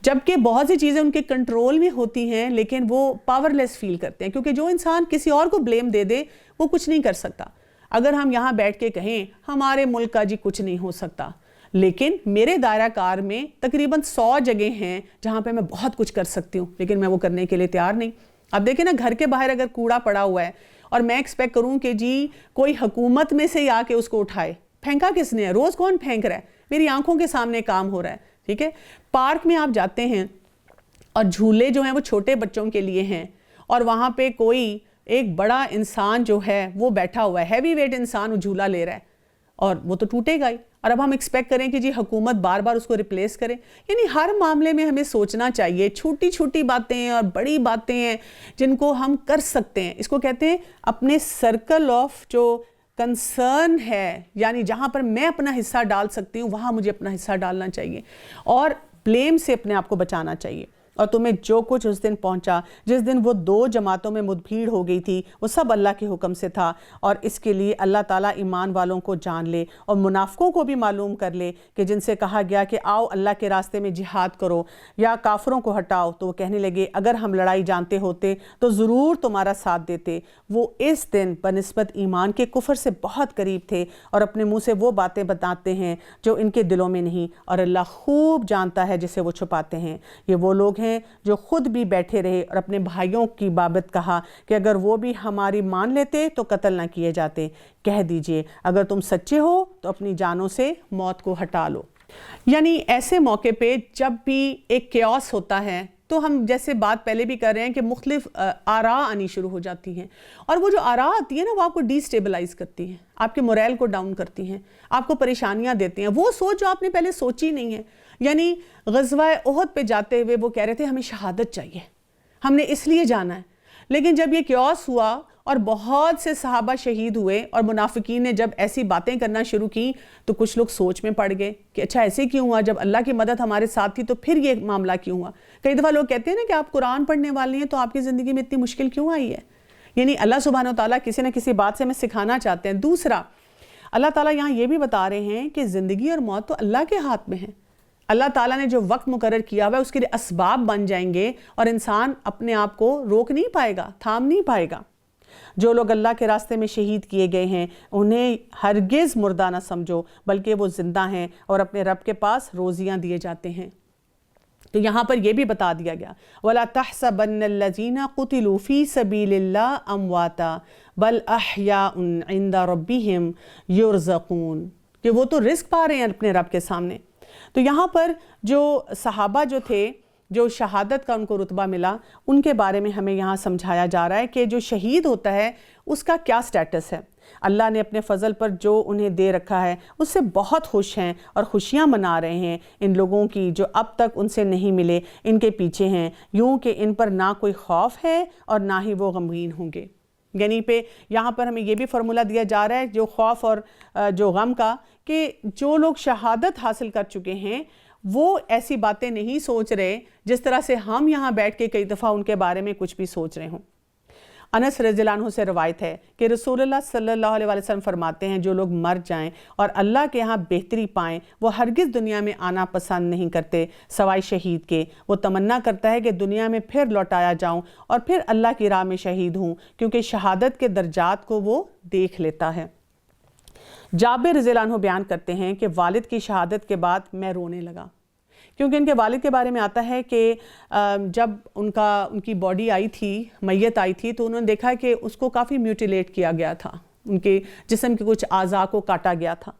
جبکہ بہت سی چیزیں ان کے کنٹرول میں ہوتی ہیں لیکن وہ پاور لیس فیل کرتے ہیں، کیونکہ جو انسان کسی اور کو بلیم دے دے وہ کچھ نہیں کر سکتا. اگر ہم یہاں بیٹھ کے کہیں ہمارے ملک کا جی کچھ نہیں ہو سکتا، لیکن میرے دائرہ کار میں تقریباً 100 جگہ ہیں جہاں پہ میں بہت کچھ کر سکتی ہوں، لیکن میں وہ کرنے کے لیے تیار نہیں. اب دیکھیں نا، گھر کے باہر اگر کوڑا پڑا ہوا ہے اور میں ایکسپیکٹ کروں کہ جی کوئی حکومت میں سے آ کے اس کو اٹھائے، پھینکا کس نے ہے؟ روز کون پھینک رہا ہے؟ میری آنکھوں کے سامنے کام ہو رہا ہے. ٹھیک ہے، پارک میں آپ جاتے ہیں اور جھولے جو ہیں وہ چھوٹے بچوں کے لیے ہیں، اور وہاں پہ کوئی ایک بڑا انسان جو ہے وہ بیٹھا ہوا ہے، ہیوی ویٹ انسان، وہ جھولا لے رہا ہے اور وہ تو ٹوٹے گا ہی. اور اب ہم ایکسپیکٹ کریں کہ جی حکومت بار بار اس کو ریپلیس کرے. یعنی ہر معاملے میں ہمیں سوچنا چاہیے، چھوٹی چھوٹی باتیں ہیں اور بڑی باتیں ہیں جن کو ہم کر سکتے ہیں. اس کو کہتے ہیں اپنے سرکل آف جو کنسرن ہے، یعنی جہاں پر میں اپنا حصہ ڈال سکتی ہوں وہاں مجھے اپنا حصہ ڈالنا چاہیے، اور بلیم سے اپنے آپ کو بچانا چاہیے. اور تمہیں جو کچھ اس دن پہنچا، جس دن وہ 2 جماعتوں میں مدبھیڑ ہو گئی تھی، وہ سب اللہ کے حکم سے تھا. اور اس کے لیے اللہ تعالیٰ ایمان والوں کو جان لے اور منافقوں کو بھی معلوم کر لے کہ جن سے کہا گیا کہ آؤ اللہ کے راستے میں جہاد کرو یا کافروں کو ہٹاؤ، تو وہ کہنے لگے اگر ہم لڑائی جانتے ہوتے تو ضرور تمہارا ساتھ دیتے. وہ اس دن بنسبت ایمان کے کفر سے بہت قریب تھے اور اپنے منہ سے وہ باتیں بتاتے ہیں جو ان کے دلوں میں نہیں، اور اللہ خوب جانتا ہے جسے وہ چھپاتے ہیں. یہ وہ لوگ ہیں جو خود بھی بیٹھے رہے اور اپنے بھائیوں کی بابت کہا کہ اگر وہ بھی ہماری مان لیتے تو قتل نہ کیے جاتے. کہہ دیجئے اگر تم سچے ہو تو اپنی جانوں سے موت کو ہٹا لو. یعنی ایسے موقع پہ جب بھی ایک کیوس ہوتا ہے تو ہم جیسے بات پہلے بھی کر رہے ہیں کہ مختلف آراء آنی شروع ہو جاتی ہیں، اور وہ جو آراء آتی ہیں نا وہ آپ کو ڈی سٹیبلائز کرتی ہیں، آپ کے موریل کو ڈاؤن کرتی ہیں، آپ کو پریشانیاں دیتے ہیں. وہ سوچ جو آپ نے پہلے سوچی نہیں ہے. یعنی غزوہ احد پہ جاتے ہوئے وہ کہہ رہے تھے ہمیں شہادت چاہیے، ہم نے اس لیے جانا ہے، لیکن جب یہ کیوس ہوا اور بہت سے صحابہ شہید ہوئے اور منافقین نے جب ایسی باتیں کرنا شروع کی تو کچھ لوگ سوچ میں پڑ گئے کہ اچھا ایسے کیوں ہوا؟ جب اللہ کی مدد ہمارے ساتھ تھی تو پھر یہ معاملہ کیوں ہوا؟ کئی دفعہ لوگ کہتے ہیں نا کہ آپ قرآن پڑھنے والے ہیں تو آپ کی زندگی میں اتنی مشکل کیوں آئی ہے؟ یعنی اللہ سبحانہ و تعالیٰ کسی نہ کسی بات سے ہمیں سکھانا چاہتے ہیں. دوسرا، اللہ تعالیٰ یہاں یہ بھی بتا رہے ہیں کہ زندگی اور موت تو اللہ کے ہاتھ میں ہے. اللہ تعالیٰ نے جو وقت مقرر کیا ہوا ہے اس کے لیے اسباب بن جائیں گے اور انسان اپنے آپ کو روک نہیں پائے گا، تھام نہیں پائے گا. جو لوگ اللہ کے راستے میں شہید کیے گئے ہیں انہیں ہرگز مردہ نہ سمجھو، بلکہ وہ زندہ ہیں اور اپنے رب کے پاس روزیاں دیے جاتے ہیں. تو یہاں پر یہ بھی بتا دیا گیا وَلَا تَحْسَبَنَّ الَّذِينَ قُتِلُوا فِي سَبِيلِ اللَّهِ أَمْوَاتًا بَلْ أَحْيَاءٌ عِنْدَ رَبِّهِمْ يُرْزَقُونَ، کہ وہ تو رزق پا رہے ہیں اپنے رب کے سامنے۔ تو یہاں پر جو صحابہ جو تھے، جو شہادت کا ان کو رتبہ ملا، ان کے بارے میں ہمیں یہاں سمجھایا جا رہا ہے کہ جو شہید ہوتا ہے اس کا کیا سٹیٹس ہے۔ اللہ نے اپنے فضل پر جو انہیں دے رکھا ہے اس سے بہت خوش ہیں اور خوشیاں منا رہے ہیں ان لوگوں کی جو اب تک ان سے نہیں ملے، ان کے پیچھے ہیں، یوں کہ ان پر نہ کوئی خوف ہے اور نہ ہی وہ غمگین ہوں گے۔ یعنی پہ یہاں پر ہمیں یہ بھی فرمولہ دیا جا رہا ہے جو خوف اور جو غم کا، کہ جو لوگ شہادت حاصل کر چکے ہیں وہ ایسی باتیں نہیں سوچ رہے جس طرح سے ہم یہاں بیٹھ کے کئی دفعہ ان کے بارے میں کچھ بھی سوچ رہے ہوں۔ انس رضی اللہ عنہ سے روایت ہے کہ رسول اللہ صلی اللہ علیہ وسلم فرماتے ہیں جو لوگ مر جائیں اور اللہ کے ہاں بہتری پائیں وہ ہرگز دنیا میں آنا پسند نہیں کرتے سوائے شہید کے۔ وہ تمنا کرتا ہے کہ دنیا میں پھر لوٹایا جاؤں اور پھر اللہ کی راہ میں شہید ہوں، کیونکہ شہادت کے درجات کو وہ دیکھ لیتا ہے۔ جابر رضی اللہ عنہ بیان کرتے ہیں کہ والد کی شہادت کے بعد میں رونے لگا، کیونکہ ان کے والد کے بارے میں آتا ہے کہ جب ان کی باڈی آئی تھی، میت آئی تھی، تو انہوں نے دیکھا کہ اس کو کافی میوٹیلیٹ کیا گیا تھا، ان کے جسم کے کچھ اعضاء کو کاٹا گیا تھا۔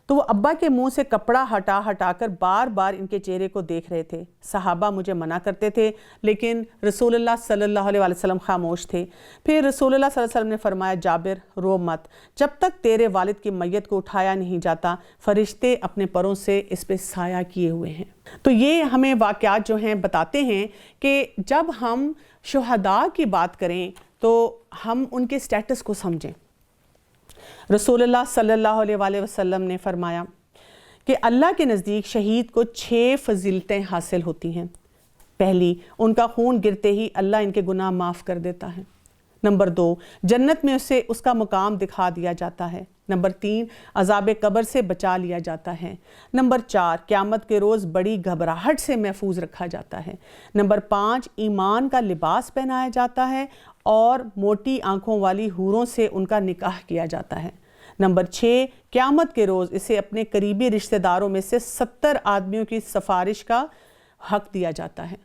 تو وہ ابا کے منہ سے کپڑا ہٹا کر بار بار ان کے چہرے کو دیکھ رہے تھے۔ صحابہ مجھے منع کرتے تھے لیکن رسول اللہ صلی اللہ علیہ وسلم خاموش تھے۔ پھر رسول اللہ صلی اللہ علیہ وسلم نے فرمایا جابر رو مت، جب تک تیرے والد کی میت کو اٹھایا نہیں جاتا فرشتے اپنے پروں سے اس پہ سایہ کیے ہوئے ہیں۔ تو یہ ہمیں واقعات جو ہیں بتاتے ہیں کہ جب ہم شہداء کی بات کریں تو ہم ان کے سٹیٹس کو سمجھیں۔ رسول اللہ صلی اللہ علیہ وسلم نے فرمایا کہ اللہ کے نزدیک شہید کو 6 فضیلتیں حاصل ہوتی ہیں۔ پہلی، ان کا خون گرتے ہی اللہ ان کے گناہ معاف کر دیتا ہے۔ نمبر 2، جنت میں اسے اس کا مقام دکھا دیا جاتا ہے۔ نمبر 3، عذاب قبر سے بچا لیا جاتا ہے۔ نمبر 4، قیامت کے روز بڑی گھبراہٹ سے محفوظ رکھا جاتا ہے۔ نمبر 5، ایمان کا لباس پہنایا جاتا ہے اور موٹی آنکھوں والی حوروں سے ان کا نکاح کیا جاتا ہے۔ نمبر 6، قیامت کے روز اسے اپنے قریبی رشتہ داروں میں سے 70 آدمیوں کی سفارش کا حق دیا جاتا ہے۔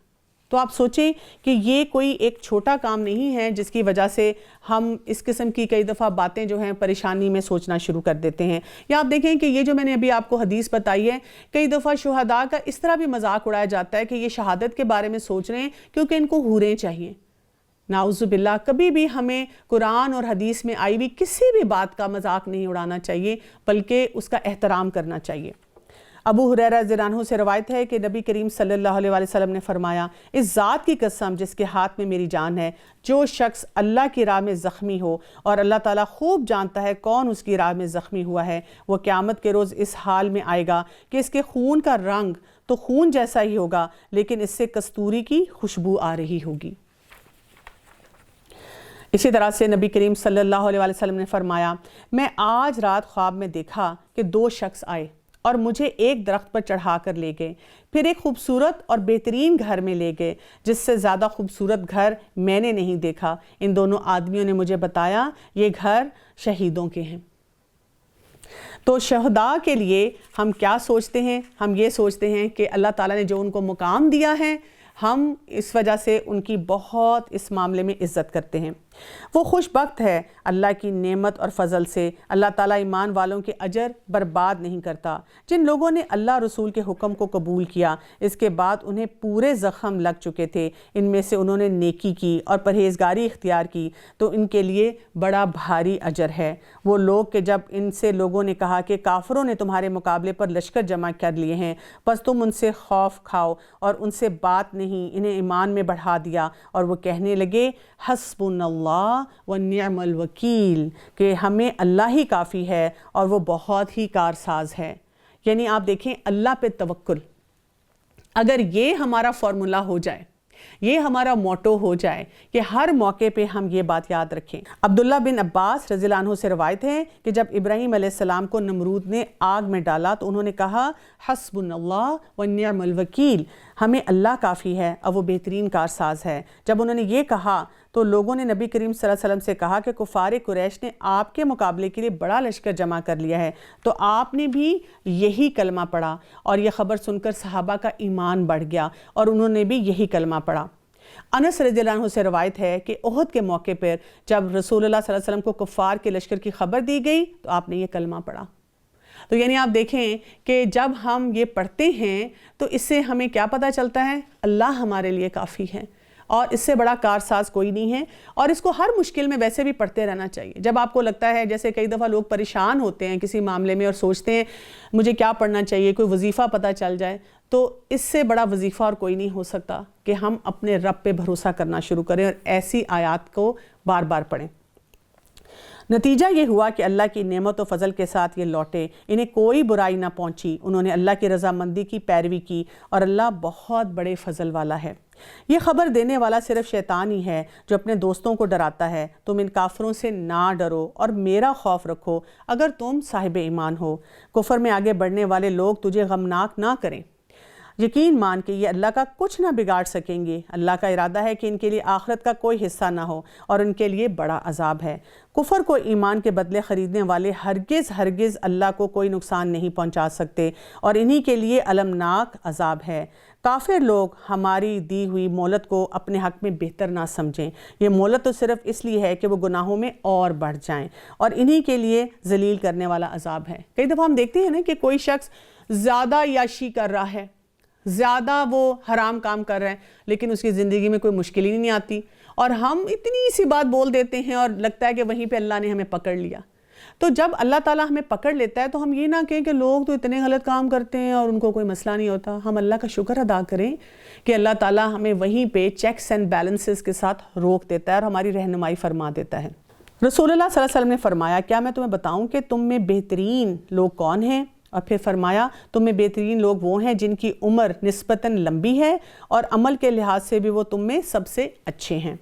تو آپ سوچیں کہ یہ کوئی ایک چھوٹا کام نہیں ہے جس کی وجہ سے ہم اس قسم کی کئی دفعہ باتیں جو ہیں پریشانی میں سوچنا شروع کر دیتے ہیں۔ یا آپ دیکھیں کہ یہ جو میں نے ابھی آپ کو حدیث بتائی ہے، کئی دفعہ شہداء کا اس طرح بھی مذاق اڑایا جاتا ہے کہ یہ شہادت کے بارے میں سوچ رہے ہیں کیونکہ ان کو حوریں چاہیے۔ نعوذ باللہ، کبھی بھی ہمیں قرآن اور حدیث میں آئی بھی کسی بھی بات کا مذاق نہیں اڑانا چاہیے بلکہ اس کا احترام کرنا چاہیے۔ ابو ہریرہ رضی اللہ عنہ سے روایت ہے کہ نبی کریم صلی اللہ علیہ وسلم نے فرمایا اس ذات کی قسم جس کے ہاتھ میں میری جان ہے، جو شخص اللہ کی راہ میں زخمی ہو اور اللہ تعالیٰ خوب جانتا ہے کون اس کی راہ میں زخمی ہوا ہے، وہ قیامت کے روز اس حال میں آئے گا کہ اس کے خون کا رنگ تو خون جیسا ہی ہوگا لیکن اس سے کستوری کی خوشبو آ رہی ہوگی۔ اسی طرح سے نبی کریم صلی اللہ علیہ وسلم نے فرمایا میں آج رات خواب میں دیکھا کہ 2 شخص آئے اور مجھے ایک درخت پر چڑھا کر لے گئے، پھر ایک خوبصورت اور بہترین گھر میں لے گئے جس سے زیادہ خوبصورت گھر میں نے نہیں دیکھا۔ ان دونوں آدمیوں نے مجھے بتایا یہ گھر شہیدوں کے ہیں۔ تو شہداء کے لیے ہم کیا سوچتے ہیں؟ ہم یہ سوچتے ہیں کہ اللہ تعالیٰ نے جو ان کو مقام دیا ہے ہم اس وجہ سے ان کی بہت اس معاملے میں عزت کرتے ہیں۔ وہ خوش بخت ہے اللہ کی نعمت اور فضل سے۔ اللہ تعالیٰ ایمان والوں کے اجر برباد نہیں کرتا۔ جن لوگوں نے اللہ رسول کے حکم کو قبول کیا اس کے بعد انہیں پورے زخم لگ چکے تھے، ان میں سے انہوں نے نیکی کی اور پرہیزگاری اختیار کی تو ان کے لیے بڑا بھاری اجر ہے۔ وہ لوگ کہ جب ان سے لوگوں نے کہا کہ کافروں نے تمہارے مقابلے پر لشکر جمع کر لیے ہیں بس تم ان سے خوف کھاؤ اور ان سے بات نہیں، انہیں ایمان میں بڑھا دیا اور وہ کہنے لگے حسبنا اللہ ونعم الوکیل، کہ ہمیں اللہ ہی کافی ہے اور وہ بہت ہی کارساز ہے۔ یعنی آپ دیکھیں اللہ پہ توکل، اگر یہ ہمارا فارمولہ ہو جائے، یہ ہمارا موٹو ہو جائے کہ ہر موقع پہ ہم یہ بات یاد رکھیں۔ عبداللہ بن عباس رضی اللہ عنہ سے روایت ہے کہ جب ابراہیم علیہ السلام کو نمرود نے آگ میں ڈالا تو انہوں نے کہا حسبنا اللہ ونعم الوکیل، ہمیں اللہ کافی ہے اور وہ بہترین کارساز ہے۔ جب انہوں نے یہ کہا تو لوگوں نے نبی کریم صلی اللہ علیہ وسلم سے کہا کہ کفار قریش نے آپ کے مقابلے کے لیے بڑا لشکر جمع کر لیا ہے، تو آپ نے بھی یہی کلمہ پڑھا، اور یہ خبر سن کر صحابہ کا ایمان بڑھ گیا اور انہوں نے بھی یہی کلمہ پڑھا۔ انس رضی اللہ عنہ سے روایت ہے کہ احد کے موقع پر جب رسول اللہ صلی اللہ علیہ وسلم کو کفار کے لشکر کی خبر دی گئی تو آپ نے یہ کلمہ پڑھا۔ تو یعنی آپ دیکھیں کہ جب ہم یہ پڑھتے ہیں تو اس سے ہمیں کیا پتہ چلتا ہے؟ اللہ ہمارے لیے کافی ہے، اور اس سے بڑا کارساز کوئی نہیں ہے، اور اس کو ہر مشکل میں ویسے بھی پڑھتے رہنا چاہیے۔ جب آپ کو لگتا ہے، جیسے کئی دفعہ لوگ پریشان ہوتے ہیں کسی معاملے میں اور سوچتے ہیں مجھے کیا پڑھنا چاہیے، کوئی وظیفہ پتہ چل جائے، تو اس سے بڑا وظیفہ اور کوئی نہیں ہو سکتا کہ ہم اپنے رب پہ بھروسہ کرنا شروع کریں اور ایسی آیات کو بار بار پڑھیں۔ نتیجہ یہ ہوا کہ اللہ کی نعمت و فضل کے ساتھ یہ لوٹے، انہیں کوئی برائی نہ پہنچی، انہوں نے اللہ کی رضامندی کی پیروی کی، اور اللہ بہت بڑے فضل والا ہے۔ یہ خبر دینے والا صرف شیطان ہی ہے جو اپنے دوستوں کو ڈراتا ہے، تم ان کافروں سے نہ ڈرو اور میرا خوف رکھو اگر تم صاحب ایمان ہو۔ کفر میں آگے بڑھنے والے لوگ تجھے غمناک نہ کریں، یقین مان کہ یہ اللہ کا کچھ نہ بگاڑ سکیں گے، اللہ کا ارادہ ہے کہ ان کے لیے آخرت کا کوئی حصہ نہ ہو اور ان کے لیے بڑا عذاب ہے۔ کفر کو ایمان کے بدلے خریدنے والے ہرگز اللہ کو کوئی نقصان نہیں پہنچا سکتے، اور انہی کے لیے المناک عذاب ہے۔ کافر لوگ ہماری دی ہوئی مہلت کو اپنے حق میں بہتر نہ سمجھیں، یہ مہلت تو صرف اس لیے ہے کہ وہ گناہوں میں اور بڑھ جائیں، اور انہی کے لیے ذلیل کرنے والا عذاب ہے۔ کئی دفعہ ہم دیکھتے ہیں نا کہ کوئی شخص زیادہ عیاشی کر رہا ہے، زیادہ وہ حرام کام کر رہے ہیں، لیکن اس کی زندگی میں کوئی مشکل ہی نہیں آتی، اور ہم اتنی سی بات بول دیتے ہیں اور لگتا ہے کہ وہیں پہ اللہ نے ہمیں پکڑ لیا۔ تو جب اللہ تعالیٰ ہمیں پکڑ لیتا ہے تو ہم یہ نہ کہیں کہ لوگ تو اتنے غلط کام کرتے ہیں اور ان کو کوئی مسئلہ نہیں ہوتا۔ ہم اللہ کا شکر ادا کریں کہ اللہ تعالیٰ ہمیں وہیں پہ چیکس اینڈ بیلنسز کے ساتھ روک دیتا ہے اور ہماری رہنمائی فرما دیتا ہے۔ رسول اللہ صلی اللہ علیہ وسلم نے فرمایا، کیا میں تمہیں بتاؤں کہ تم میں بہترین لوگ کون ہیں؟ اور پھر فرمایا، تم میں بہترین لوگ وہ ہیں جن کی عمر نسبتاً لمبی ہے اور عمل کے لحاظ سے بھی وہ تم میں سب سے اچھے ہیں۔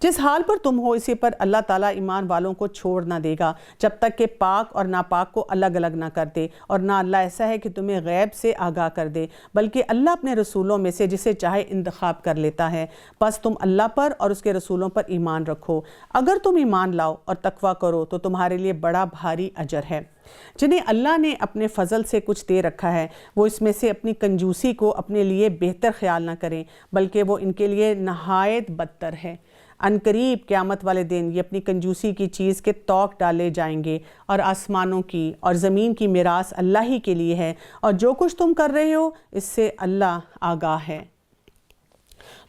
جس حال پر تم ہو اسی پر اللہ تعالیٰ ایمان والوں کو چھوڑ نہ دے گا جب تک کہ پاک اور ناپاک کو الگ الگ نہ کر دے، اور نہ اللہ ایسا ہے کہ تمہیں غیب سے آگاہ کر دے، بلکہ اللہ اپنے رسولوں میں سے جسے چاہے انتخاب کر لیتا ہے۔ بس تم اللہ پر اور اس کے رسولوں پر ایمان رکھو، اگر تم ایمان لاؤ اور تقویٰ کرو تو تمہارے لیے بڑا بھاری اجر ہے۔ جنہیں اللہ نے اپنے فضل سے کچھ دے رکھا ہے وہ اس میں سے اپنی کنجوسی کو اپنے لیے بہتر خیال نہ کریں، بلکہ وہ ان کے لیے نہایت بدتر ہے۔ عنقریب قیامت والے دن یہ اپنی کنجوسی کی چیز کے طوق ڈالے جائیں گے، اور آسمانوں کی اور زمین کی میراث اللہ ہی کے لیے ہے، اور جو کچھ تم کر رہے ہو اس سے اللہ آگاہ ہے۔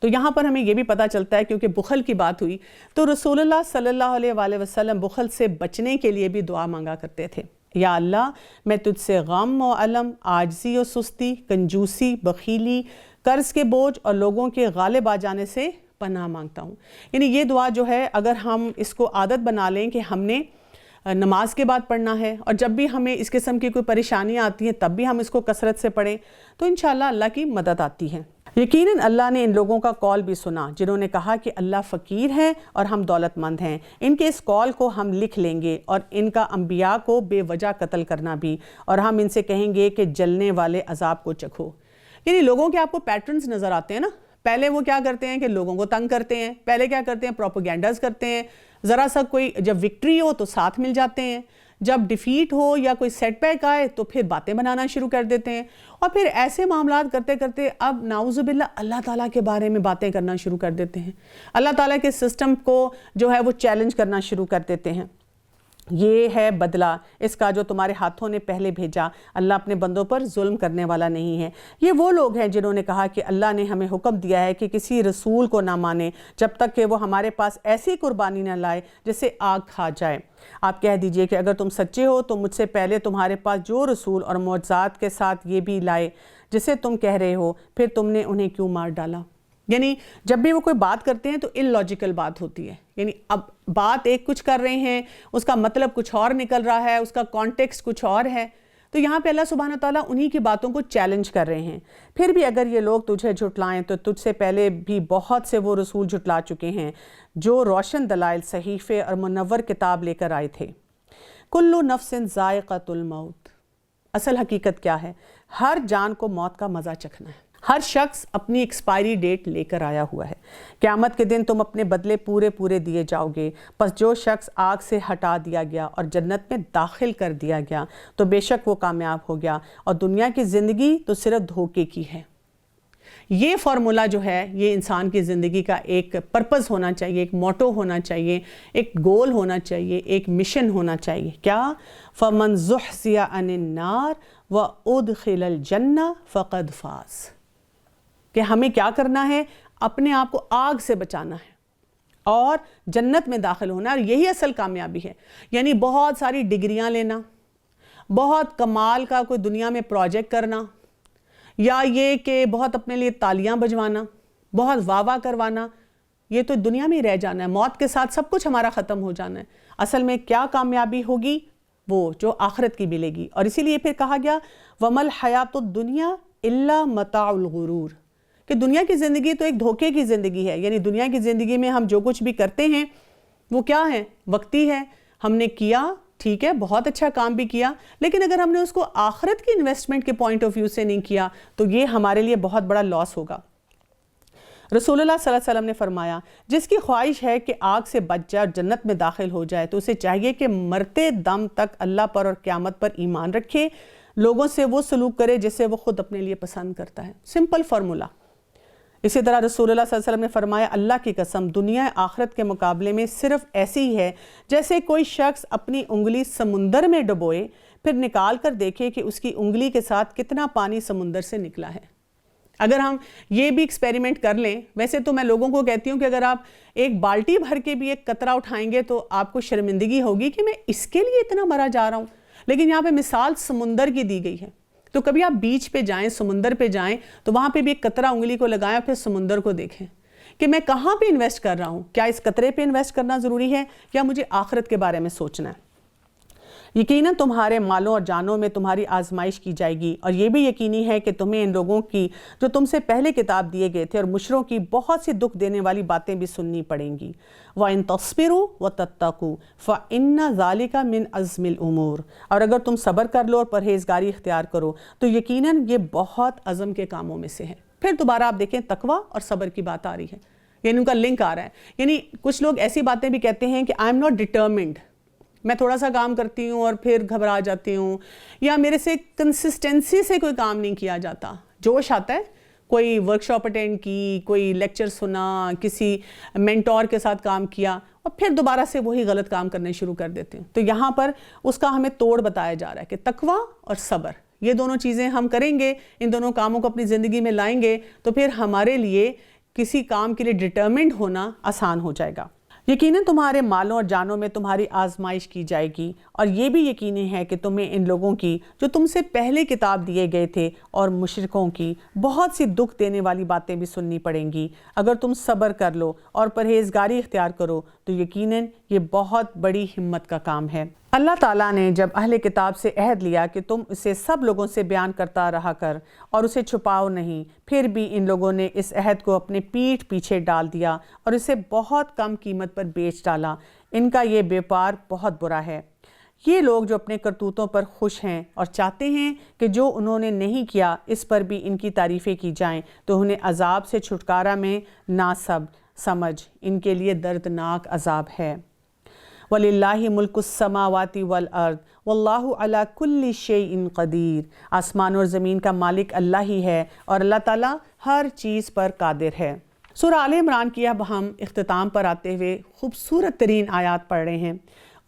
تو یہاں پر ہمیں یہ بھی پتہ چلتا ہے، کیونکہ بخل کی بات ہوئی تو رسول اللہ صلی اللہ علیہ وآلہ وسلم بخل سے بچنے کے لیے بھی دعا مانگا کرتے تھے۔ یا اللہ، میں تجھ سے غم و علم، عاجزی و سستی، کنجوسی، بخیلی، قرض کے بوجھ اور لوگوں کے غالب آ جانے سے پناہ مانگتا ہوں۔ یعنی یہ دعا جو ہے اگر ہم اس کو عادت بنا لیں کہ ہم نے نماز کے بعد پڑھنا ہے، اور جب بھی ہمیں اس قسم کی کوئی پریشانیاں آتی ہیں تب بھی ہم اس کو کثرت سے پڑھیں، تو انشاءاللہ اللہ کی مدد آتی ہے۔ یقیناً اللہ نے ان لوگوں کا قول بھی سنا جنہوں نے کہا کہ اللہ فقیر ہے اور ہم دولت مند ہیں، ان کے اس قول کو ہم لکھ لیں گے، اور ان کا انبیاء کو بے وجہ قتل کرنا بھی، اور ہم ان سے کہیں گے کہ جلنے والے عذاب کو چکھو۔ یعنی لوگوں کے آپ کو پیٹرنز نظر آتے ہیں نا، پہلے وہ کیا کرتے ہیں کہ لوگوں کو تنگ کرتے ہیں، پہلے کیا کرتے ہیں پروپیگنڈاز کرتے ہیں، ذرا سا کوئی جب وکٹری ہو تو ساتھ مل جاتے ہیں، جب ڈیفیٹ ہو یا کوئی سیٹ بیک آئے تو پھر باتیں بنانا شروع کر دیتے ہیں، اور پھر ایسے معاملات کرتے کرتے اب نعوذ باللہ اللہ تعالیٰ کے بارے میں باتیں کرنا شروع کر دیتے ہیں، اللہ تعالیٰ کے سسٹم کو جو ہے وہ چیلنج کرنا شروع کر دیتے ہیں۔ یہ ہے بدلہ اس کا جو تمہارے ہاتھوں نے پہلے بھیجا، اللہ اپنے بندوں پر ظلم کرنے والا نہیں ہے۔ یہ وہ لوگ ہیں جنہوں نے کہا کہ اللہ نے ہمیں حکم دیا ہے کہ کسی رسول کو نہ مانیں جب تک کہ وہ ہمارے پاس ایسی قربانی نہ لائے جسے آگ کھا جائے۔ آپ کہہ دیجئے کہ اگر تم سچے ہو تو مجھ سے پہلے تمہارے پاس جو رسول اور معجزات کے ساتھ یہ بھی لائے جسے تم کہہ رہے ہو، پھر تم نے انہیں کیوں مار ڈالا؟ یعنی جب بھی وہ کوئی بات کرتے ہیں تو ان لاجیکل بات ہوتی ہے، یعنی اب بات ایک کچھ کر رہے ہیں، اس کا مطلب کچھ اور نکل رہا ہے، اس کا کانٹیکسٹ کچھ اور ہے، تو یہاں پہ اللہ سبحانہ تعالیٰ انہی کی باتوں کو چیلنج کر رہے ہیں۔ پھر بھی اگر یہ لوگ تجھے جھٹلائیں تو تجھ سے پہلے بھی بہت سے وہ رسول جھٹلا چکے ہیں جو روشن دلائل، صحیفے اور منور کتاب لے کر آئے تھے۔ کل نفس ذائقۃ الموت، اصل حقیقت کیا ہے؟ ہر جان کو موت کا مزہ چکھنا ہے۔ ہر شخص اپنی ایکسپائری ڈیٹ لے کر آیا ہوا ہے۔ قیامت کے دن تم اپنے بدلے پورے دیے جاؤ گے۔ پس جو شخص آگ سے ہٹا دیا گیا اور جنت میں داخل کر دیا گیا تو بے شک وہ کامیاب ہو گیا، اور دنیا کی زندگی تو صرف دھوکے کی ہے۔ یہ فارمولا جو ہے یہ انسان کی زندگی کا ایک پرپز ہونا چاہیے، ایک موٹو ہونا چاہیے، ایک گول ہونا چاہیے، ایک مشن ہونا چاہیے۔ کیا؟ فَمَنْ زُحْزِحَ عَنِ النَّارِ وَأُدْخِلَ الْجَنَّةَ فَقَدْ فَازَ، کہ ہمیں کیا کرنا ہے؟ اپنے آپ کو آگ سے بچانا ہے اور جنت میں داخل ہونا ہے، اور یہی اصل کامیابی ہے۔ یعنی بہت ساری ڈگریاں لینا، بہت کمال کا کوئی دنیا میں پروجیکٹ کرنا، یا یہ کہ بہت اپنے لیے تالیاں بجوانا، بہت واہ واہ کروانا، یہ تو دنیا میں ہی رہ جانا ہے، موت کے ساتھ سب کچھ ہمارا ختم ہو جانا ہے۔ اصل میں کیا کامیابی ہوگی؟ وہ جو آخرت کی ملے گی۔ اور اسی لیے پھر کہا گیا وَمَا الْحَيَاةُ الدُّنْيَا إِلَّا مَتَاعُ الْغُرُورِ، کہ دنیا کی زندگی تو ایک دھوکے کی زندگی ہے۔ یعنی دنیا کی زندگی میں ہم جو کچھ بھی کرتے ہیں وہ کیا ہے؟ وقتی ہے۔ ہم نے کیا، ٹھیک ہے، بہت اچھا کام بھی کیا، لیکن اگر ہم نے اس کو آخرت کی انویسٹمنٹ کے پوائنٹ آف ویو سے نہیں کیا تو یہ ہمارے لیے بہت بڑا لاس ہوگا۔ رسول اللہ صلی اللہ علیہ وسلم نے فرمایا جس کی خواہش ہے کہ آگ سے بچ جائے اور جنت میں داخل ہو جائے تو اسے چاہیے کہ مرتے دم تک اللہ پر اور قیامت پر ایمان رکھے، لوگوں سے وہ سلوک کرے جسے وہ خود اپنے لیے پسند کرتا ہے۔ Simple formula. اسی طرح رسول اللہ صلی اللہ علیہ وسلم نے فرمایا اللہ کی قسم دنیا آخرت کے مقابلے میں صرف ایسی ہی ہے جیسے کوئی شخص اپنی انگلی سمندر میں ڈبوئے پھر نکال کر دیکھے کہ اس کی انگلی کے ساتھ کتنا پانی سمندر سے نکلا ہے۔ اگر ہم یہ بھی ایکسپیریمنٹ کر لیں، ویسے تو میں لوگوں کو کہتی ہوں کہ اگر آپ ایک بالٹی بھر کے بھی ایک قطرہ اٹھائیں گے تو آپ کو شرمندگی ہوگی کہ میں اس کے لیے اتنا مرا جا رہا ہوں، لیکن یہاں پہ مثال سمندر کی دی گئی ہے۔ تو کبھی آپ بیچ پہ جائیں، سمندر پہ جائیں تو وہاں پہ بھی ایک قطرہ انگلی کو لگائیں، پھر سمندر کو دیکھیں کہ میں کہاں پہ انویسٹ کر رہا ہوں۔ کیا اس قطرے پہ انویسٹ کرنا ضروری ہے یا مجھے آخرت کے بارے میں سوچنا ہے؟ یقیناً تمہارے مالوں اور جانوں میں تمہاری آزمائش کی جائے گی، اور یہ بھی یقینی ہے کہ تمہیں ان لوگوں کی جو تم سے پہلے کتاب دیے گئے تھے اور مشروں کی بہت سی دکھ دینے والی باتیں بھی سننی پڑیں گی۔ وَإِن تَصْبِرُوا وَتَتَّقُوا فَإِنَّ ذَلِكَ مِنْ عَزْمِ الْأُمُورِ، اور اگر تم صبر کر لو اور پرہیزگاری اختیار کرو تو یقیناً یہ بہت عزم کے کاموں میں سے ہے۔ پھر دوبارہ آپ دیکھیں تقویٰ اور صبر کی بات آ رہی ہے، یعنی ان کا لنک آ رہا ہے۔ یعنی کچھ لوگ ایسی باتیں بھی کہتے ہیں کہ آئی ایم ناٹ ڈٹرمنڈ، میں تھوڑا سا کام کرتی ہوں اور پھر گھبرا جاتی ہوں، یا میرے سے کنسسٹنسی سے کوئی کام نہیں کیا جاتا۔ جوش آتا ہے، کوئی ورکشاپ اٹینڈ کی، کوئی لیکچر سنا، کسی مینٹور کے ساتھ کام کیا، اور پھر دوبارہ سے وہی غلط کام کرنے شروع کر دیتے ہیں۔ تو یہاں پر اس کا ہمیں توڑ بتایا جا رہا ہے کہ تقویٰ اور صبر، یہ دونوں چیزیں ہم کریں گے، ان دونوں کاموں کو اپنی زندگی میں لائیں گے تو پھر ہمارے لیے کسی کام کے لیے ڈٹرمنڈ ہونا آسان ہو جائے گا۔ یقیناً تمہارے مالوں اور جانوں میں تمہاری آزمائش کی جائے گی، اور یہ بھی یقینی ہے کہ تمہیں ان لوگوں کی جو تم سے پہلے کتاب دیے گئے تھے اور مشرکوں کی بہت سی دکھ دینے والی باتیں بھی سننی پڑیں گی۔ اگر تم صبر کر لو اور پرہیزگاری اختیار کرو تو یقیناً یہ بہت بڑی ہمت کا کام ہے۔ اللہ تعالیٰ نے جب اہل کتاب سے عہد لیا کہ تم اسے سب لوگوں سے بیان کرتا رہا کر اور اسے چھپاؤ نہیں، پھر بھی ان لوگوں نے اس عہد کو اپنے پیٹھ پیچھے ڈال دیا اور اسے بہت کم قیمت پر بیچ ڈالا۔ ان کا یہ بیپار بہت برا ہے۔ یہ لوگ جو اپنے کرتوتوں پر خوش ہیں اور چاہتے ہیں کہ جو انہوں نے نہیں کیا اس پر بھی ان کی تعریفیں کی جائیں تو انہیں عذاب سے چھٹکارا میں ناصب سمجھ، ان کے لیے دردناک عذاب ہے۔ وَلِلَّهِ مُلْكُ السَّمَاوَاتِ وَالْأَرْضِ وَاللَّهُ عَلَى كُلِّ شَيْءٍ قَدِيرٌ، آسمان اور زمین کا مالک اللہ ہی ہے اور اللہ تعالیٰ ہر چیز پر قادر ہے۔ سورہ آل عمران کی اب ہم اختتام پر آتے ہوئے خوبصورت ترین آیات پڑھ رہے ہیں،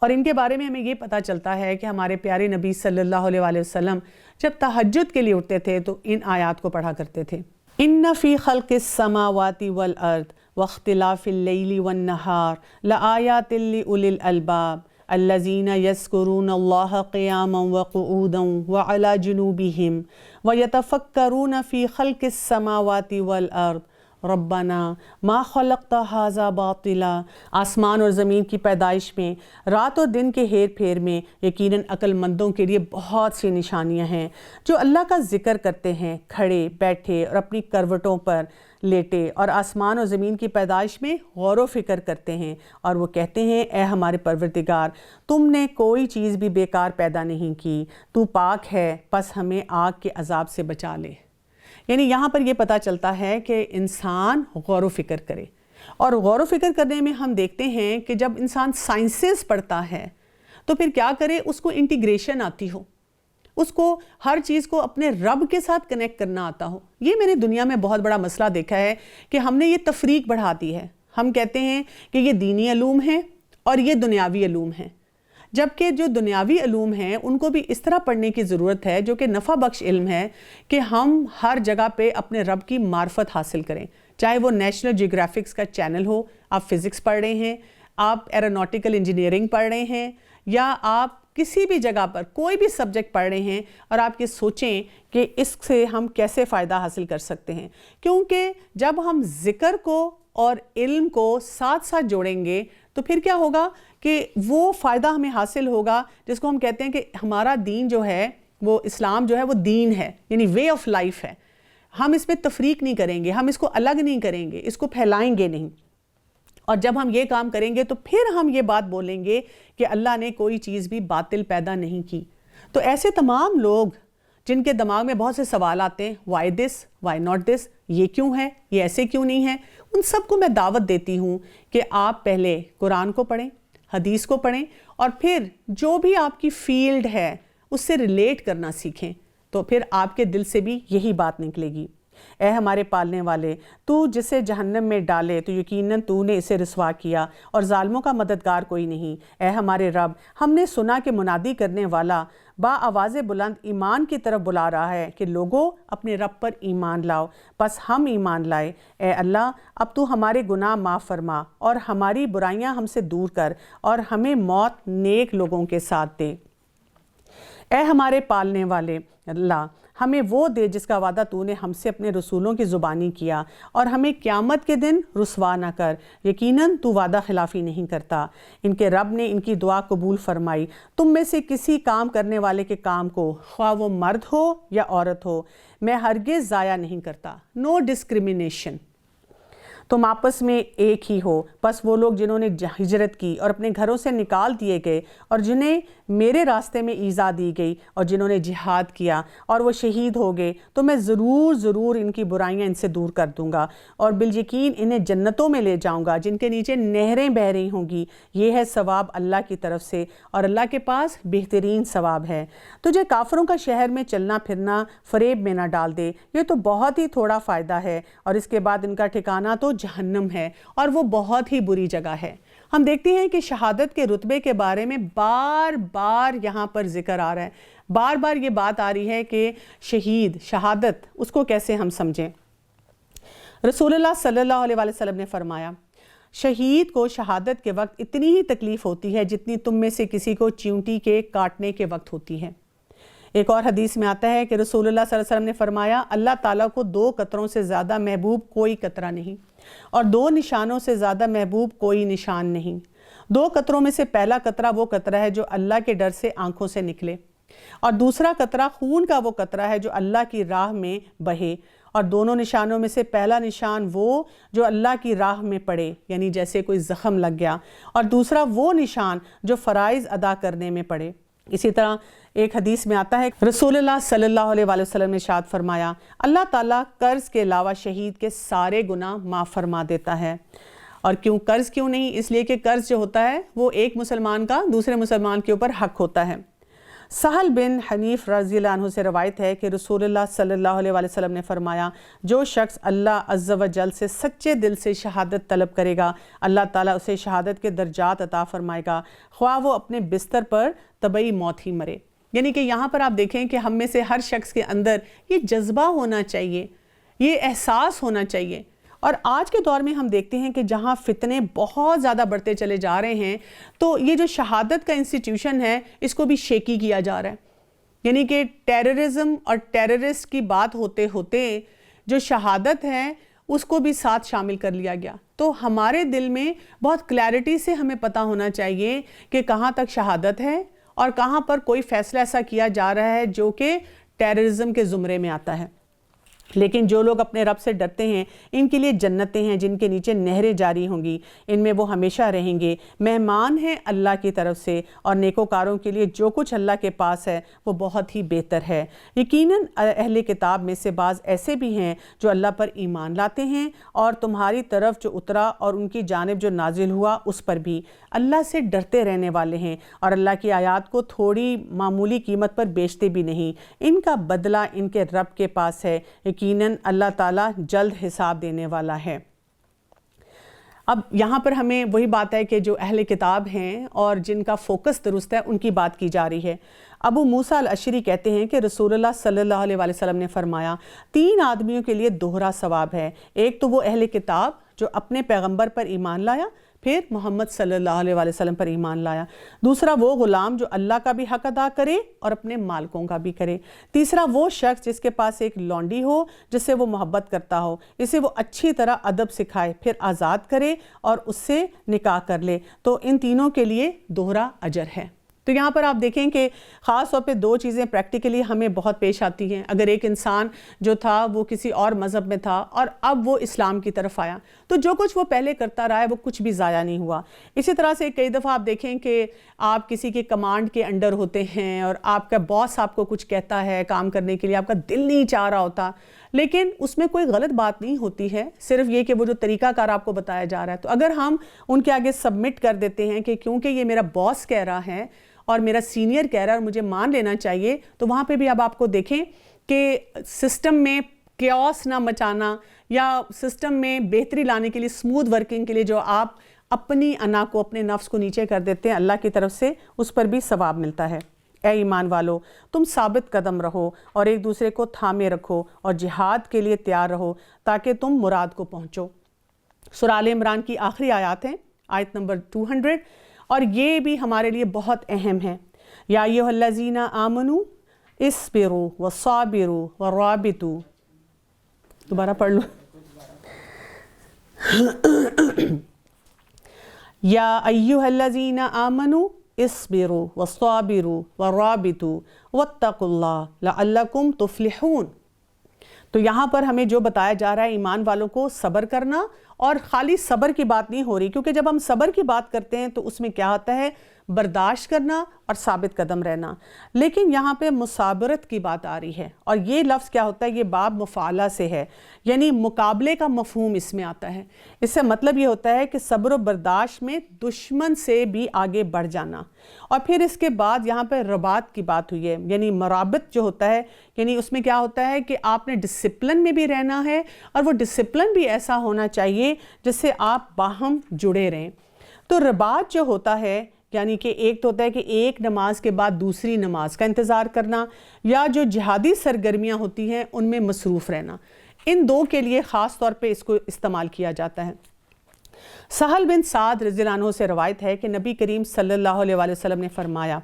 اور ان کے بارے میں ہمیں یہ پتہ چلتا ہے کہ ہمارے پیارے نبی صلی اللہ علیہ وآلہ وسلم جب تہجد کے لیے اٹھتے تھے تو ان آیات کو پڑھا کرتے تھے۔ إِنَّ فِي خَلْقِ السَّمَاوَاتِ وَالْأَرْضِ وَاخْتِلَافِ اللَّيْلِ وَالنَّهَارِ لَآيَاتٍ لِأُولِي الْأَلْبَابِ الَّذِينَ يَذْكُرُونَ اللَّهَ قِيَامًا وَقُعُودًا وَعَلَى جُنُوبِهِمْ وَيَتَفَكَّرُونَ فِي خَلْقِ السَّمَاوَاتِ وَالْأَرْضِ ربنا ما خلقت هذا باطلا، آسمان اور زمین کی پیدائش میں، رات اور دن کے ہیر پھیر میں یقیناً عقل مندوں کے لیے بہت سی نشانیاں ہیں جو اللہ کا ذکر کرتے ہیں کھڑے بیٹھے اور اپنی کروٹوں پر لیٹے، اور آسمان اور زمین کی پیدائش میں غور و فکر کرتے ہیں، اور وہ کہتے ہیں اے ہمارے پروردگار تم نے کوئی چیز بھی بیکار پیدا نہیں کی، تو پاک ہے، پس ہمیں آگ کے عذاب سے بچا لے۔ یعنی یہاں پر یہ پتہ چلتا ہے کہ انسان غور و فکر کرے، اور غور و فکر کرنے میں ہم دیکھتے ہیں کہ جب انسان سائنسز پڑھتا ہے تو پھر کیا کرے، اس کو انٹیگریشن آتی ہو، اس کو ہر چیز کو اپنے رب کے ساتھ کنیکٹ کرنا آتا ہو۔ یہ میں نے دنیا میں بہت بڑا مسئلہ دیکھا ہے کہ ہم نے یہ تفریق بڑھا دی ہے۔ ہم کہتے ہیں کہ یہ دینی علوم ہیں اور یہ دنیاوی علوم ہیں، جبکہ جو دنیاوی علوم ہیں ان کو بھی اس طرح پڑھنے کی ضرورت ہے جو کہ نفع بخش علم ہے، کہ ہم ہر جگہ پہ اپنے رب کی معرفت حاصل کریں، چاہے وہ نیشنل جیوگرافکس کا چینل ہو، آپ فزکس پڑھ رہے ہیں، آپ ایروناٹیکل انجینئرنگ پڑھ رہے ہیں، یا آپ کسی بھی جگہ پر کوئی بھی سبجیکٹ پڑھ رہے ہیں، اور آپ یہ سوچیں کہ اس سے ہم کیسے فائدہ حاصل کر سکتے ہیں، کیونکہ جب ہم ذکر کو اور علم کو ساتھ ساتھ جوڑیں گے تو پھر کیا ہوگا کہ وہ فائدہ ہمیں حاصل ہوگا جس کو ہم کہتے ہیں کہ ہمارا دین جو ہے، وہ اسلام جو ہے وہ دین ہے، یعنی وے آف لائف ہے۔ ہم اس پہ تفریق نہیں کریں گے، ہم اس کو الگ نہیں کریں گے، اس کو پھیلائیں گے نہیں۔ اور جب ہم یہ کام کریں گے تو پھر ہم یہ بات بولیں گے کہ اللہ نے کوئی چیز بھی باطل پیدا نہیں کی۔ تو ایسے تمام لوگ جن کے دماغ میں بہت سے سوال آتے ہیں، why this, why not this, یہ کیوں ہے، یہ ایسے کیوں نہیں ہے، ان سب کو میں دعوت دیتی ہوں کہ آپ پہلے قرآن کو پڑھیں، حدیث کو پڑھیں، اور پھر جو بھی آپ کی فیلڈ ہے اس سے ریلیٹ کرنا سیکھیں، تو پھر آپ کے دل سے بھی یہی بات نکلے گی۔ اے ہمارے پالنے والے، تو جسے جہنم میں ڈالے تو یقیناً تو نے اسے رسوا کیا، اور ظالموں کا مددگار کوئی نہیں۔ اے ہمارے رب، ہم نے سنا کہ منادی کرنے والا با آواز بلند ایمان کی طرف بلا رہا ہے کہ لوگوں اپنے رب پر ایمان لاؤ، پس ہم ایمان لائے۔ اے اللہ، اب تو ہمارے گناہ معاف فرما اور ہماری برائیاں ہم سے دور کر، اور ہمیں موت نیک لوگوں کے ساتھ دے۔ اے ہمارے پالنے والے اللہ، ہمیں وہ دے جس کا وعدہ تو نے ہم سے اپنے رسولوں کی زبانی کیا، اور ہمیں قیامت کے دن رسوا نہ کر، یقیناً تو وعدہ خلافی نہیں کرتا۔ ان کے رب نے ان کی دعا قبول فرمائی۔ تم میں سے کسی کام کرنے والے کے کام کو، خواہ وہ مرد ہو یا عورت ہو، میں ہرگز ضائع نہیں کرتا۔ نو ڈسکریمنیشن۔ تم آپس میں ایک ہی ہو۔ بس وہ لوگ جنہوں نے ہجرت کی اور اپنے گھروں سے نکال دیے گئے، اور جنہیں میرے راستے میں ایذا دی گئی، اور جنہوں نے جہاد کیا اور وہ شہید ہو گئے، تو میں ضرور ان کی برائیاں ان سے دور کر دوں گا، اور بالیقین انہیں جنتوں میں لے جاؤں گا جن کے نیچے نہریں بہہ رہی ہوں گی۔ یہ ہے ثواب اللہ کی طرف سے، اور اللہ کے پاس بہترین ثواب ہے۔ تجھے کافروں کا شہر میں چلنا پھرنا فریب میں نہ ڈال دے، یہ تو بہت ہی تھوڑا فائدہ ہے، اور اس کے بعد ان کا ٹھکانہ تو جہنم ہے، اور وہ بہت ہی بری جگہ ہے۔ ہم دیکھتے ہیں کہ شہادت کے رتبے کے بارے میں بار بار یہاں پر ذکر آ رہا ہے، بار بار یہ بات آ رہی ہے کہ شہید، شہادت، اس کو کیسے ہم سمجھیں۔ رسول اللہ صلی اللہ علیہ وسلم نے فرمایا، شہید کو شہادت کے وقت اتنی ہی تکلیف ہوتی ہے جتنی تم میں سے کسی کو چیونٹی کے کاٹنے کے وقت ہوتی ہے۔ ایک اور حدیث میں آتا ہے کہ رسول اللہ صلی اللہ علیہ وسلم نے فرمایا، اللہ تعالیٰ کو 2 قطروں سے زیادہ محبوب کوئی قطرہ نہیں، اور 2 نشانوں سے زیادہ محبوب کوئی نشان نہیں۔ 2 قطروں میں سے پہلا قطرہ وہ قطرہ ہے جو اللہ کے ڈر سے آنکھوں سے نکلے، اور دوسرا قطرہ خون کا وہ قطرہ ہے جو اللہ کی راہ میں بہے، اور دونوں نشانوں میں سے پہلا نشان وہ جو اللہ کی راہ میں پڑے، یعنی جیسے کوئی زخم لگ گیا، اور دوسرا وہ نشان جو فرائض ادا کرنے میں پڑے۔ اسی طرح ایک حدیث میں آتا ہے، رسول اللہ صلی اللہ علیہ وسلم نے ارشاد فرمایا، اللہ تعالیٰ قرض کے علاوہ شہید کے سارے گناہ معاف فرما دیتا ہے۔ اور قرض کیوں نہیں؟ اس لیے کہ قرض جو ہوتا ہے وہ ایک مسلمان کا دوسرے مسلمان کے اوپر حق ہوتا ہے۔ سہل بن حنیف رضی اللہ عنہ سے روایت ہے کہ رسول اللہ صلی اللہ علیہ وسلم نے فرمایا، جو شخص اللہ عز و جل سے سچے دل سے شہادت طلب کرے گا، اللہ تعالیٰ اسے شہادت کے درجات عطا فرمائے گا، خواہ وہ اپنے بستر پر طبعی موت ہی مرے۔ یعنی کہ یہاں پر آپ دیکھیں کہ ہم میں سے ہر شخص کے اندر یہ جذبہ ہونا چاہیے، یہ احساس ہونا چاہیے۔ اور آج کے دور میں ہم دیکھتے ہیں کہ جہاں فتنے بہت زیادہ بڑھتے چلے جا رہے ہیں، تو یہ جو شہادت کا انسٹیٹیوشن ہے اس کو بھی شیکی کیا جا رہا ہے۔ یعنی کہ ٹیررزم اور ٹیررسٹ کی بات ہوتے ہوتے جو شہادت ہے اس کو بھی ساتھ شامل کر لیا گیا۔ تو ہمارے دل میں بہت کلیئرٹی سے ہمیں پتہ ہونا چاہیے کہ کہاں تک شہادت ہے اور کہاں پر کوئی فیصلہ ایسا کیا جا رہا ہے جو کہ ٹیررزم کے زمرے میں آتا ہے۔ لیکن جو لوگ اپنے رب سے ڈرتے ہیں ان کے لیے جنتیں ہیں جن کے نیچے نہریں جاری ہوں گی، ان میں وہ ہمیشہ رہیں گے، مہمان ہیں اللہ کی طرف سے، اور نیکوکاروں کے لیے جو کچھ اللہ کے پاس ہے وہ بہت ہی بہتر ہے۔ یقیناً اہل کتاب میں سے بعض ایسے بھی ہیں جو اللہ پر ایمان لاتے ہیں اور تمہاری طرف جو اترا اور ان کی جانب جو نازل ہوا اس پر بھی اللہ سے ڈرتے رہنے والے ہیں، اور اللہ کی آیات کو تھوڑی معمولی قیمت پر بیچتے بھی نہیں، ان کا بدلہ ان کے رب کے پاس ہے، یقیناً اللہ تعالیٰ جلد حساب دینے والا ہے۔ اب یہاں پر ہمیں وہی بات ہے کہ جو اہل کتاب ہیں اور جن کا فوکس درست ہے ان کی بات کی جا رہی ہے۔ ابو موسیٰ الاشعری کہتے ہیں کہ رسول اللہ صلی اللہ علیہ وسلم نے فرمایا 3 آدمیوں کے لیے دوہرا ثواب ہے، ایک تو وہ اہل کتاب جو اپنے پیغمبر پر ایمان لایا، پھر محمد صلی اللہ علیہ وسلم پر ایمان لایا، دوسرا وہ غلام جو اللہ کا بھی حق ادا کرے اور اپنے مالکوں کا بھی کرے، تیسرا وہ شخص جس کے پاس ایک لونڈی ہو جس سے وہ محبت کرتا ہو، اسے وہ اچھی طرح ادب سکھائے، پھر آزاد کرے اور اس سے نکاح کر لے، تو ان تینوں کے لیے دوہرا اجر ہے۔ تو یہاں پر آپ دیکھیں کہ خاص طور پہ 2 چیزیں پریکٹیکلی ہمیں بہت پیش آتی ہیں۔ اگر ایک انسان جو تھا وہ کسی اور مذہب میں تھا اور اب وہ اسلام کی طرف آیا تو جو کچھ وہ پہلے کرتا رہا ہے وہ کچھ بھی ضائع نہیں ہوا۔ اسی طرح سے کئی دفعہ آپ دیکھیں کہ آپ کسی کے کمانڈ کے انڈر ہوتے ہیں اور آپ کا باس آپ کو کچھ کہتا ہے کام کرنے کے لیے، آپ کا دل نہیں چاہ رہا ہوتا، لیکن اس میں کوئی غلط بات نہیں ہوتی ہے، صرف یہ کہ وہ جو طریقہ کار آپ کو بتایا جا رہا ہے، تو اگر ہم ان کے آگے سبمٹ کر دیتے ہیں کہ کیونکہ یہ میرا باس کہہ رہا ہے اور میرا سینئر کہہ رہا ہے اور مجھے مان لینا چاہیے، تو وہاں پہ بھی اب آپ کو دیکھیں کہ سسٹم میں کیوس نہ مچانا یا سسٹم میں بہتری لانے کے لیے، اسموتھ ورکنگ کے لیے جو آپ اپنی انا کو، اپنے نفس کو نیچے کر دیتے ہیں، اللہ کی طرف سے اس پر بھی ثواب ملتا ہے۔ اے ایمان والو، تم ثابت قدم رہو اور ایک دوسرے کو تھامے رکھو اور جہاد کے لیے تیار رہو تاکہ تم مراد کو پہنچو۔ سورہ آل عمران کی آخری آیات ہیں، آیت نمبر 200، اور یہ بھی ہمارے لیے بہت اہم ہے۔ یا ایھا الذین آمنوا اصبروا وصابروا ورابطوا، دوبارہ پڑھ لو۔ یا ایھا الذین آمنوا اصبروا وصابروا ورابطوا واتقوا اللہ لعلکم تفلحون۔ تو یہاں پر ہمیں جو بتایا جا رہا ہے ایمان والوں کو صبر کرنا، اور خالی صبر کی بات نہیں ہو رہی، کیونکہ جب ہم صبر کی بات کرتے ہیں تو اس میں کیا ہوتا ہے؟ برداشت کرنا اور ثابت قدم رہنا، لیکن یہاں پہ مصابرت کی بات آ رہی ہے، اور یہ لفظ کیا ہوتا ہے؟ یہ باب مفعلہ سے ہے، یعنی مقابلے کا مفہوم اس میں آتا ہے۔ اس سے مطلب یہ ہوتا ہے کہ صبر و برداشت میں دشمن سے بھی آگے بڑھ جانا، اور پھر اس کے بعد یہاں پہ رباط کی بات ہوئی ہے، یعنی مرابط جو ہوتا ہے، یعنی اس میں کیا ہوتا ہے کہ آپ نے ڈسپلن میں بھی رہنا ہے، اور وہ ڈسپلن بھی ایسا ہونا چاہیے جس سے آپ باہم جڑے رہیں۔ تو رباط جو ہوتا ہے، یعنی کہ ایک تو ہوتا ہے کہ ایک نماز کے بعد دوسری نماز کا انتظار کرنا، یا جو جہادی سرگرمیاں ہوتی ہیں ان میں مصروف رہنا، ان 2 کے لیے خاص طور پہ اس کو استعمال کیا جاتا ہے۔ سہل بن سعد رضی اللہ عنہ سے روایت ہے کہ نبی کریم صلی اللہ علیہ وسلم نے فرمایا،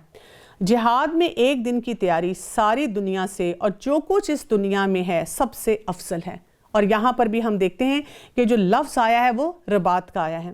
جہاد میں ایک دن کی تیاری ساری دنیا سے اور جو کچھ اس دنیا میں ہے سب سے افضل ہے۔ اور یہاں پر بھی ہم دیکھتے ہیں کہ جو لفظ آیا ہے وہ رباط کا آیا ہے۔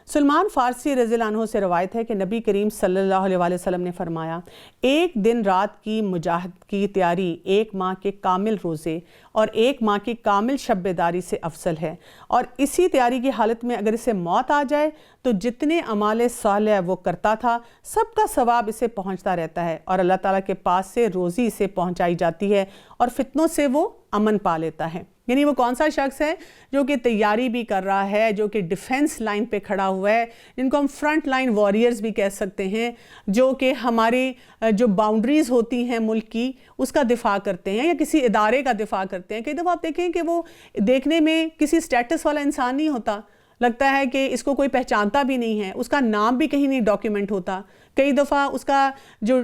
سلمان فارسی رضی اللہ عنہ سے روایت ہے کہ نبی کریم صلی اللہ علیہ وسلم نے فرمایا، ایک دن رات کی مجاہد کی تیاری 1 ماہ کے کامل روزے اور 1 ماہ کی کامل شب بیداری سے افضل ہے، اور اسی تیاری کی حالت میں اگر اسے موت آ جائے تو جتنے اعمال صالح وہ کرتا تھا سب کا ثواب اسے پہنچتا رہتا ہے، اور اللہ تعالیٰ کے پاس سے روزی اسے پہنچائی جاتی ہے اور فتنوں سے وہ امن پا لیتا ہے۔ یعنی وہ کون سا شخص ہے جو کہ تیاری بھی کر رہا ہے، جو کہ ڈیفنس لائن پہ کھڑا ہوا ہے، جن کو ہم فرنٹ لائن وارئرز بھی کہہ سکتے ہیں، جو کہ ہماری جو باؤنڈریز ہوتی ہیں ملک کی اس کا دفاع کرتے ہیں یا کسی ادارے کا دفاع کرتے ہیں۔ کئی دفعہ آپ دیکھیں کہ وہ دیکھنے میں کسی سٹیٹس والا انسان نہیں ہوتا، لگتا ہے کہ اس کو کوئی پہچانتا بھی نہیں ہے، اس کا نام بھی کہیں نہیں ڈاکیومنٹ ہوتا، کئی دفعہ اس کا جو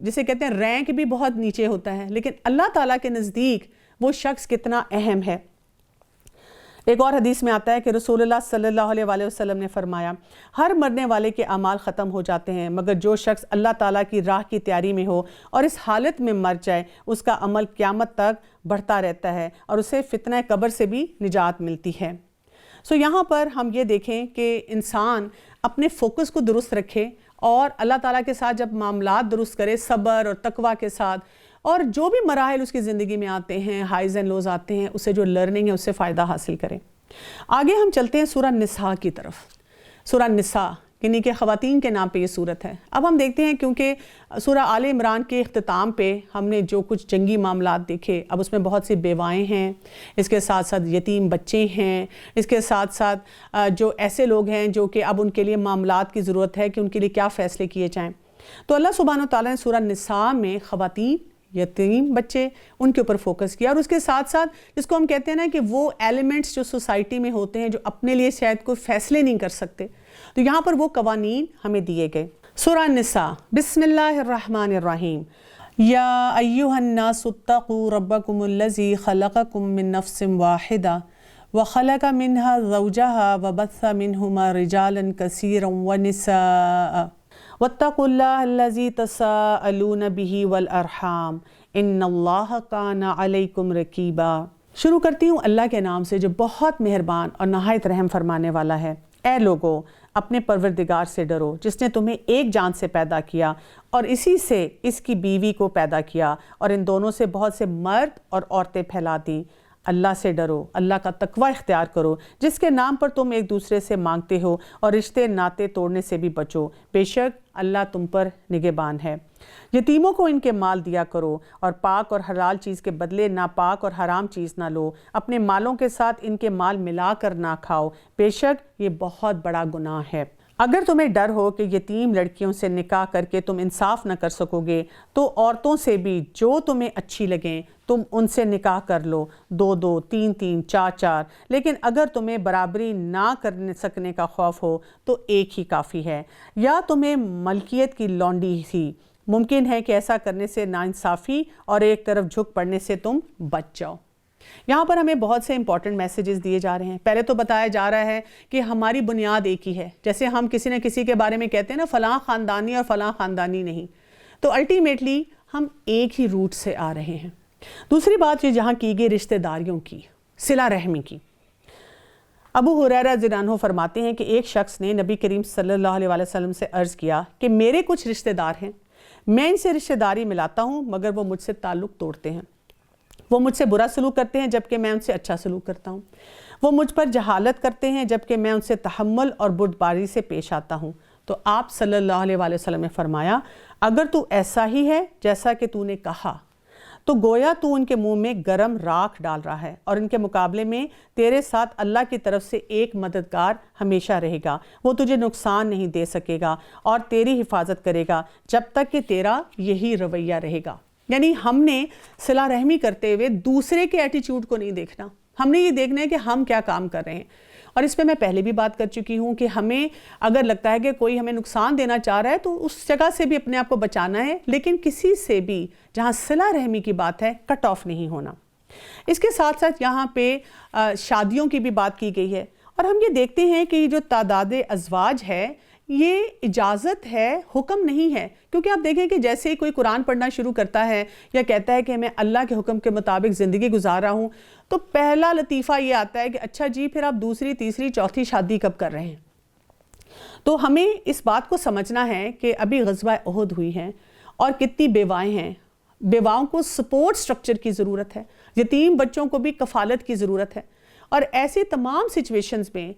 جسے کہتے ہیں رینک بھی بہت نیچے ہوتا ہے، لیکن اللہ تعالیٰ کے نزدیک وہ شخص کتنا اہم ہے۔ ایک اور حدیث میں آتا ہے کہ رسول اللہ صلی اللہ علیہ وسلم نے فرمایا، ہر مرنے والے کے اعمال ختم ہو جاتے ہیں مگر جو شخص اللہ تعالیٰ کی راہ کی تیاری میں ہو اور اس حالت میں مر جائے اس کا عمل قیامت تک بڑھتا رہتا ہے اور اسے فتنہ قبر سے بھی نجات ملتی ہے۔ یہاں پر ہم یہ دیکھیں کہ انسان اپنے فوکس کو درست رکھے اور اللہ تعالیٰ کے ساتھ جب معاملات درست کرے، صبر اور تقوی کے ساتھ، اور جو بھی مراحل اس کی زندگی میں آتے ہیں، ہائیز اینڈ لوز آتے ہیں، اسے جو لرننگ ہے اس سے فائدہ حاصل کریں۔ آگے ہم چلتے ہیں سورہ نساء کی طرف۔ سورہ نساء یعنی کہ خواتین کے نام پہ یہ صورت ہے۔ اب ہم دیکھتے ہیں کیونکہ سورہ آل عمران کے اختتام پہ ہم نے جو کچھ جنگی معاملات دیکھے، اب اس میں بہت سی بیوائیں ہیں، اس کے ساتھ ساتھ یتیم بچے ہیں، اس کے ساتھ ساتھ جو ایسے لوگ ہیں جو کہ اب ان کے لیے معاملات کی ضرورت ہے کہ ان کے لیے کیا فیصلے کیے جائیں۔ تو اللہ سبحانہ وتعالیٰ نے سورہ نساء میں خواتین، یتیم بچے، ان کے اوپر فوکس کیا، اور اس کے ساتھ ساتھ جس کو ہم کہتے ہیں نا کہ وہ ایلیمنٹس جو سوسائٹی میں ہوتے ہیں جو اپنے لیے شاید کوئی فیصلے نہیں کر سکتے، تو یہاں پر وہ قوانین ہمیں دیے گئے۔ سورہ نساء، بسم اللہ الرحمن الرحیم۔ یا ایہا الناس اتقوا ربکم الذی خلقکم من نفس واحدہ وخلق منہا زوجہا وبث منہما رجالا کثیرا ونساء واتقوا اللہ الذی تساءلون بہ والارحام ان اللہ کان علیکم رقیبا۔ شروع کرتی ہوں اللہ کے نام سے جو بہت مہربان اور نہایت رحم فرمانے والا ہے۔ اے لوگو، اپنے پروردگار سے ڈرو جس نے تمہیں ایک جان سے پیدا کیا اور اسی سے اس کی بیوی کو پیدا کیا اور ان دونوں سے بہت سے مرد اور عورتیں پھیلا دیں۔ اللہ سے ڈرو، اللہ کا تقوی اختیار کرو جس کے نام پر تم ایک دوسرے سے مانگتے ہو، اور رشتے ناطے توڑنے سے بھی بچو، بے شک اللہ تم پر نگہبان ہے۔ یتیموں کو ان کے مال دیا کرو اور پاک اور حلال چیز کے بدلے ناپاک اور حرام چیز نہ لو، اپنے مالوں کے ساتھ ان کے مال ملا کر نہ کھاؤ، بے شک یہ بہت بڑا گناہ ہے۔ اگر تمہیں ڈر ہو کہ یتیم لڑکیوں سے نکاح کر کے تم انصاف نہ کر سکو گے تو عورتوں سے بھی جو تمہیں اچھی لگیں تم ان سے نکاح کر لو، 2 3 4، لیکن اگر تمہیں برابری نہ کر سکنے کا خوف ہو تو ایک ہی کافی ہے۔ یا تمہیں ملکیت کی لونڈی تھی، ممکن ہے کہ ایسا کرنے سے ناانصافی اور ایک طرف جھک پڑنے سے تم بچ جاؤ۔ یہاں پر ہمیں بہت سے امپورٹنٹ میسیجز دیے جا رہے ہیں۔ پہلے تو بتایا جا رہا ہے کہ ہماری بنیاد ایک ہی ہے، جیسے ہم کسی نہ کسی کے بارے میں کہتے ہیں نا فلاں خاندانی اور فلاں خاندانی نہیں، تو الٹیمیٹلی ہم ایک ہی روٹ سے آ رہے ہیں۔ دوسری بات یہ جہاں کی گئی رشتہ داریوں کی، صلہ رحمی کی۔ ابو ہریرہ رضی اللہ عنہ فرماتے ہیں کہ ایک شخص نے نبی کریم صلی اللہ علیہ وسلم سے عرض کیا کہ میرے کچھ رشتہ دار ہیں، میں ان سے رشتہ داری ملاتا ہوں مگر وہ مجھ سے تعلق توڑتے ہیں، وہ مجھ سے برا سلوک کرتے ہیں جبکہ میں ان سے اچھا سلوک کرتا ہوں، وہ مجھ پر جہالت کرتے ہیں جبکہ میں ان سے تحمل اور بردباری سے پیش آتا ہوں۔ تو آپ صلی اللہ علیہ وسلم نے فرمایا اگر تو ایسا ہی ہے جیسا کہ تو نے کہا تو گویا تو ان کے منہ میں گرم راکھ ڈال رہا ہے، اور ان کے مقابلے میں تیرے ساتھ اللہ کی طرف سے ایک مددگار ہمیشہ رہے گا، وہ تجھے نقصان نہیں دے سکے گا اور تیری حفاظت کرے گا جب تک کہ تیرا یہی رویہ رہے گا۔ یعنی ہم نے صلہ رحمی کرتے ہوئے دوسرے کے ایٹیچیوڈ کو نہیں دیکھنا، ہم نے یہ دیکھنا ہے کہ ہم کیا کام کر رہے ہیں۔ اور اس پہ میں پہلے بھی بات کر چکی ہوں کہ ہمیں اگر لگتا ہے کہ کوئی ہمیں نقصان دینا چاہ رہا ہے تو اس جگہ سے بھی اپنے آپ کو بچانا ہے، لیکن کسی سے بھی جہاں صلہ رحمی کی بات ہے کٹ آف نہیں ہونا۔ اس کے ساتھ ساتھ یہاں پہ شادیوں کی بھی بات کی گئی ہے، اور ہم یہ دیکھتے ہیں کہ جو تعداد ازواج ہے یہ اجازت ہے، حکم نہیں ہے، کیونکہ آپ دیکھیں کہ جیسے ہی کوئی قرآن پڑھنا شروع کرتا ہے یا کہتا ہے کہ میں اللہ کے حکم کے مطابق زندگی گزار رہا ہوں تو پہلا لطیفہ یہ آتا ہے کہ اچھا جی پھر آپ دوسری تیسری چوتھی شادی کب کر رہے ہیں۔ تو ہمیں اس بات کو سمجھنا ہے کہ ابھی غزوہ احد ہوئی ہیں اور کتنی بیوائیں ہیں، بیواؤں کو سپورٹ سٹرکچر کی ضرورت ہے، یتیم بچوں کو بھی کفالت کی ضرورت ہے، اور ایسی تمام سچویشنز میں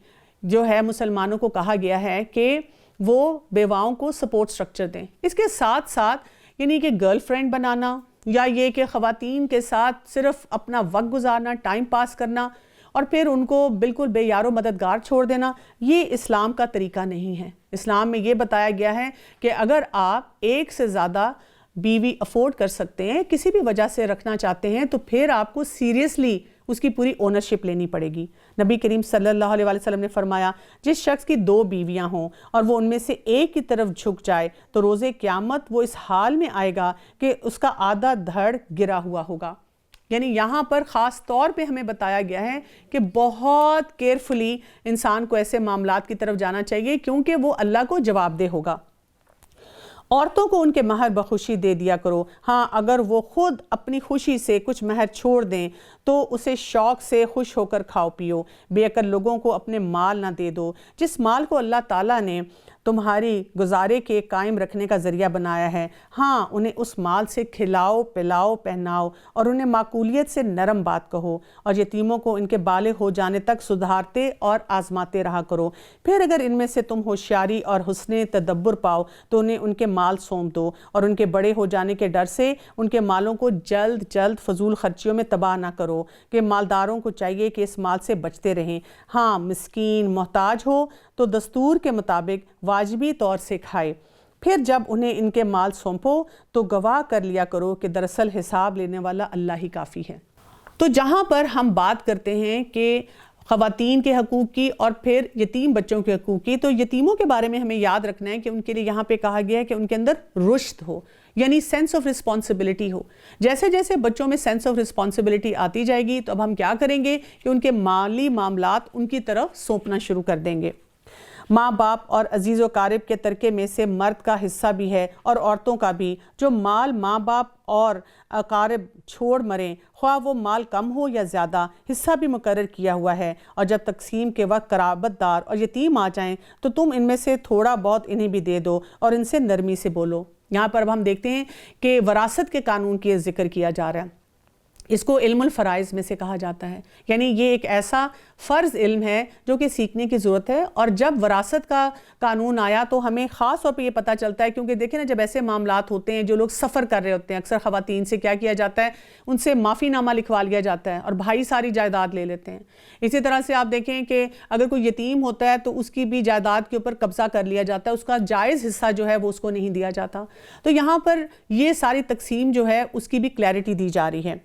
جو ہے مسلمانوں کو کہا گیا ہے کہ وہ بیواؤں کو سپورٹ سٹرکچر دیں۔ اس کے ساتھ ساتھ یعنی کہ گرل فرینڈ بنانا یا یہ کہ خواتین کے ساتھ صرف اپنا وقت گزارنا، ٹائم پاس کرنا اور پھر ان کو بالکل بے یار و مددگار چھوڑ دینا، یہ اسلام کا طریقہ نہیں ہے۔ اسلام میں یہ بتایا گیا ہے کہ اگر آپ ایک سے زیادہ بیوی افورڈ کر سکتے ہیں، کسی بھی وجہ سے رکھنا چاہتے ہیں، تو پھر آپ کو سیریسلی اس کی پوری اونرشپ لینی پڑے گی۔ نبی کریم صلی اللہ علیہ وسلم نے فرمایا جس شخص کی 2 بیویاں ہوں اور وہ ان میں سے ایک کی طرف جھک جائے تو روز قیامت وہ اس حال میں آئے گا کہ اس کا آدھا دھڑ گرا ہوا ہوگا۔ یعنی یہاں پر خاص طور پہ ہمیں بتایا گیا ہے کہ بہت کیئرفلی انسان کو ایسے معاملات کی طرف جانا چاہیے کیونکہ وہ اللہ کو جواب دہ ہوگا۔ عورتوں کو ان کے مہر بخوشی دے دیا کرو، ہاں اگر وہ خود اپنی خوشی سے کچھ مہر چھوڑ دیں تو اسے شوق سے خوش ہو کر کھاؤ پیو، بے عقل لوگوں کو اپنے مال نہ دے دو، جس مال کو اللہ تعالیٰ نے تمہاری گزارے کے قائم رکھنے کا ذریعہ بنایا ہے۔ ہاں انہیں اس مال سے کھلاؤ، پلاؤ، پہناؤ اور انہیں معقولیت سے نرم بات کہو، اور یتیموں کو ان کے بالغ ہو جانے تک سدھارتے اور آزماتے رہا کرو۔ پھر اگر ان میں سے تم ہوشیاری اور حسن تدبر پاؤ تو انہیں ان کے مال سونپ دو، اور ان کے بڑے ہو جانے کے ڈر سے ان کے مالوں کو جلد جلد فضول خرچیوں میں تباہ نہ کرو، کہ مالداروں کو چاہیے کہ اس مال سے بچتے رہیں۔ ہاں مسکین محتاج ہو تو دستور کے مطابق واجبی طور سے کھائے۔ پھر جب انہیں ان کے مال سونپو تو گواہ کر لیا کرو کہ دراصل حساب لینے والا اللہ ہی کافی ہے۔ تو جہاں پر ہم بات کرتے ہیں کہ خواتین کے حقوق کی اور پھر یتیم بچوں کے حقوق کی، تو یتیموں کے بارے میں ہمیں یاد رکھنا ہے کہ ان کے لیے یہاں پہ کہا گیا ہے کہ ان کے اندر رشد ہو، یعنی سینس آف رسپانسبلٹی ہو۔ جیسے جیسے بچوں میں سینس آف رسپانسبلٹی آتی جائے گی تو اب ہم کیا کریں گے کہ ان کے مالی معاملات ان کی طرف سونپنا شروع کر دیں گے۔ ماں باپ اور عزیز و قارب کے ترکے میں سے مرد کا حصہ بھی ہے اور عورتوں کا بھی، جو مال ماں باپ اور اقارب چھوڑ مریں، خواہ وہ مال کم ہو یا زیادہ، حصہ بھی مقرر کیا ہوا ہے۔ اور جب تقسیم کے وقت قرابت دار اور یتیم آ جائیں تو تم ان میں سے تھوڑا بہت انہیں بھی دے دو اور ان سے نرمی سے بولو۔ یہاں پر اب ہم دیکھتے ہیں کہ وراثت کے قانون کی ذکر کیا جا رہا ہے۔ اس کو علم الفرائض میں سے کہا جاتا ہے، یعنی یہ ایک ایسا فرض علم ہے جو کہ سیکھنے کی ضرورت ہے۔ اور جب وراثت کا قانون آیا تو ہمیں خاص طور پہ یہ پتہ چلتا ہے، کیونکہ دیکھیں نا جب ایسے معاملات ہوتے ہیں، جو لوگ سفر کر رہے ہوتے ہیں، اکثر خواتین سے کیا کیا جاتا ہے، ان سے معافی نامہ لکھوا لیا جاتا ہے اور بھائی ساری جائیداد لے لیتے ہیں۔ اسی طرح سے آپ دیکھیں کہ اگر کوئی یتیم ہوتا ہے تو اس کی بھی جائیداد کے اوپر قبضہ کر لیا جاتا ہے، اس کا جائز حصہ جو ہے وہ اس کو نہیں دیا جاتا۔ تو یہاں پر یہ ساری تقسیم جو ہے اس کی بھی کلیئرٹی دی جا رہی ہے۔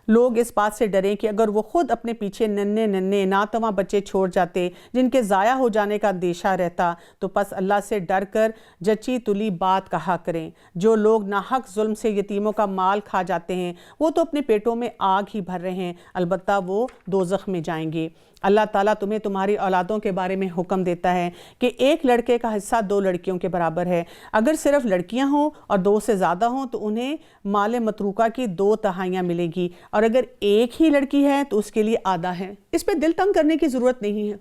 لوگ اس بات سے ڈریں کہ اگر وہ خود اپنے پیچھے ننھے ناتواں بچے چھوڑ جاتے جن کے ضائع ہو جانے کا اندیشہ رہتا، تو پس اللہ سے ڈر کر جچی تلی بات کہا کریں۔ جو لوگ ناحق ظلم سے یتیموں کا مال کھا جاتے ہیں وہ تو اپنے پیٹوں میں آگ ہی بھر رہے ہیں، البتہ وہ دوزخ میں جائیں گے۔ اللہ تعالیٰ تمہیں تمہاری اولادوں کے بارے میں حکم دیتا ہے کہ ایک لڑکے کا حصہ 2 لڑکیوں کے برابر ہے۔ اگر صرف لڑکیاں ہوں اور 2 سے زیادہ ہوں تو انہیں مال متروکہ کی 2/3 ملے گی، اور اگر ایک ہی لڑکی ہے تو اس کے لیے آدھا ہے۔ اس پہ دل تنگ کرنے کی ضرورت نہیں ہے۔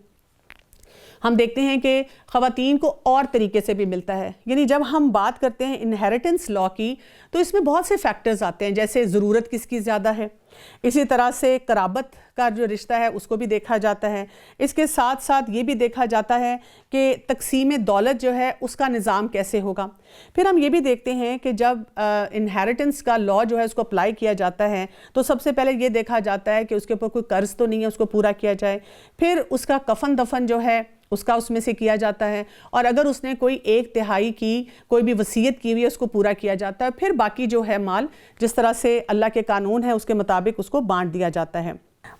ہم دیکھتے ہیں کہ خواتین کو اور طریقے سے بھی ملتا ہے، یعنی جب ہم بات کرتے ہیں انہیریٹنس لاء کی تو اس میں بہت سے فیکٹرز آتے ہیں، جیسے ضرورت کس کی زیادہ ہے، اسی طرح سے قرابت کا جو رشتہ ہے اس کو بھی دیکھا جاتا ہے۔ اس کے ساتھ ساتھ یہ بھی دیکھا جاتا ہے کہ تقسیم دولت جو ہے اس کا نظام کیسے ہوگا۔ پھر ہم یہ بھی دیکھتے ہیں کہ جب انہیریٹنس کا لاء جو ہے اس کو اپلائی کیا جاتا ہے تو سب سے پہلے یہ دیکھا جاتا ہے کہ اس کے اوپر کوئی قرض تو نہیں ہے، اس کو پورا کیا جائے۔ پھر اس کا کفن دفن جو ہے اس کا اس میں سے کیا جاتا ہے، اور اگر اس نے کوئی 1/3 کی کوئی بھی وصیت کی ہوئی ہے اس کو پورا کیا جاتا ہے۔ پھر باقی جو ہے مال جس طرح سے اللہ کے قانون ہے اس کے مطابق اس کو بانٹ دیا جاتا ہے۔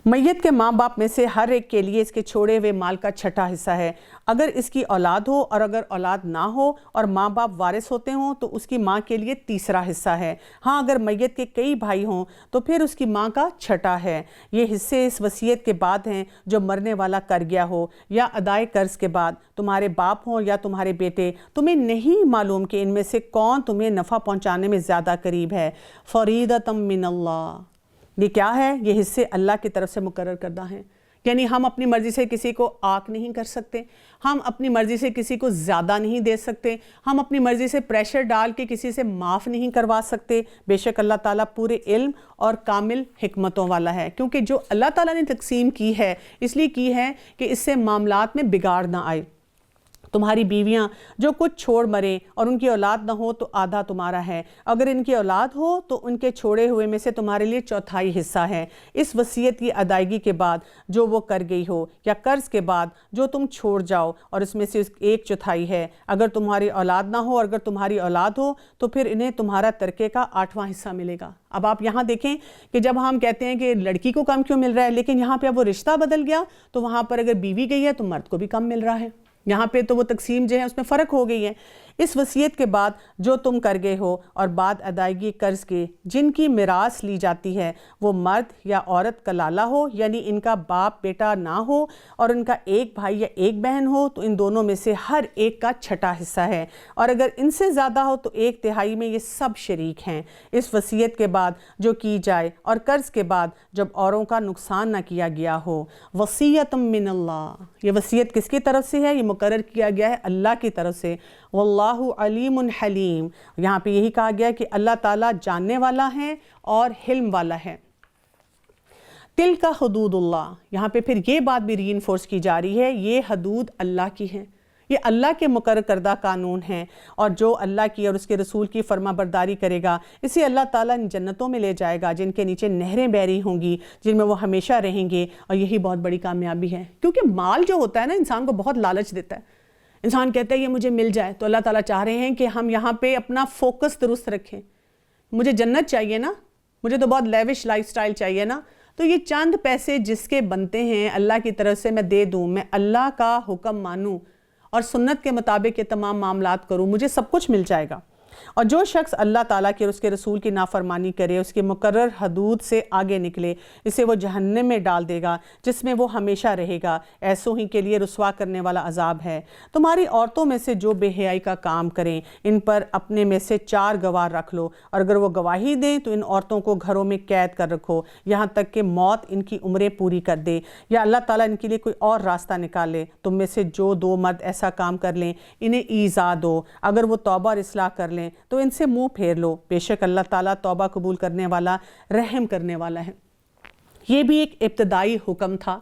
میت کے ماں باپ میں سے ہر ایک کے لیے اس کے چھوڑے ہوئے مال کا 6واں حصہ ہے۔ اگر اس کی اولاد ہو اور اگر اولاد نہ ہو اور ماں باپ وارث ہوتے ہوں تو اس کی ماں کے لیے 3واں حصہ ہے۔ ہاں اگر میت کے کئی بھائی ہوں تو پھر اس کی ماں کا 6واں ہے۔ یہ حصے اس وصیت کے بعد ہیں جو مرنے والا کر گیا ہو، یا ادائے قرض کے بعد۔ تمہارے باپ ہوں یا تمہارے بیٹے، تمہیں نہیں معلوم کہ ان میں سے کون تمہیں نفع پہنچانے میں زیادہ قریب ہے۔ فریضۃ من اللہ، یہ کیا ہے؟ یہ حصے اللہ کی طرف سے مقرر کردہ ہیں، یعنی ہم اپنی مرضی سے کسی کو عاق نہیں کر سکتے، ہم اپنی مرضی سے کسی کو زیادہ نہیں دے سکتے، ہم اپنی مرضی سے پریشر ڈال کے کسی سے معاف نہیں کروا سکتے۔ بے شک اللہ تعالیٰ پورے علم اور کامل حکمتوں والا ہے، کیونکہ جو اللہ تعالیٰ نے تقسیم کی ہے اس لیے کی ہے کہ اس سے معاملات میں بگاڑ نہ آئے۔ تمہاری بیویاں جو کچھ چھوڑ مریں اور ان کی اولاد نہ ہو تو آدھا تمہارا ہے، اگر ان کی اولاد ہو تو ان کے چھوڑے ہوئے میں سے تمہارے لیے 1/4 حصہ ہے، اس وصیت کی ادائیگی کے بعد جو وہ کر گئی ہو، یا قرض کے بعد جو تم چھوڑ جاؤ، اور اس میں سے 1/4 ہے۔ اگر تمہاری اولاد نہ ہو اور اگر تمہاری اولاد ہو تو پھر انہیں تمہارا ترکے کا 8واں حصہ ملے گا۔ اب آپ یہاں دیکھیں کہ جب ہم کہتے ہیں کہ لڑکی کو کم کیوں مل رہا ہے، لیکن یہاں پہ اب وہ رشتہ بدل گیا تو وہاں پر اگر بیوی گئی ہے تو مرد کو بھی کم مل رہا ہے۔ یہاں پہ تو وہ تقسیم جو ہے اس میں فرق ہو گئی ہے۔ اس وصیت کے بعد جو تم کر گئے ہو اور بعد ادائیگی قرض کے جن کی میراث لی جاتی ہے وہ مرد یا عورت کا لالا ہو یعنی ان کا باپ بیٹا نہ ہو اور ان کا ایک بھائی یا ایک بہن ہو تو ان دونوں میں سے ہر ایک کا چھٹا حصہ ہے، اور اگر ان سے زیادہ ہو تو 1/3 میں یہ سب شریک ہیں۔ اس وصیت کے بعد جو کی جائے اور قرض کے بعد جب اوروں کا نقصان نہ کیا گیا ہو، وصیت من اللہ، یہ وصیت کس کی طرف سے ہے؟ یہ مقرر کیا گیا ہے اللہ کی طرف سے۔ واللہ علیم حلیم، یہاں پہ یہی کہا گیا ہے کہ اللہ تعالیٰ جاننے والا ہے اور حلم والا ہے۔ تلک حدود اللہ، یہاں پہ پھر یہ بات بھی ری انفورس کی جا رہی ہے، یہ حدود اللہ کی ہیں، یہ اللہ کے مقرر کردہ قانون ہیں، اور جو اللہ کی اور اس کے رسول کی فرما برداری کرے گا اسے اللہ تعالیٰ ان جنتوں میں لے جائے گا جن کے نیچے نہریں بہہ رہی ہوں گی، جن میں وہ ہمیشہ رہیں گے، اور یہی بہت بڑی کامیابی ہے۔ کیونکہ مال جو ہوتا ہے نا انسان کو بہت لالچ دیتا ہے، انسان کہتا ہے یہ مجھے مل جائے، تو اللہ تعالیٰ چاہ رہے ہیں کہ ہم یہاں پہ اپنا فوکس درست رکھیں۔ مجھے جنت چاہیے نا، مجھے تو بہت لیوش لائف سٹائل چاہیے نا، تو یہ چند پیسے جس کے بنتے ہیں اللہ کی طرف سے میں دے دوں، میں اللہ کا حکم مانوں اور سنت کے مطابق یہ تمام معاملات کروں، مجھے سب کچھ مل جائے گا۔ اور جو شخص اللہ تعالیٰ کی اور اس کے رسول کی نافرمانی کرے، اس کے مقرر حدود سے آگے نکلے، اسے وہ جہنم میں ڈال دے گا جس میں وہ ہمیشہ رہے گا، ایسوں ہی کے لیے رسوا کرنے والا عذاب ہے۔ تمہاری عورتوں میں سے جو بے حیائی کا کام کریں ان پر اپنے میں سے 4 گواہ رکھ لو، اور اگر وہ گواہی دیں تو ان عورتوں کو گھروں میں قید کر رکھو یہاں تک کہ موت ان کی عمریں پوری کر دے، یا اللہ تعالیٰ ان کے لیے کوئی اور راستہ نکالے۔ تم میں سے جو 2 مرد ایسا کام کر لیں انہیں ایذا دو، اگر وہ توبہ اور اصلاح کر لیں تو ان سے منہ پھیر لو، بے شک اللہ تعالیٰ توبہ قبول کرنے والا رحم کرنے والا ہے۔ یہ بھی ایک ابتدائی حکم تھا،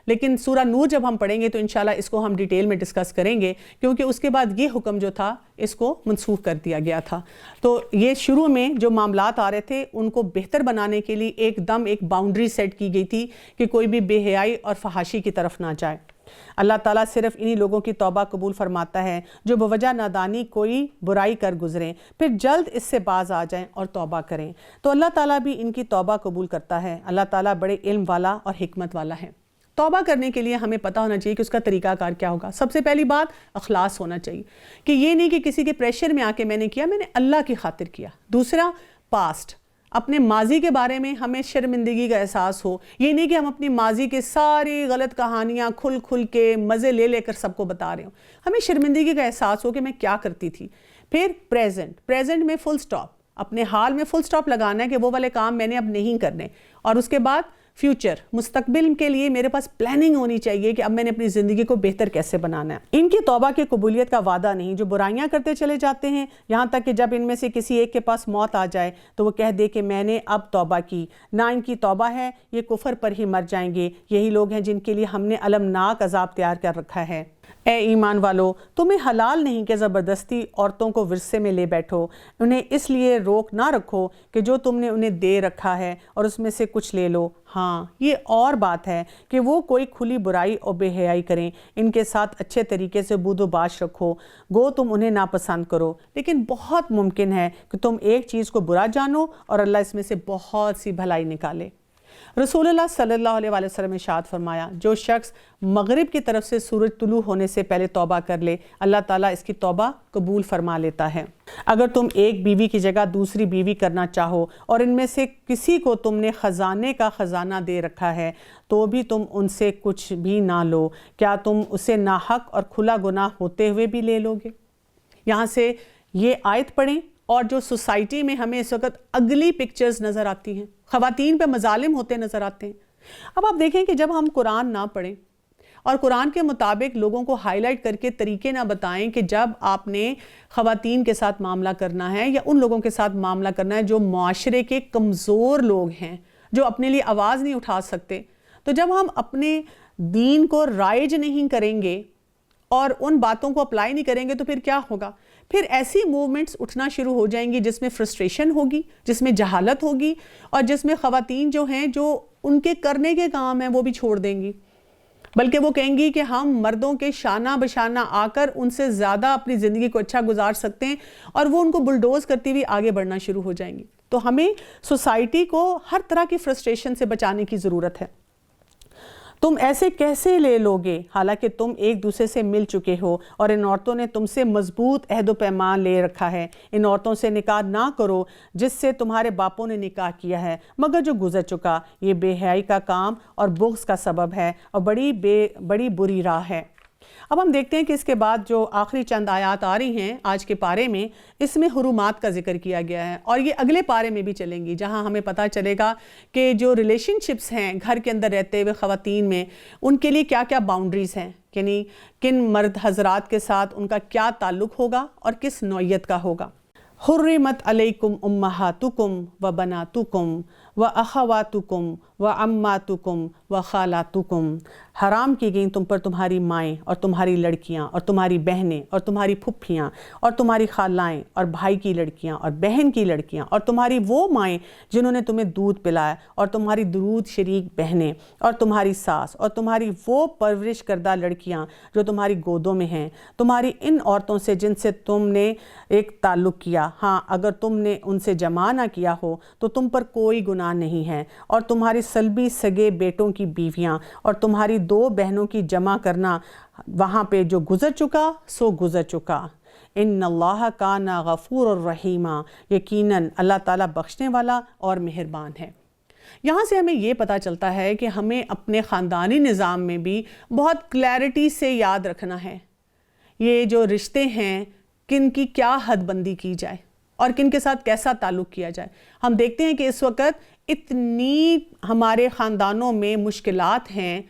لیکن سورہ نور جب ہم پڑھیں گے تو انشاءاللہ اس کو ہم ڈیٹیل میں ڈسکس کریں گے، کیونکہ اس کے بعد یہ حکم جو تھا اس کو منسوخ کر دیا گیا تھا۔ تو یہ شروع میں جو معاملات آ رہے تھے ان کو بہتر بنانے کے لیے ایک باؤنڈری سیٹ کی گئی تھی کہ کوئی بھی بے حیائی اور فحاشی کی طرف نہ جائے۔ اللہ تعالیٰ صرف انہی لوگوں کی توبہ قبول فرماتا ہے جو بوجہ نادانی کوئی برائی کر گزریں، پھر جلد اس سے باز آ جائیں اور توبہ کریں، تو اللہ تعالیٰ بھی ان کی توبہ قبول کرتا ہے۔ اللہ تعالیٰ بڑے علم والا اور حکمت والا ہے۔ توبہ کرنے کے لیے ہمیں پتہ ہونا چاہیے کہ اس کا طریقہ کار کیا ہوگا۔ سب سے پہلی بات اخلاص ہونا چاہیے، کہ یہ نہیں کہ کسی کے پریشر میں آ کے میں نے کیا، میں نے اللہ کی خاطر کیا۔ دوسرا پاسٹ، اپنے ماضی کے بارے میں ہمیں شرمندگی کا احساس ہو، یہ نہیں کہ ہم اپنی ماضی کے ساری غلط کہانیاں کھل کے مزے لے کر سب کو بتا رہے ہوں، ہمیں شرمندگی کا احساس ہو کہ میں کیا کرتی تھی۔ پھر پریزنٹ میں فل سٹاپ، اپنے حال میں فل سٹاپ لگانا ہے کہ وہ والے کام میں نے اب نہیں کرنے، اور اس کے بعد فیوچر، مستقبل کے لیے میرے پاس پلاننگ ہونی چاہیے کہ اب میں نے اپنی زندگی کو بہتر کیسے بنانا ہے۔ ان کی توبہ کی قبولیت کا وعدہ نہیں، جو برائیاں کرتے چلے جاتے ہیں یہاں تک کہ جب ان میں سے کسی ایک کے پاس موت آ جائے تو وہ کہہ دے کہ میں نے اب توبہ کی، نہ ان کی توبہ ہے، یہ کفر پر ہی مر جائیں گے۔ یہی لوگ ہیں جن کے لیے ہم نے المناک عذاب تیار کر رکھا ہے۔ اے ایمان والو، تمہیں حلال نہیں کہ زبردستی عورتوں کو ورثے میں لے بیٹھو، انہیں اس لیے روک نہ رکھو کہ جو تم نے انہیں دے رکھا ہے اور اس میں سے کچھ لے لو۔ ہاں یہ اور بات ہے کہ وہ کوئی کھلی برائی اور بے حیائی کریں، ان کے ساتھ اچھے طریقے سے بود و باش رکھو، گو تم انہیں ناپسند کرو، لیکن بہت ممکن ہے کہ تم ایک چیز کو برا جانو اور اللہ اس میں سے بہت سی بھلائی نکالے۔ رسول اللہ صلی اللہ علیہ وآلہ وسلم نے ارشاد فرمایا، جو شخص مغرب کی طرف سے سورج طلوع ہونے سے پہلے توبہ کر لے اللہ تعالیٰ اس کی توبہ قبول فرما لیتا ہے۔ اگر تم ایک بیوی کی جگہ دوسری بیوی کرنا چاہو اور ان میں سے کسی کو تم نے خزانے کا خزانہ دے رکھا ہے تو بھی تم ان سے کچھ بھی نہ لو، کیا تم اسے ناحق اور کھلا گناہ ہوتے ہوئے بھی لے لو گے؟ یہاں سے یہ آیت پڑھیں، اور جو سوسائٹی میں ہمیں اس وقت اگلی پکچرز نظر آتی ہیں، خواتین پہ مظالم ہوتے نظر آتے ہیں۔ اب آپ دیکھیں کہ جب ہم قرآن نہ پڑھیں اور قرآن کے مطابق لوگوں کو ہائی لائٹ کر کے طریقے نہ بتائیں کہ جب آپ نے خواتین کے ساتھ معاملہ کرنا ہے یا ان لوگوں کے ساتھ معاملہ کرنا ہے جو معاشرے کے کمزور لوگ ہیں، جو اپنے لیے آواز نہیں اٹھا سکتے، تو جب ہم اپنے دین کو رائج نہیں کریں گے اور ان باتوں کو اپلائی نہیں کریں گے تو پھر کیا ہوگا؟ پھر ایسی موومنٹس اٹھنا شروع ہو جائیں گی جس میں فرسٹریشن ہوگی، جس میں جہالت ہوگی، اور جس میں خواتین جو ہیں جو ان کے کرنے کے کام ہیں وہ بھی چھوڑ دیں گی، بلکہ وہ کہیں گی کہ ہم مردوں کے شانہ بشانہ آ کر ان سے زیادہ اپنی زندگی کو اچھا گزار سکتے ہیں، اور وہ ان کو بلڈوز کرتی ہوئی آگے بڑھنا شروع ہو جائیں گی۔ تو ہمیں سوسائٹی کو ہر طرح کی فرسٹریشن سے بچانے کی ضرورت ہے۔ تم ایسے کیسے لے لوگے حالانکہ تم ایک دوسرے سے مل چکے ہو اور ان عورتوں نے تم سے مضبوط عہد و پیمان لے رکھا ہے۔ ان عورتوں سے نکاح نہ کرو جس سے تمہارے باپوں نے نکاح کیا ہے مگر جو گزر چکا، یہ بے حیائی کا کام اور بغض کا سبب ہے اور بڑی بری راہ ہے۔ اب ہم دیکھتے ہیں کہ اس کے بعد جو آخری چند آیات آ رہی ہیں آج کے پارے میں، اس میں حرمات کا ذکر کیا گیا ہے اور یہ اگلے پارے میں بھی چلیں گی، جہاں ہمیں پتہ چلے گا کہ جو ریلیشن شپس ہیں گھر کے اندر رہتے ہوئے خواتین میں، ان کے لیے کیا کیا باؤنڈریز ہیں، یعنی کن مرد حضرات کے ساتھ ان کا کیا تعلق ہوگا اور کس نوعیت کا ہوگا۔ حرمت علیکم امہاتکم و بناتکم و اخواتکم و عماتکم و خالاتکم، حرام کی گئیں تم پر تمہاری مائیں اور تمہاری لڑکیاں اور تمہاری بہنیں اور تمہاری پھپھیاں اور تمہاری خالائیں اور بھائی کی لڑکیاں اور بہن کی لڑکیاں اور تمہاری وہ مائیں جنہوں نے تمہیں دودھ پلایا اور تمہاری درود شریک بہنیں اور تمہاری ساس اور تمہاری وہ پرورش کردہ لڑکیاں جو تمہاری گودوں میں ہیں، تمہاری ان عورتوں سے جن سے تم نے ایک تعلق کیا، ہاں اگر تم نے ان سے جمع نہ کیا ہو تو تم پر کوئی گناہ نہیں ہے، اور تمہاری سلبی سگے بیٹوں کی بیویاں اور تمہاری دو بہنوں کی جمع کرنا وہاں پہ جو گزر چکا سو گزر چکا۔ ان اللہ کان غفور الرحیم، یقیناً اللہ تعالیٰ بخشنے والا اور مہربان ہے۔ یہاں سے ہمیں یہ پتہ چلتا ہے کہ ہمیں اپنے خاندانی نظام میں بھی بہت کلیئرٹی سے یاد رکھنا ہے یہ جو رشتے ہیں کن کی کیا حد بندی کی جائے اور کن کے ساتھ کیسا تعلق کیا جائے۔ ہم دیکھتے ہیں کہ اس وقت اتنی ہمارے خاندانوں میں مشکلات ہیں،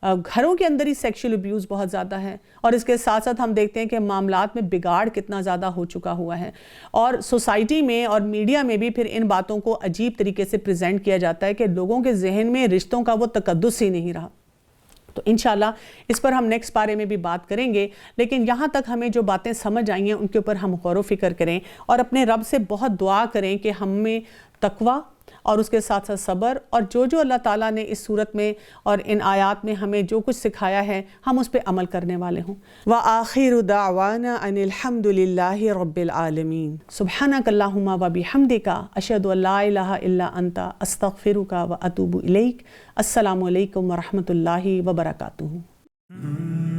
گھروں کے اندر ہی سیکشل ابیوز بہت زیادہ ہے، اور اس کے ساتھ ساتھ ہم دیکھتے ہیں کہ معاملات میں بگاڑ کتنا زیادہ ہو چکا ہوا ہے، اور سوسائٹی میں اور میڈیا میں بھی پھر ان باتوں کو عجیب طریقے سے پریزنٹ کیا جاتا ہے کہ لوگوں کے ذہن میں رشتوں کا وہ تقدس ہی نہیں رہا۔ تو انشاءاللہ اس پر ہم نیکسٹ پارے میں بھی بات کریں گے، لیکن یہاں تک ہمیں جو باتیں سمجھ آئی ہیں ان کے اوپر ہم غور و فکر کریں اور اپنے رب سے بہت دعا کریں کہ ہمیں تقوی اور اس کے ساتھ ساتھ صبر اور جو اللہ تعالیٰ نے اس صورت میں اور ان آیات میں ہمیں جو کچھ سکھایا ہے ہم اس پہ عمل کرنے والے ہوں۔ وآخر دعوانا ان الحمد للہ رب العالمین، سبحانک اللہم وبحمدک، اشہد ان لا الہ الا انت، استغفرک واتوب الیک۔ السلام علیکم ورحمۃ اللہ وبرکاتہ۔